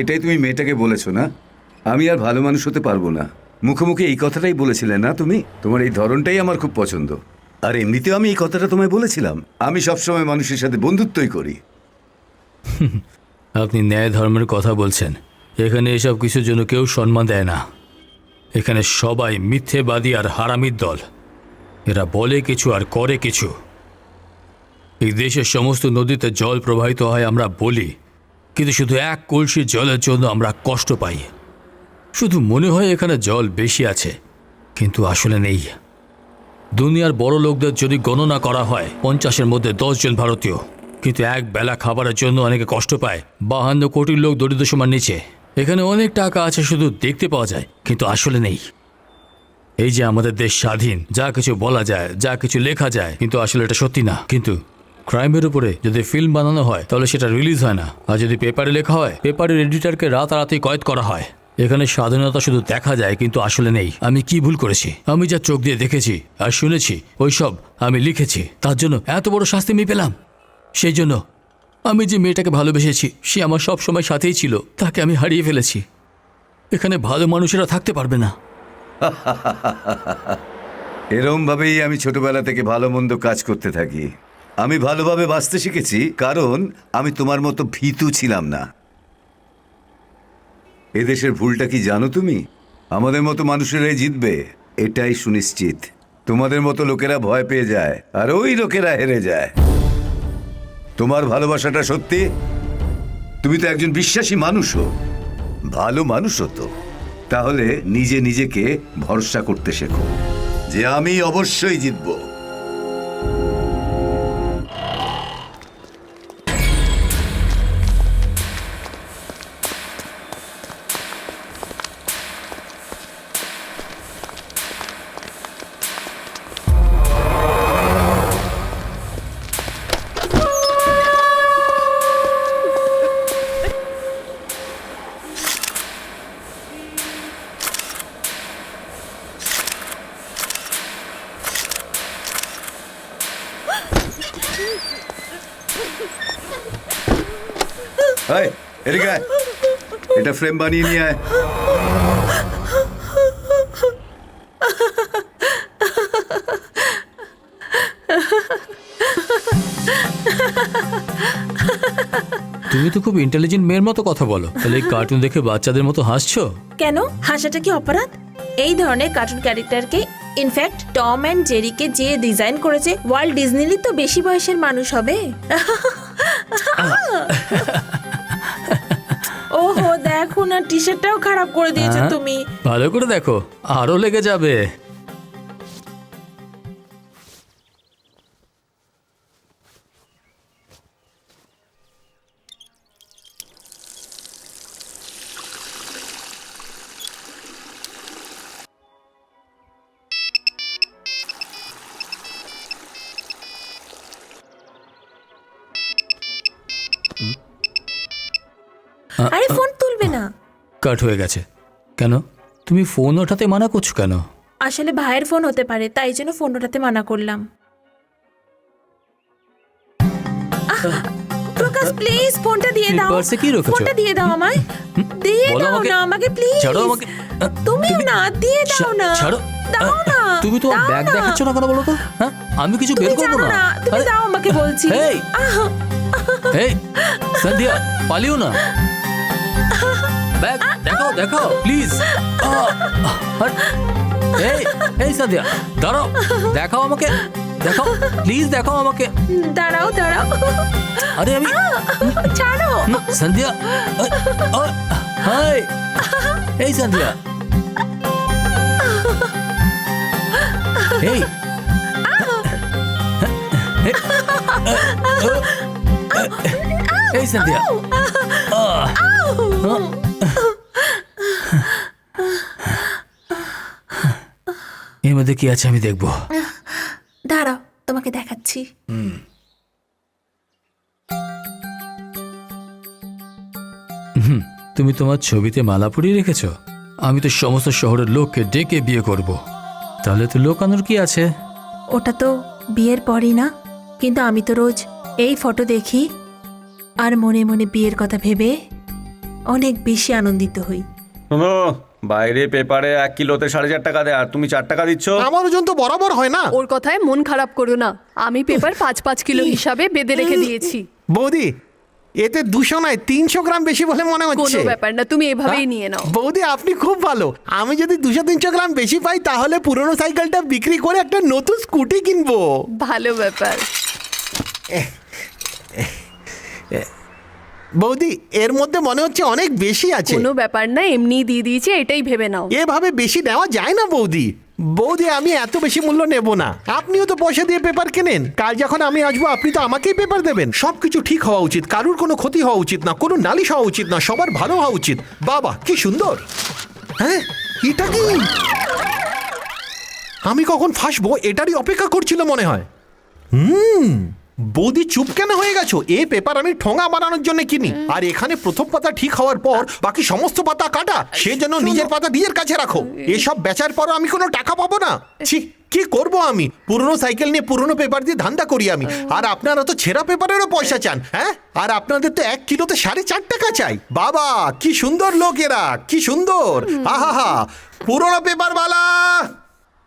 Speaker 10: এটাই তুমি মেয়েটাকে বলেছো না? আমি আর ভালো মানুষ হতে পারবো না। মুখে মুখে এই কথাটাই বলেছিলে না তুমি? তোমার এই ধরনটাই আমার খুব পছন্দ। আর এমনিতেও আমি এই কথাটা তোমায় বলেছিলাম, আমি সবসময় মানুষের সাথে বন্ধুত্বই করি।
Speaker 1: আপনি ন্যায় ধর্মের কথা বলছেন। এখানে এসব কিছুর জন্য কেউ সম্মান দেয় না। এখানে সবাই মিথ্যেবাদী আর হারামির দল। এরা বলে কিছু আর করে কিছু। এই দেশের সমস্ত নদীতে জল প্রবাহিত হয় আমরা বলি, কিন্তু শুধু এক কলসি জলের জন্য আমরা কষ্ট পাই। শুধু মনে হয় এখানে জল বেশি আছে, কিন্তু আসলে নেই। দুনিয়ার বড় লোকদের যদি গণনা করা হয় 50-এর মধ্যে 10 জন ভারতীয়, কিন্তু এক বেলা খাবারের জন্য অনেকে কষ্ট পায়। 52 কোটি লোক দরিদ্র সীমার নিচে। এখানে অনেক টাকা আছে, শুধু দেখতে পাওয়া যায়, কিন্তু আসলে নেই। এই যে আমাদের দেশ স্বাধীন, যা কিছু বলা যায়, যা কিছু লেখা যায়, কিন্তু আসলে এটা সত্যি না। কিন্তু ক্রাইমের উপরে যদি ফিল্ম বানানো হয় তাহলে সেটা রিলিজ হয় না, আর যদি পেপারে লেখা হয় পেপারের এডিটরকে রাতারাতি কয়েদ করা হয়। এখানে স্বাধীনতা শুধু দেখা যায়, কিন্তু আসলে নেই। আমি কি ভুল করেছি? আমি যা চোখ দিয়ে দেখেছি আর শুনেছি ওইসব আমি লিখেছি, তার জন্য এত বড় শাস্তি আমি পেলাম। সেই জন্য আমি যে মেয়েটাকে ভালোবেসেছি, সে আমার সব সময় সাথেই ছিল, তাকে আমি হারিয়ে ফেলেছি। এখানে ভালো মানুষেরা থাকতে পারবে না।
Speaker 10: এরম ভাবেই আমি ছোটবেলা থেকে ভালো মন্দ কাজ করতে থাকি। আমি ভালোভাবে বাঁচতে শিখেছি, কারণ আমি তোমার মতো ভীতু ছিলাম না। এদেশের ভুলটা কি জানো তুমি? আমাদের মতো মানুষেরাই জিতবে, এটাই সুনিশ্চিত। তোমাদের মতো লোকেরা ভয় পেয়ে যায়, আর ওই লোকেরা হেরে যায়। তোমার ভালোবাসাটা সত্যি? তুমি তো একজন বিশ্বাসী মানুষও, ভালো মানুষও তো। তাহলে নিজে নিজেকে ভরসা করতে শেখো যে আমি অবশ্যই জিতবো। এই, এদিকে আয়। এটা ফ্রেম বানিয়ে নিয়ে আয়।
Speaker 1: তুমি তো খুব ইন্টেলিজেন্ট মেয়ের মতো কথা বলো, তাহলে এই কার্টুন দেখে বাচ্চাদের মতো হাসছো
Speaker 2: কেন? হাসাটা কি অপরাধ? এই ধরনের কার্টুন ক্যারেক্টারকে ইনফ্যাক্ট টম অ্যান্ড জেরিকে যে ডিজাইন করেছে, ওয়ার্ল্ড ডিজনিরই তো বেশি বয়সের মানুষ হবে। ওহো, দেখো না, টি শার্টটাও খারাপ করে দিয়েছো তুমি।
Speaker 1: ভালো করে দেখো, আরো লেগে যাবে।
Speaker 2: আরে ফোন তুলবে না।
Speaker 1: কাট হয়ে গেছে। কেন? তুমি ফোন ওঠাতে মানা করছো কেন?
Speaker 2: আসলে ভাইয়ের ফোন হতে পারে, তাই জন্য ফোন ওঠাতে মানা করলাম। প্রকাশ, প্লিজ ফোনটা দিয়ে দাও।
Speaker 1: পার্সে কি রেখেছো?
Speaker 2: ফোনটা দিয়ে দাও আমায়। দিয়ে
Speaker 1: বলো
Speaker 2: দাও না আমাকে প্লিজ।
Speaker 1: ছাড়ো আমাকে।
Speaker 2: তুমিও না, দিয়ে দাও না।
Speaker 1: ছাড়ো।
Speaker 2: দাও না।
Speaker 1: তুমি তোমার
Speaker 2: দাও
Speaker 1: ব্যাগ
Speaker 2: না।
Speaker 1: দেখাচ্ছ না কেন বলো তো? হ্যাঁ, আমি কিছু বের
Speaker 2: তুমি
Speaker 1: করবো
Speaker 2: জানো
Speaker 1: না।
Speaker 2: না, তুমি
Speaker 1: আরে,
Speaker 2: দাও আমাকে বলছি।
Speaker 1: এই, এই, সন্ধ্যা, পালিও না। ব্যাগ দেখাও, দেখাও প্লিজ। এই, এই সন্ধ্যা, দাঁড়াও, দেখাও আমাকে, দেখাও প্লিজ, দেখাও আমাকে।
Speaker 2: দাঁড়াও দাঁড়াও।
Speaker 1: আরে আমি
Speaker 2: ছাড়ো।
Speaker 1: সন্ধ্যা, হাই, এই সন্ধ্যা, এই, এই সন্ধ্যা, এর মধ্যে কি আছে আমি দেখবো।
Speaker 2: দাঁড়াও, তোমাকে দেখাচ্ছি।
Speaker 1: তুমি তোমার ছবিতে মালা পরিয়ে রেখেছো। আমি তো সমস্ত শহরের লোককে ডেকে বিয়ে করব। তাহলে তো লোকানোর কি আছে?
Speaker 2: ওটা তো বিয়ের পরই না, কিন্তু আমি তো রোজ এই ফটো দেখি আর মনে মনে বিয়ের কথা ভেবে অনেক বেশি আনন্দিত হই।
Speaker 7: শোনো, বাইরে পেপারে 1 কিলোতে 4.5 টাকা দেয় আর তুমি 4 টাকা দিচ্ছ।
Speaker 15: আমার ওজন তো বরাবর হয় না।
Speaker 11: ওর কথায় মন খারাপ করো না, আমি পেপার 5-5 কিলো হিসাবে বেঁধে রেখে দিয়েছি।
Speaker 15: বৌদি, এতে 200 নয় 300 গ্রাম বেশি বলে মনে হচ্ছে।
Speaker 11: কোনো ব্যাপার না, তুমি এভাবেই নিয়ে নাও।
Speaker 15: বৌদি আপনি খুব ভালো। আমি যদি 200-300 গ্রাম বেশি পাই তাহলে পুরনো সাইকেলটা বিক্রি করে একটা নতুন স্কুটি কিনবো।
Speaker 11: ভালো ব্যাপার।
Speaker 15: বৌদি, এর মধ্যে মনে হচ্ছে অনেক বেশি আছে।
Speaker 11: কোনো ব্যাপার না, এমনিই দিয়ে দিয়েছি, এটাই ভেবে নাও।
Speaker 15: এভাবে বেশি নেওয়া যায় না বৌদি। বৌদি, আমি এত বেশি মূল্য নেব না। আপনিও তো পয়সা দিয়ে পেপার কেনেন, কাল যখন আমি আসবো আপনি তো আমাকেই পেপার দেবেন। সবকিছু ঠিক হওয়া উচিত, কারুর কোনো ক্ষতি হওয়া উচিত না, কোনো নালিশ হওয়া উচিত না, সবার ভালো হওয়া উচিত। বাবা কি সুন্দর! হ্যাঁ, এটা কি? আমি কখন ফাঁসবো এটারই অপেক্ষা করছিল মনে হয়। বৌদি চুপ কেন হয়ে গেছো? এ পেপার আমি ঠোঙা বানানোর জন্য কিনি, আর এখানে প্রথম পাতা ঠিক হওয়ার পর বাকি সমস্ত পাতা কাটা। সে জন্য নিজের পাতা নিজের কাছে রাখো। এসব বেচার পর আমি কোনো টাকা পাবো না। ছি, কি করব আমি? পুরনো সাইকেল নিয়ে পুরনো পেপার দিয়ে ধান্দা করি আমি, আর আপনারা তো ছেঁড়া পেপারেরও পয়সা চান। হ্যাঁ, আর আপনাদের তো 1 কিলোতে 4.5 টাকা চাই। বাবা কি সুন্দর লোক এরা, কি সুন্দর! আহা, পুরনো পেপারওয়ালা,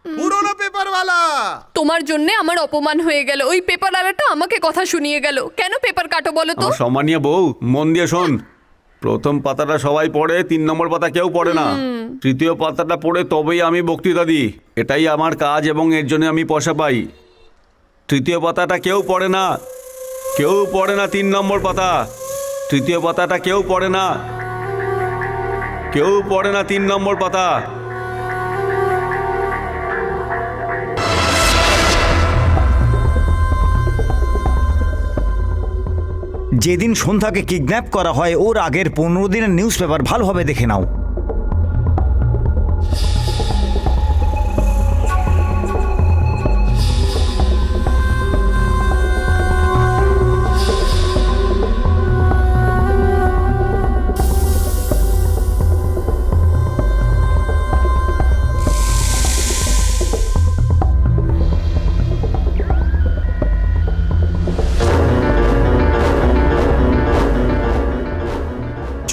Speaker 15: পুরনো পেপারওয়ালা।
Speaker 11: তোমার জন্য আমার অপমান হয়ে গেল। ওই পেপারওয়ালাটা আমাকে কথা শুনিয়ে গেল। কেন পেপার কাটো বলো তো?
Speaker 7: আমার সম্মানীয় বউ, মন দিয়ে শোন। প্রথম পাতাটা সবাই পড়ে, 3 নম্বর পাতা কেউ পড়ে না। তৃতীয় পাতাটা পড়ে তবেই আমি বক্তৃতা দিই। এটাই আমার কাজ এবং এর জন্য আমি পয়সা পাই। তৃতীয় পাতাটা কেউ পড়ে না, কেউ পড়ে না। 3 নম্বর পাতা, তৃতীয় পাতাটা কেউ পড়ে না, কেউ পড়ে না 3 নম্বর পাতা।
Speaker 3: যেদিন সন্ধ্যাকে কিডন্যাপ করা হয় ওর আগের 15 দিনের নিউজ পেপার ভালোভাবে দেখে নাও।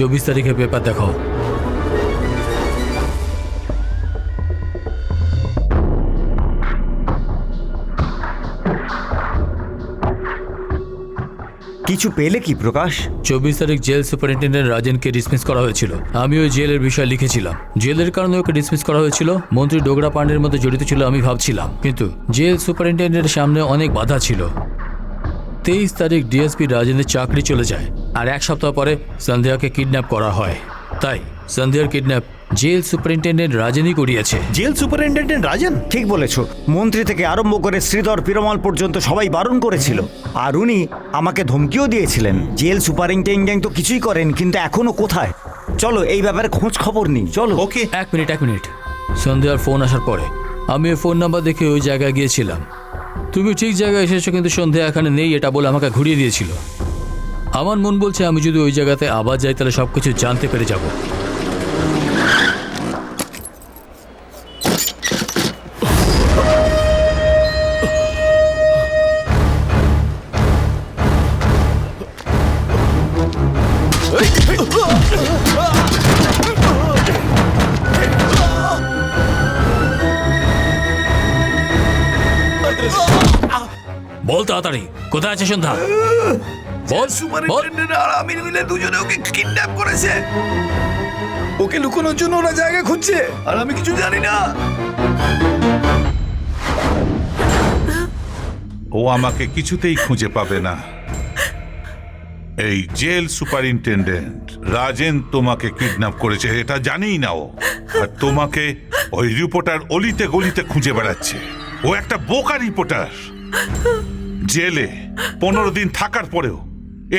Speaker 1: चौबीस तारीखे पेपर देखो।
Speaker 3: কিছু পেলে কি প্রকাশ?
Speaker 1: 24 তারিখ জেল সুপারিনটেন্ডেন্ট রাজেনকে ডিসমিস করা হয়েছিল। আমি ওই জেলের বিষয়ে লিখেছিলাম। জেলের কারণে ওকে ডিসমিস করা হয়েছিল। মন্ত্রী ডোগরা পান্ডের মধ্যে জড়িত ছিল আমি ভাবছিলার, কিন্তু জেল সুপারিনটেন্ডেন্টের সামনে অনেক বাধা ছিল। 23 তারিখ ডিএসপি রাজেনের চাকরি চলে যায়, আর 1 সপ্তাহ পরে সন্ধ্যাকে কিডন্যাপ করা হয়। তাই সন্ধ্যার কিডন্যাপ জেল সুপারিনটেন্ডেন্ট রাজেনই করিয়েছে।
Speaker 15: Jail superintendent Rajen?
Speaker 3: ঠিক বলেছো। মন্ত্রী থেকে আরম্ভ করে শ্রীধর পিরমল পর্যন্ত সবাই বারণ করেছিল, আর উনি আমাকে ধমকিও দিয়েছিলেন। জেল সুপারিনটেন্ডেন্ট তো কিছুই করেন, কিন্তু এখনো কোথায়? চলো এই ব্যাপারে খোঁজ খবর নিই, চলো।
Speaker 15: ওকে।
Speaker 1: এক মিনিট। সন্ধ্যার ফোন আসার পরে আমি ওই ফোন নাম্বার দেখে ওই জায়গায় গিয়েছিলাম। তুমি ঠিক জায়গায় এসেছো, কিন্তু সন্ধ্যা এখানে নেই এটা বলে আমাকে ঘুরিয়ে দিয়েছিল। আমার মন বলছে আমি যদি ওই জায়গাতে আবার যাই তাহলে সবকিছু জানতে পেরে যাব। বল তাড়াতাড়ি, কোথায় আছে সন্ধ্যা? বল।
Speaker 3: সুপারিনটেন্ডেন্ট আর আমির মিলে দুজনে ওকে কিডন্যাপ করেছে। ওকে লুকানোর জন্য ওরা জায়গা খুঁজছে, আর আমি কিছু জানি না।
Speaker 4: ও আমাকে কিছুতেই খুঁজে পাবে না। এই জেল সুপারিনটেন্ডেন্ট রাজেন তোমাকে কিডন্যাপ করেছে এটা জানেই না ও, আর তোমাকে ওই রিপোর্টার অলিতে গলিতে খুঁজে বেড়াচ্ছে। ও একটা বোকা রিপোর্টার। জেলে 15 দিন থাকার পরেও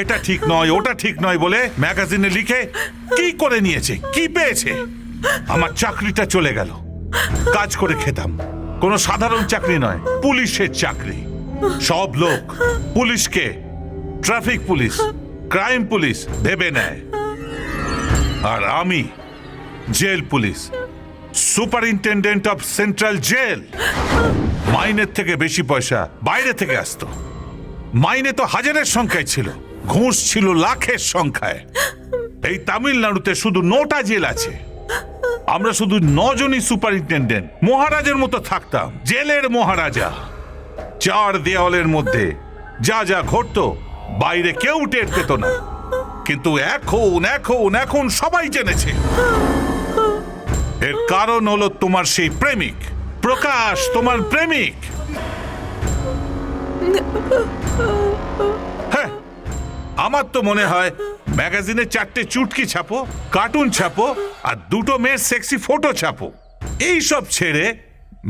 Speaker 4: এটা ঠিক নয় ওটা ঠিক নয় বলে ম্যাগাজিনে লিখে কি করে নিয়েছে, কি পেয়েছে? আমার চাকরিটা চলে গেল। কাজ করে খেতাম, কোনো সাধারণ চাকরি নয়, পুলিশের চাকরি। সব লোক পুলিশকে ট্রাফিক পুলিশ, ক্রাইম পুলিশ ভেবে নেয়, আর আমি jail police, superintendent of central jail. মাইনের থেকে বেশি পয়সা বাইরে থেকে আসতো। মাইনে তো হাজারের সংখ্যায় ছিল, ঘুষ ছিল লাখের সংখ্যায়। এই তামিলনাড়ুতে শুধু 9টা জেল আছে, আমরা শুধু 9 জনই সুপারিনটেন্ডেন্ট মহারাজের মতো থাকতাম, জেলের মহারাজা। 4 দেওয়ালের মধ্যে যা যা ঘটতো বাইরে কেউ টের পেত না, কিন্তু এখন এখন এখন সবাই জেনেছে। এর কারণ হলো তোমার সেই প্রেমিক প্রকাশ, তোমার প্রেমিক। হ্যাঁ, আমার তো মনে হয় ম্যাগাজিনে 4টে চুটকি ছাপো, কার্টুন ছাপো আর 2টো মেয়ের সেক্সি ফটো ছাপো। এই সব ছেড়ে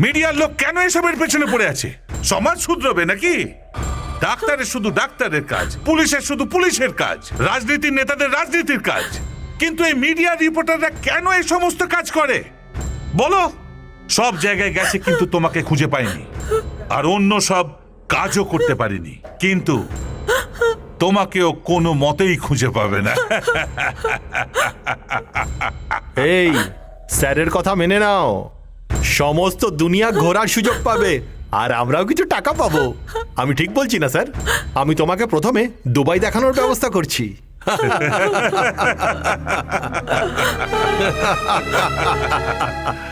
Speaker 4: মিডিয়ার লোক কেন এসবের পেছনে পড়ে আছে? সমাজ শুধরবে নাকি? ডাক্তারের শুধু ডাক্তারের কাজ, পুলিশের শুধু পুলিশের কাজ, রাজনীতির নেতাদের রাজনীতির কাজ, কিন্তু এই মিডিয়া রিপোর্টাররা কেন এই সমস্ত কাজ করে বলো? সব জায়গায় গেছে কিন্তু তোমাকে খুঁজে পাইনি, আর অন্য সব কাজও করতে পারিনি, কিন্তু তোমাকেও কোনো মতেই খুঁজে পাবে না।
Speaker 9: এই স্যারের কথা মেনে নাও, সমস্ত দুনিয়া ঘোরার সুযোগ পাবে আর আমরাও কিছু টাকা পাবো। আমি ঠিক বলছি না স্যার? আমি তোমাকে প্রথমে দুবাই দেখানোর ব্যবস্থা করছি।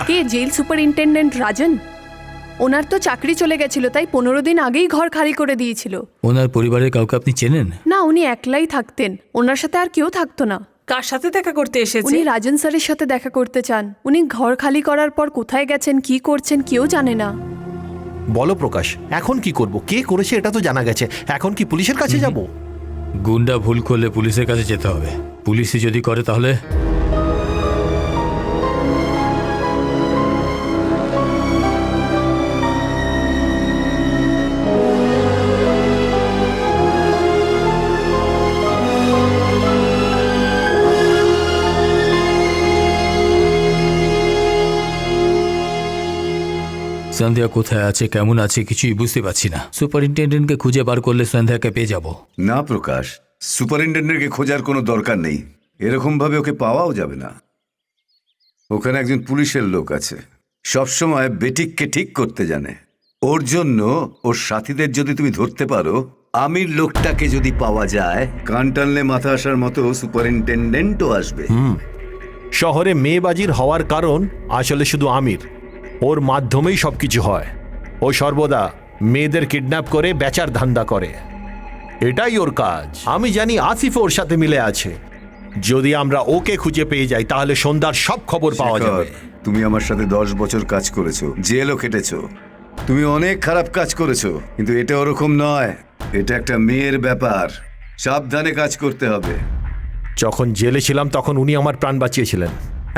Speaker 11: কে জেল সুপারিনটেন্ডেন্ট রাজন? ওনার তো চাকরি চলে গেছিল, তাই 15 দিন আগেই ঘর খালি করে দিয়েছিল।
Speaker 1: ওনার পরিবারের কাউকে আপনি চেনেন?
Speaker 11: না, উনি একলাই থাকতেন, ওনার সাথে আর কেউ থাকতো না।
Speaker 2: কার সাথে দেখা করতে এসেছে?
Speaker 11: উনি রাজন স্যারের সাথে দেখা করতে চান। উনি ঘর খালি করার পর কোথায় গেছেন, কি করছেন কেউ জানে না।
Speaker 9: বলো প্রকাশ, এখন কি করব? কে করেছে এটা তো জানা গেছে, এখন কি পুলিশের কাছে যাব?
Speaker 1: গুন্ডা ভুল করলে পুলিশের কাছে যেতে হবে। পুলিশই যদি করে তাহলে সন্ধ্যা কোথায় আছে, কেমন আছে কিছুই বুঝতে পারছি না। সুপারিনটেন্ডেন্টকে খুঁজে বার করলে সন্ধ্যাকে পেয়ে যাব।
Speaker 10: না প্রকাশ, সুপারিনটেন্ডেন্টকে খোঁজার কোনো দরকার নেই। এরকম ভাবে ওকে পাওয়াও যাবে না। ওখানে একজন পুলিশের লোক আছে, সবসময় বেটিককে ঠিক করতে জানে। ওর জন্য ওর সাথীদের যদি তুমি ধরতে পারো, আমির লোকটাকে যদি পাওয়া যায়, কান টানলে মাথা আসার মতো সুপারিনটেন্ডেন্টও আসবে।
Speaker 9: শহরে মেয়েবাজির হওয়ার কারণ আসলে শুধু আমির। ওর মাধ্যমেই সবকিছু হয়। ও সর্বদা মেয়েদের কিডন্যাপ করে বেচার ধান্দা করে, এটাই ওর কাজ। আমি জানি আসিফ ওর সাথে মিলে আছে। যদি আমরা ওকে খুঁজে পেয়ে যাই তাহলে সন্ধ্যার সব খবর পাওয়া যাবে।
Speaker 10: তুমি আমার সাথে 10 বছর কাজ করেছো, জেলও কেটেছো, তুমি অনেক খারাপ কাজ করেছো, কিন্তু এটা ওরকম নয়। এটা একটা মেয়ের ব্যাপার, সাবধানে কাজ করতে হবে।
Speaker 9: যখন জেলে ছিলাম তখন উনি আমার প্রাণ বাঁচিয়েছিলেন।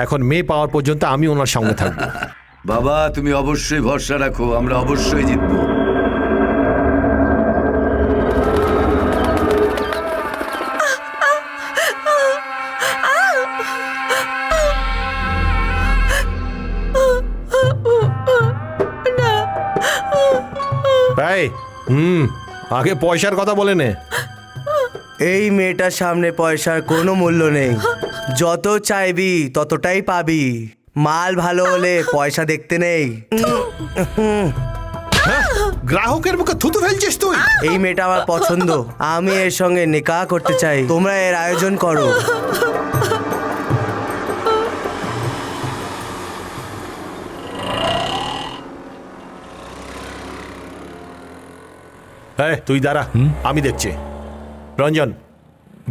Speaker 9: এখন মেয়ে পাওয়ার পর্যন্ত আমি ওনার সঙ্গে থাকবো।
Speaker 10: বাবা, তুমি অবশ্যই ভরসা রাখো, আমরা অবশ্যই জিতবো।
Speaker 9: এই, আগে পয়সার কথা বলে নে।
Speaker 6: এই মেয়েটার সামনে পয়সার কোনো মূল্য নেই। যত চাইবি ততটাই পাবি। মাল ভালো হলে পয়সা দেখতে নেই।
Speaker 9: গ্রাহকের মুখে থুতু ফেলছিস তুই?
Speaker 6: এই মেয়েটা আমার পছন্দ, আমি এর সঙ্গে নিকাহ করতে চাই। তোমরা এর আয়োজন করো।
Speaker 9: হ্যাঁ, তুই দাঁড়া, আমি দেখছি। রঞ্জন,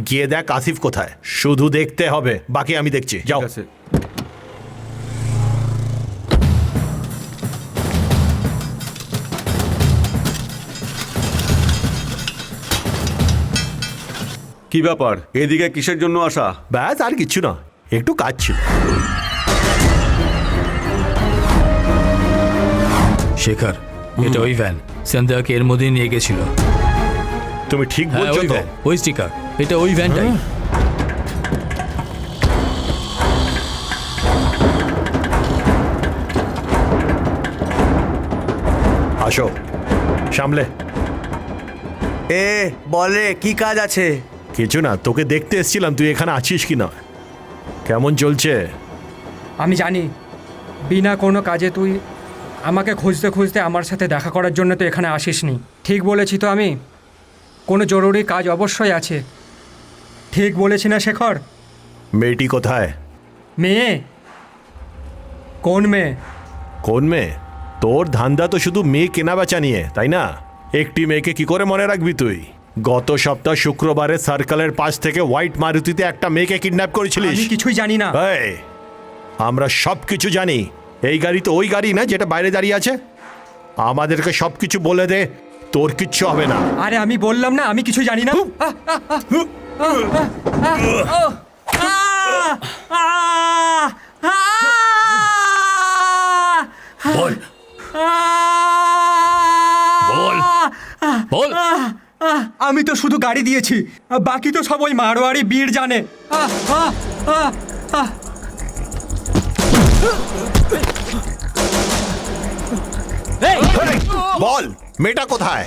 Speaker 9: গিয়ে দেখ আসিফ কোথায়। শুধু দেখতে হবে, বাকি আমি দেখছি। যাও।
Speaker 7: কি ব্যাপার, এদিকে কিসের জন্য আসা?
Speaker 9: ব্যাস, আর কিছু না, একটু কাজ ছিল।
Speaker 1: শেখর, এটা ওই ভ্যান সন্ধ্যাকে এর মধ্যে নিয়ে গেছিল।
Speaker 9: তুমি ঠিক বলছো তো?
Speaker 1: ওই স্টিকার, এটা ওই ভ্যানটাই।
Speaker 9: আসো, সামলে।
Speaker 6: এ বলে, কি কাজ আছে?
Speaker 9: কিছু না, তোকে দেখতে এসেছিলাম, তুই এখানে আছিস কি না। কেমন চলছে?
Speaker 12: আমি জানি বিনা কোনো কাজে তুই আমাকে খুঁজতে খুঁজতে আমার সাথে দেখা করার জন্য তো এখানে আসিসনি। ঠিক বলেছি তো আমি? কোনো জরুরি কাজ অবশ্যই আছে। ঠিক বলেছি না শেখর?
Speaker 9: মেয়েটি কোথায়?
Speaker 12: মেয়ে কোন মেয়ে?
Speaker 9: কোন মেয়ে? তোর ধান্দা তো শুধু মেয়ে কেনা বেচা নিয়ে, তাই না? একটি মেয়েকে কি করে মনে রাখবি তুই? গত সপ্তাহ শুক্রবারে সার্কেলের পাশ থেকে হোয়াইট মারুতিতে একটা মেয়েকে কিডন্যাপ করেছিলিস।
Speaker 12: আমি কিছুই জানি না।
Speaker 9: এই, আমরা সব কিছু জানি। এই গাড়ি তো ওই গাড়ি না যেটা বাইরে দাঁড়িয়ে আছে। আমাদেরকে সব কিছু বলে দে, তোর কিচ্ছু হবে না।
Speaker 12: আরে আমি বললাম না আমি কিছুই জানি না।
Speaker 1: বল বল বল।
Speaker 12: আমি তো শুধু গাড়ি দিয়েছি, বাকি তো সব ওই মারোয়ারি বীর জানে।
Speaker 9: বল মেয়েটা কোথায়?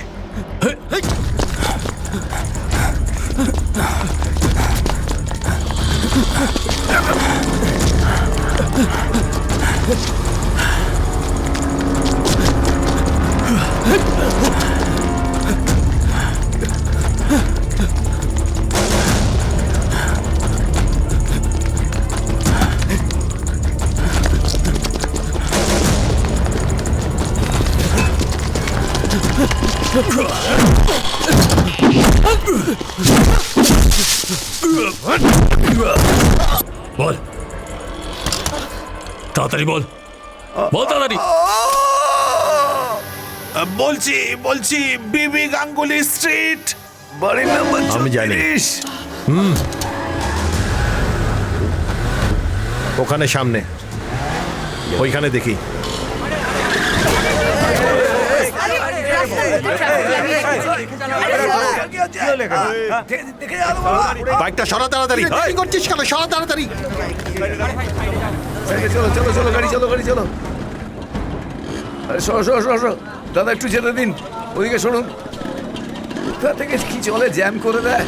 Speaker 1: বল তাড়াতাড়ি বল, বল তাড়াতাড়ি।
Speaker 4: বলছি বিবি গাঙ্গুলি স্ট্রিট,
Speaker 3: বাড়ির নাম্বার
Speaker 9: আমি জানি।
Speaker 3: 34।
Speaker 9: ওখানে সামনে, ওইখানে দেখি। বাইকটা সরা তাড়াতাড়ি। কি করছিস কেন? সরা তাড়াতাড়ি।
Speaker 10: চলো চলো চলো, গাড়ি চলো, গাড়ি চলো। আরে সরো সরো সরো সরো। দাদা একটু যেতে দিন, ওদিকে সরুন। কোথা থেকে কি চলে, জ্যাম করে দেয়।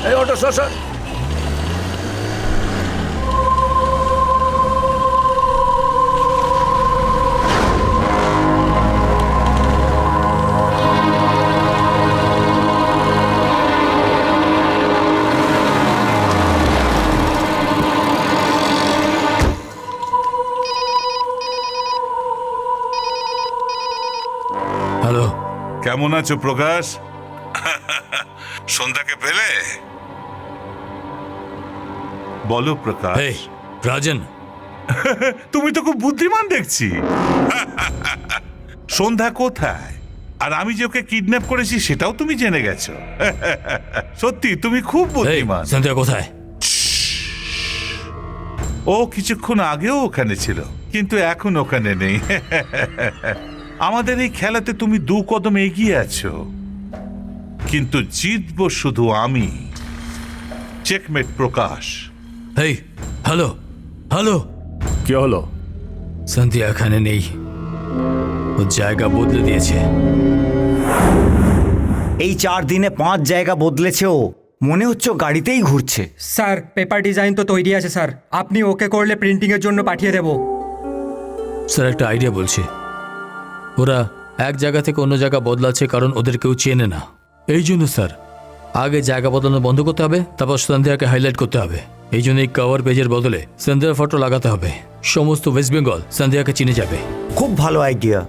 Speaker 10: এই অটো সর সর।
Speaker 1: হ্যালো,
Speaker 4: কেমন আছো প্রকাশ? সন্ধ্যাকে পেলে? বলো প্রকাশ।
Speaker 1: এই রাজন,
Speaker 4: তুমি তো খুব বুদ্ধিমান দেখছি। সন্ধ্যা কোথায়? আর আমি যে ওকে কিডন্যাপ করেছি সেটাও তুমি জেনে গেছো। সত্যি তুমি খুব বুদ্ধিমান।
Speaker 1: সন্ধ্যা কোথায়?
Speaker 4: ও কিছুক্ষণ আগেও ওখানে ছিল, কিন্তু এখন ওখানে নেই। আমাদের এই খেলাতে তুমি 2 কদম এগিয়ে আছো, কিন্তু জিতবো শুধু আমি। চেকমেট প্রকাশ।
Speaker 1: এই হ্যালো হ্যালো,
Speaker 9: কি হলো?
Speaker 1: সন্ধ্যা এখানে নেই, ও জায়গা বদলে দিয়েছে।
Speaker 3: এই 4 দিনে 5 জায়গা বদলেছে ও। মনে হচ্ছে ও গাড়িতেই ঘুরছে।
Speaker 12: স্যার পেপার ডিজাইন তো তৈরি আছে স্যার, আপনি ওকে করলে প্রিন্টিংয়ের জন্য পাঠিয়ে দেব।
Speaker 1: স্যার একটা আইডিয়া বলছি। ওরা এক জায়গা থেকে অন্য জায়গা বদলাচ্ছে কারণ ওদের কেউ চেনে না। এই জন্য স্যার আগে জায়গা বদলানো বন্ধ করতে হবে, তারপর সন্ধ্যাকে হাইলাইট করতে হবে। এই জন্য এই কভার পেজের বদলে সন্ধ্যার ফটো লাগাতে হবে। সমস্ত ওয়েস্ট বেঙ্গল সন্ধ্যাকে চিনে যাবে।
Speaker 3: খুব ভালো আইডিয়া,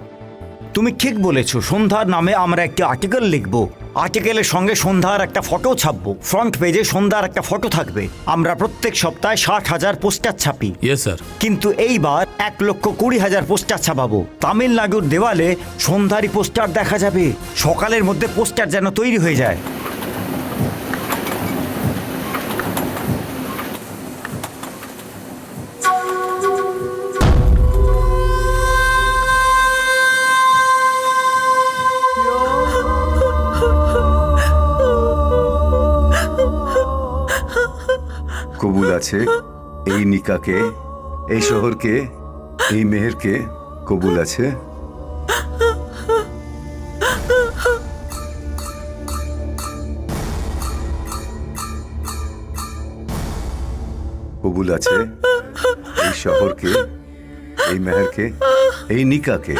Speaker 3: তুমি ঠিক বলেছো। সন্ধ্যার নামে আমরা একটি আর্টিকেল লিখব। আর্টিকেলের সঙ্গে সন্ধ্যার একটা ফটো ছাপবো। ফ্রন্ট পেজে সন্ধ্যার একটা ফটো থাকবে। আমরা প্রত্যেক সপ্তাহে 60,000 পোস্টার ছাপি।
Speaker 1: Yes sir.
Speaker 3: কিন্তু এইবার 1,20,000 পোস্টার ছাপাবো। তামিলনাড়ুর দেওয়ালে সন্ধ্যারই পোস্টার দেখা যাবে। সকালের মধ্যে পোস্টার যেন তৈরি হয়ে যায়।
Speaker 10: কবুল আছে এই নিকাকে, এই শহরকে, এই মেহেরকে। কবুল আছে। কবুল আছে এই শহরকে, এই মেহেরকে, এই নিকাকে।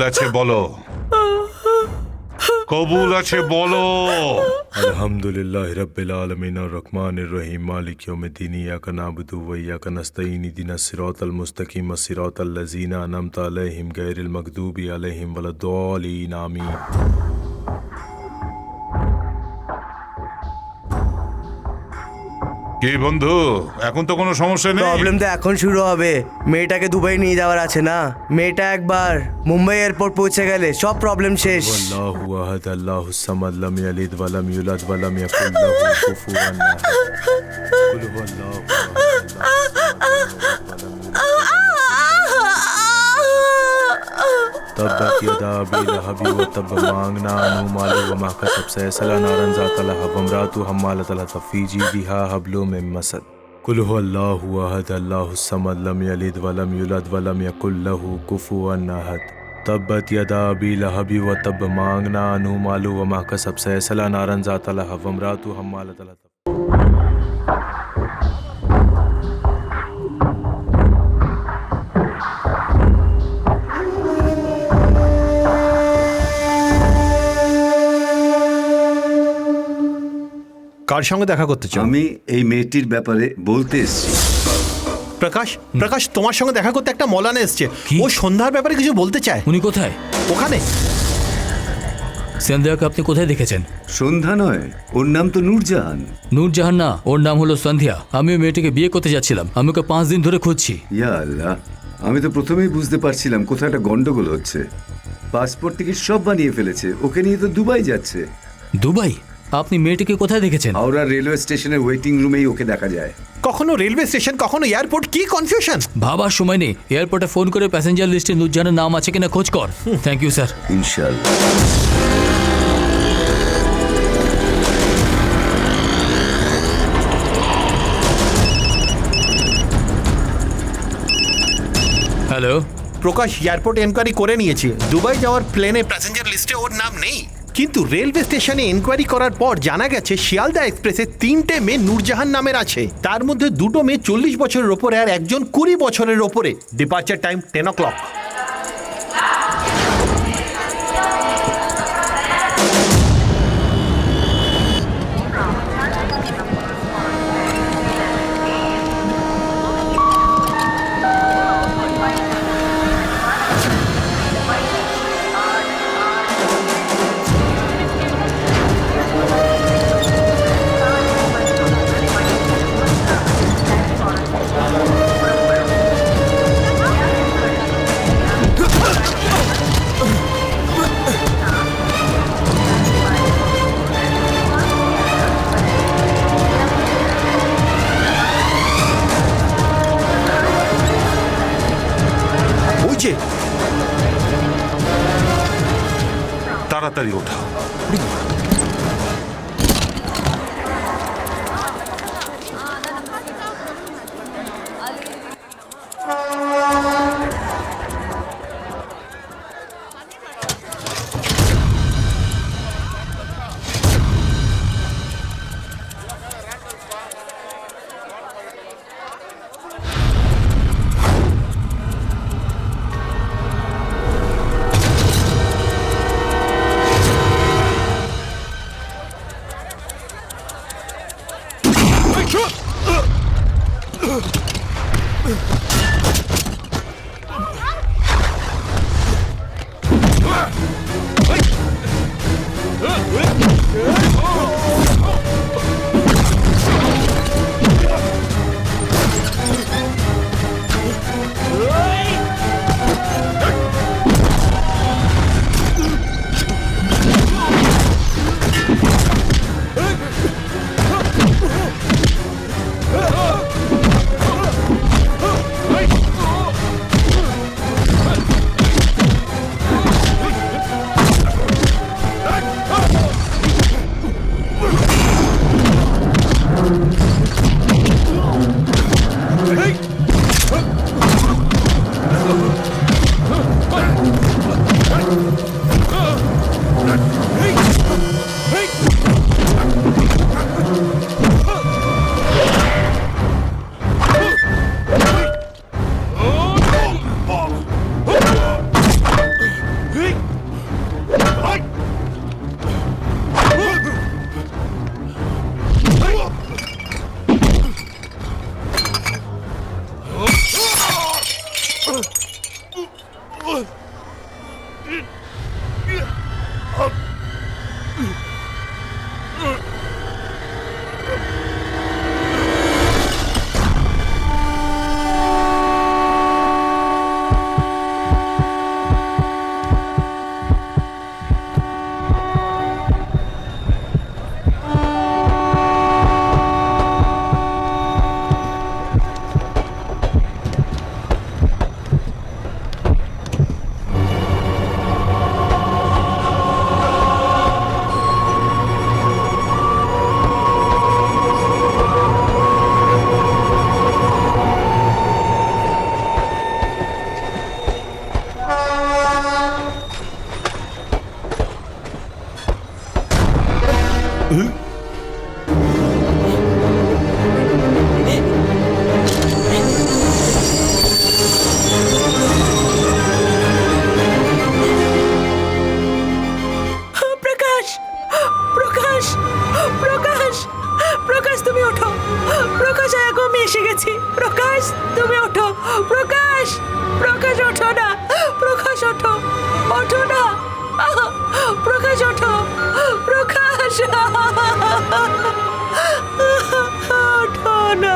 Speaker 4: আছে বলো, কবুল আছে বলো।
Speaker 16: আলহামদুলিল্লাহ রাব্বিল আলামিন আর রহমানির রহিম মালিক ইয়াউমিদ্দিন ইয়াকা না'বুদু ওয়া ইয়াকা নাস্তাঈন ইহদিনাস সিরাতাল মুস্তাকিম সিরাতাল লাযিনা আন'আমতা আলাইহিম গায়রিল মাগদুবি আলাইহিম ওয়ালাদ-দাল্লিন আমিন।
Speaker 4: কি বন্ধু, এখন তো কোনো সমস্যা নেই?
Speaker 6: প্রবলেম তো এখন শুরু হবে। মেয়েটাকে দুবাই নিয়ে যাওয়ার আছে না। মেয়েটা একবার মুম্বাই এয়ারপোর্ট পৌঁছে গেলে সব প্রবলেম শেষ।
Speaker 16: আল্লাহু আহাদ আল্লাহুস সামাদ লাম ইয়ালিদ ওয়া লাম ইউলাদ ওয়া লাম ইয়াকুল লাহু কুফুওয়ান আহাদ। কুল হুয়াল্লাহু तब्बत यदा अबी लहब व तब मांगना अनु मालू व मा कसब सयसला नारन ज़ात लहब वमरातु हम्मालतल हतब फी जीदिहा हब्लुम मिन मसद। कुल हुवल्लाहु अहद अल्लाहुस समद लम यलिद व लम यूलद व लम यकुल लहू कुफुवन अहद। तब्बत यदा अबी लहब व तब मांगना अनु मालू व मा कसब सयसला नारन ज़ात लहब वमरातु हम्मालतल हतब।
Speaker 9: কার সঙ্গে দেখা করতে চাও?
Speaker 10: আমি এই মেয়েটির ব্যাপারে বলতে এসেছি।
Speaker 9: প্রকাশ, প্রকাশ তোমার সঙ্গে দেখা করতে একটা মলানা এসছে। ও সন্ধ্যার ব্যাপারে কিছু বলতে চায়।
Speaker 1: উনি কোথায়?
Speaker 9: ওখানে।
Speaker 1: সন্ধ্যাকে আপনি কোথায় দেখেছেন?
Speaker 10: সন্ধ্যা নয়, ওর নাম তো নূরজাহান।
Speaker 1: নূরজাহান না, ওর নাম হলো সন্ধ্যা। আমি ওই মেয়েটিকে বিয়ে করতে যাচ্ছিলাম। আমি ওকে 5 দিন ধরে খুঁজছি।
Speaker 10: ইয়া আল্লাহ, আমি তো প্রথমেই বুঝতে পারছিলাম কোথাও একটা গন্ডগোল হচ্ছে। পাসপোর্ট টিকিট সব বানিয়ে ফেলেছে, ওকে নিয়ে তো দুবাই যাচ্ছে।
Speaker 1: দুবাই? আপনি মেয়েটিকে কোথায় দেখেছেন?
Speaker 10: হাওড়া রেলওয়ে স্টেশনের ওয়েটিং রুমেই ওকে দেখা যায়।
Speaker 9: কখনো রেলওয়ে স্টেশন, কখনো এয়ারপোর্ট, কি কনফিউশন!
Speaker 1: ভাবার সময় নেই। এয়ারপোর্টে ফোন করে প্যাসেঞ্জার লিস্টে নূরজাহানের নাম আছে কিনা খোঁজ কর। Thank you sir.
Speaker 10: ইনশাআল্লাহ।
Speaker 1: হ্যালো
Speaker 9: প্রকাশ, এয়ারপোর্ট এনকোয়ারি করে নিয়েছি। দুবাই যাওয়ার প্লেনে প্যাসেঞ্জার লিস্টে ওর নাম নেই, কিন্তু রেলওয়ে স্টেশনে এনকোয়ারি করার পর জানা গেছে শিয়ালদা এক্সপ্রেসে 3টে মেয়ে নূরজাহান নামের আছে। তার মধ্যে 2টো মেয়ে 40 বছরের ওপরে আর একজন 20 বছরের ওপরে। Departure time 10 o'clock।
Speaker 4: তাড়াতাড়ি ওঠাও।
Speaker 2: প্রকাশ প্রকাশ প্রকাশ প্রকাশ তুমি ওঠো। প্রকাশ এখন আমি এসে গেছি। প্রকাশ তুমি ওঠো। প্রকাশ প্রকাশ ওঠো না। প্রকাশ ওঠো, ওঠো না। প্রকাশ ওঠো। প্রকাশ ওঠো না।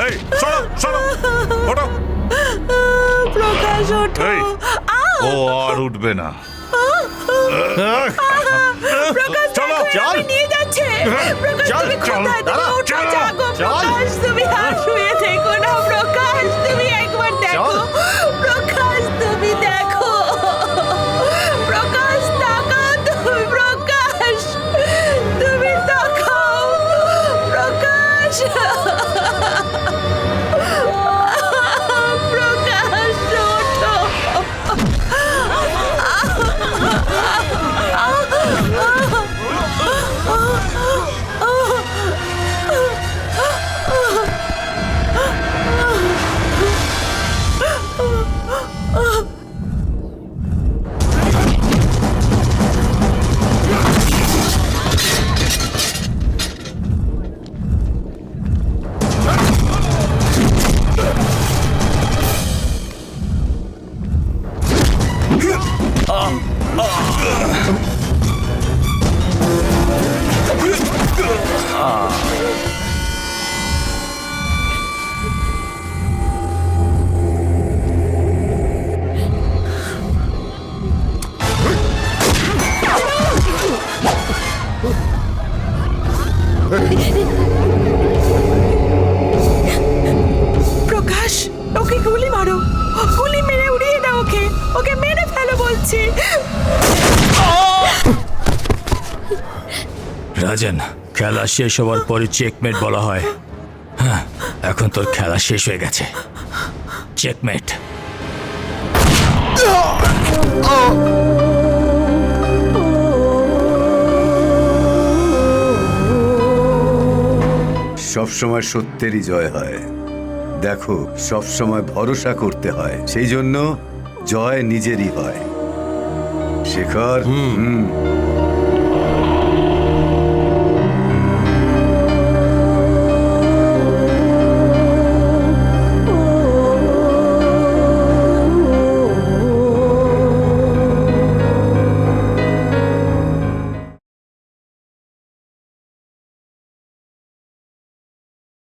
Speaker 4: এই সরো সরো ওঠো।
Speaker 2: প্রকাশ ওঠো।
Speaker 4: এই, ও আর উঠবে না।
Speaker 2: প্রকাশ
Speaker 4: চলো,
Speaker 2: দেখো,
Speaker 4: চল।
Speaker 2: এভাবে নিয়ে যাচ্ছে। প্রকাশ
Speaker 4: চল,
Speaker 2: তুমি
Speaker 4: চল,
Speaker 2: কোথায়? তুমি
Speaker 4: দাঁড়া,
Speaker 2: ওঠো,
Speaker 4: চল,
Speaker 2: জাগো।
Speaker 4: চল।
Speaker 2: প্রকাশ তুমি আর শুয়ে থেকো না। প্রকাশ তুমি একবার দেখো। প্রকাশ তুমি দেখো। প্রকাশ তাকাও তুমি। প্রকাশ তুমি তাকাও। প্রকাশ প্রকাশ ওঠো। প্রকাশ ওকে গুলি মারো। গুলি মেরে উড়িয়ে দাও ওকে। ওকে মেরে ফেলো বলছি।
Speaker 1: রাজন, খেলা শেষ হওয়ার পরে চেকমেট বলা হয়। হ্যাঁ, এখন তোর খেলা শেষ হয়ে গেছে। চেকমেট।
Speaker 10: সবসময় সত্যেরই জয় হয়। দেখো, সবসময় ভরসা করতে হয়, সেই জন্য জয় নিজেরই হয়। শেখর,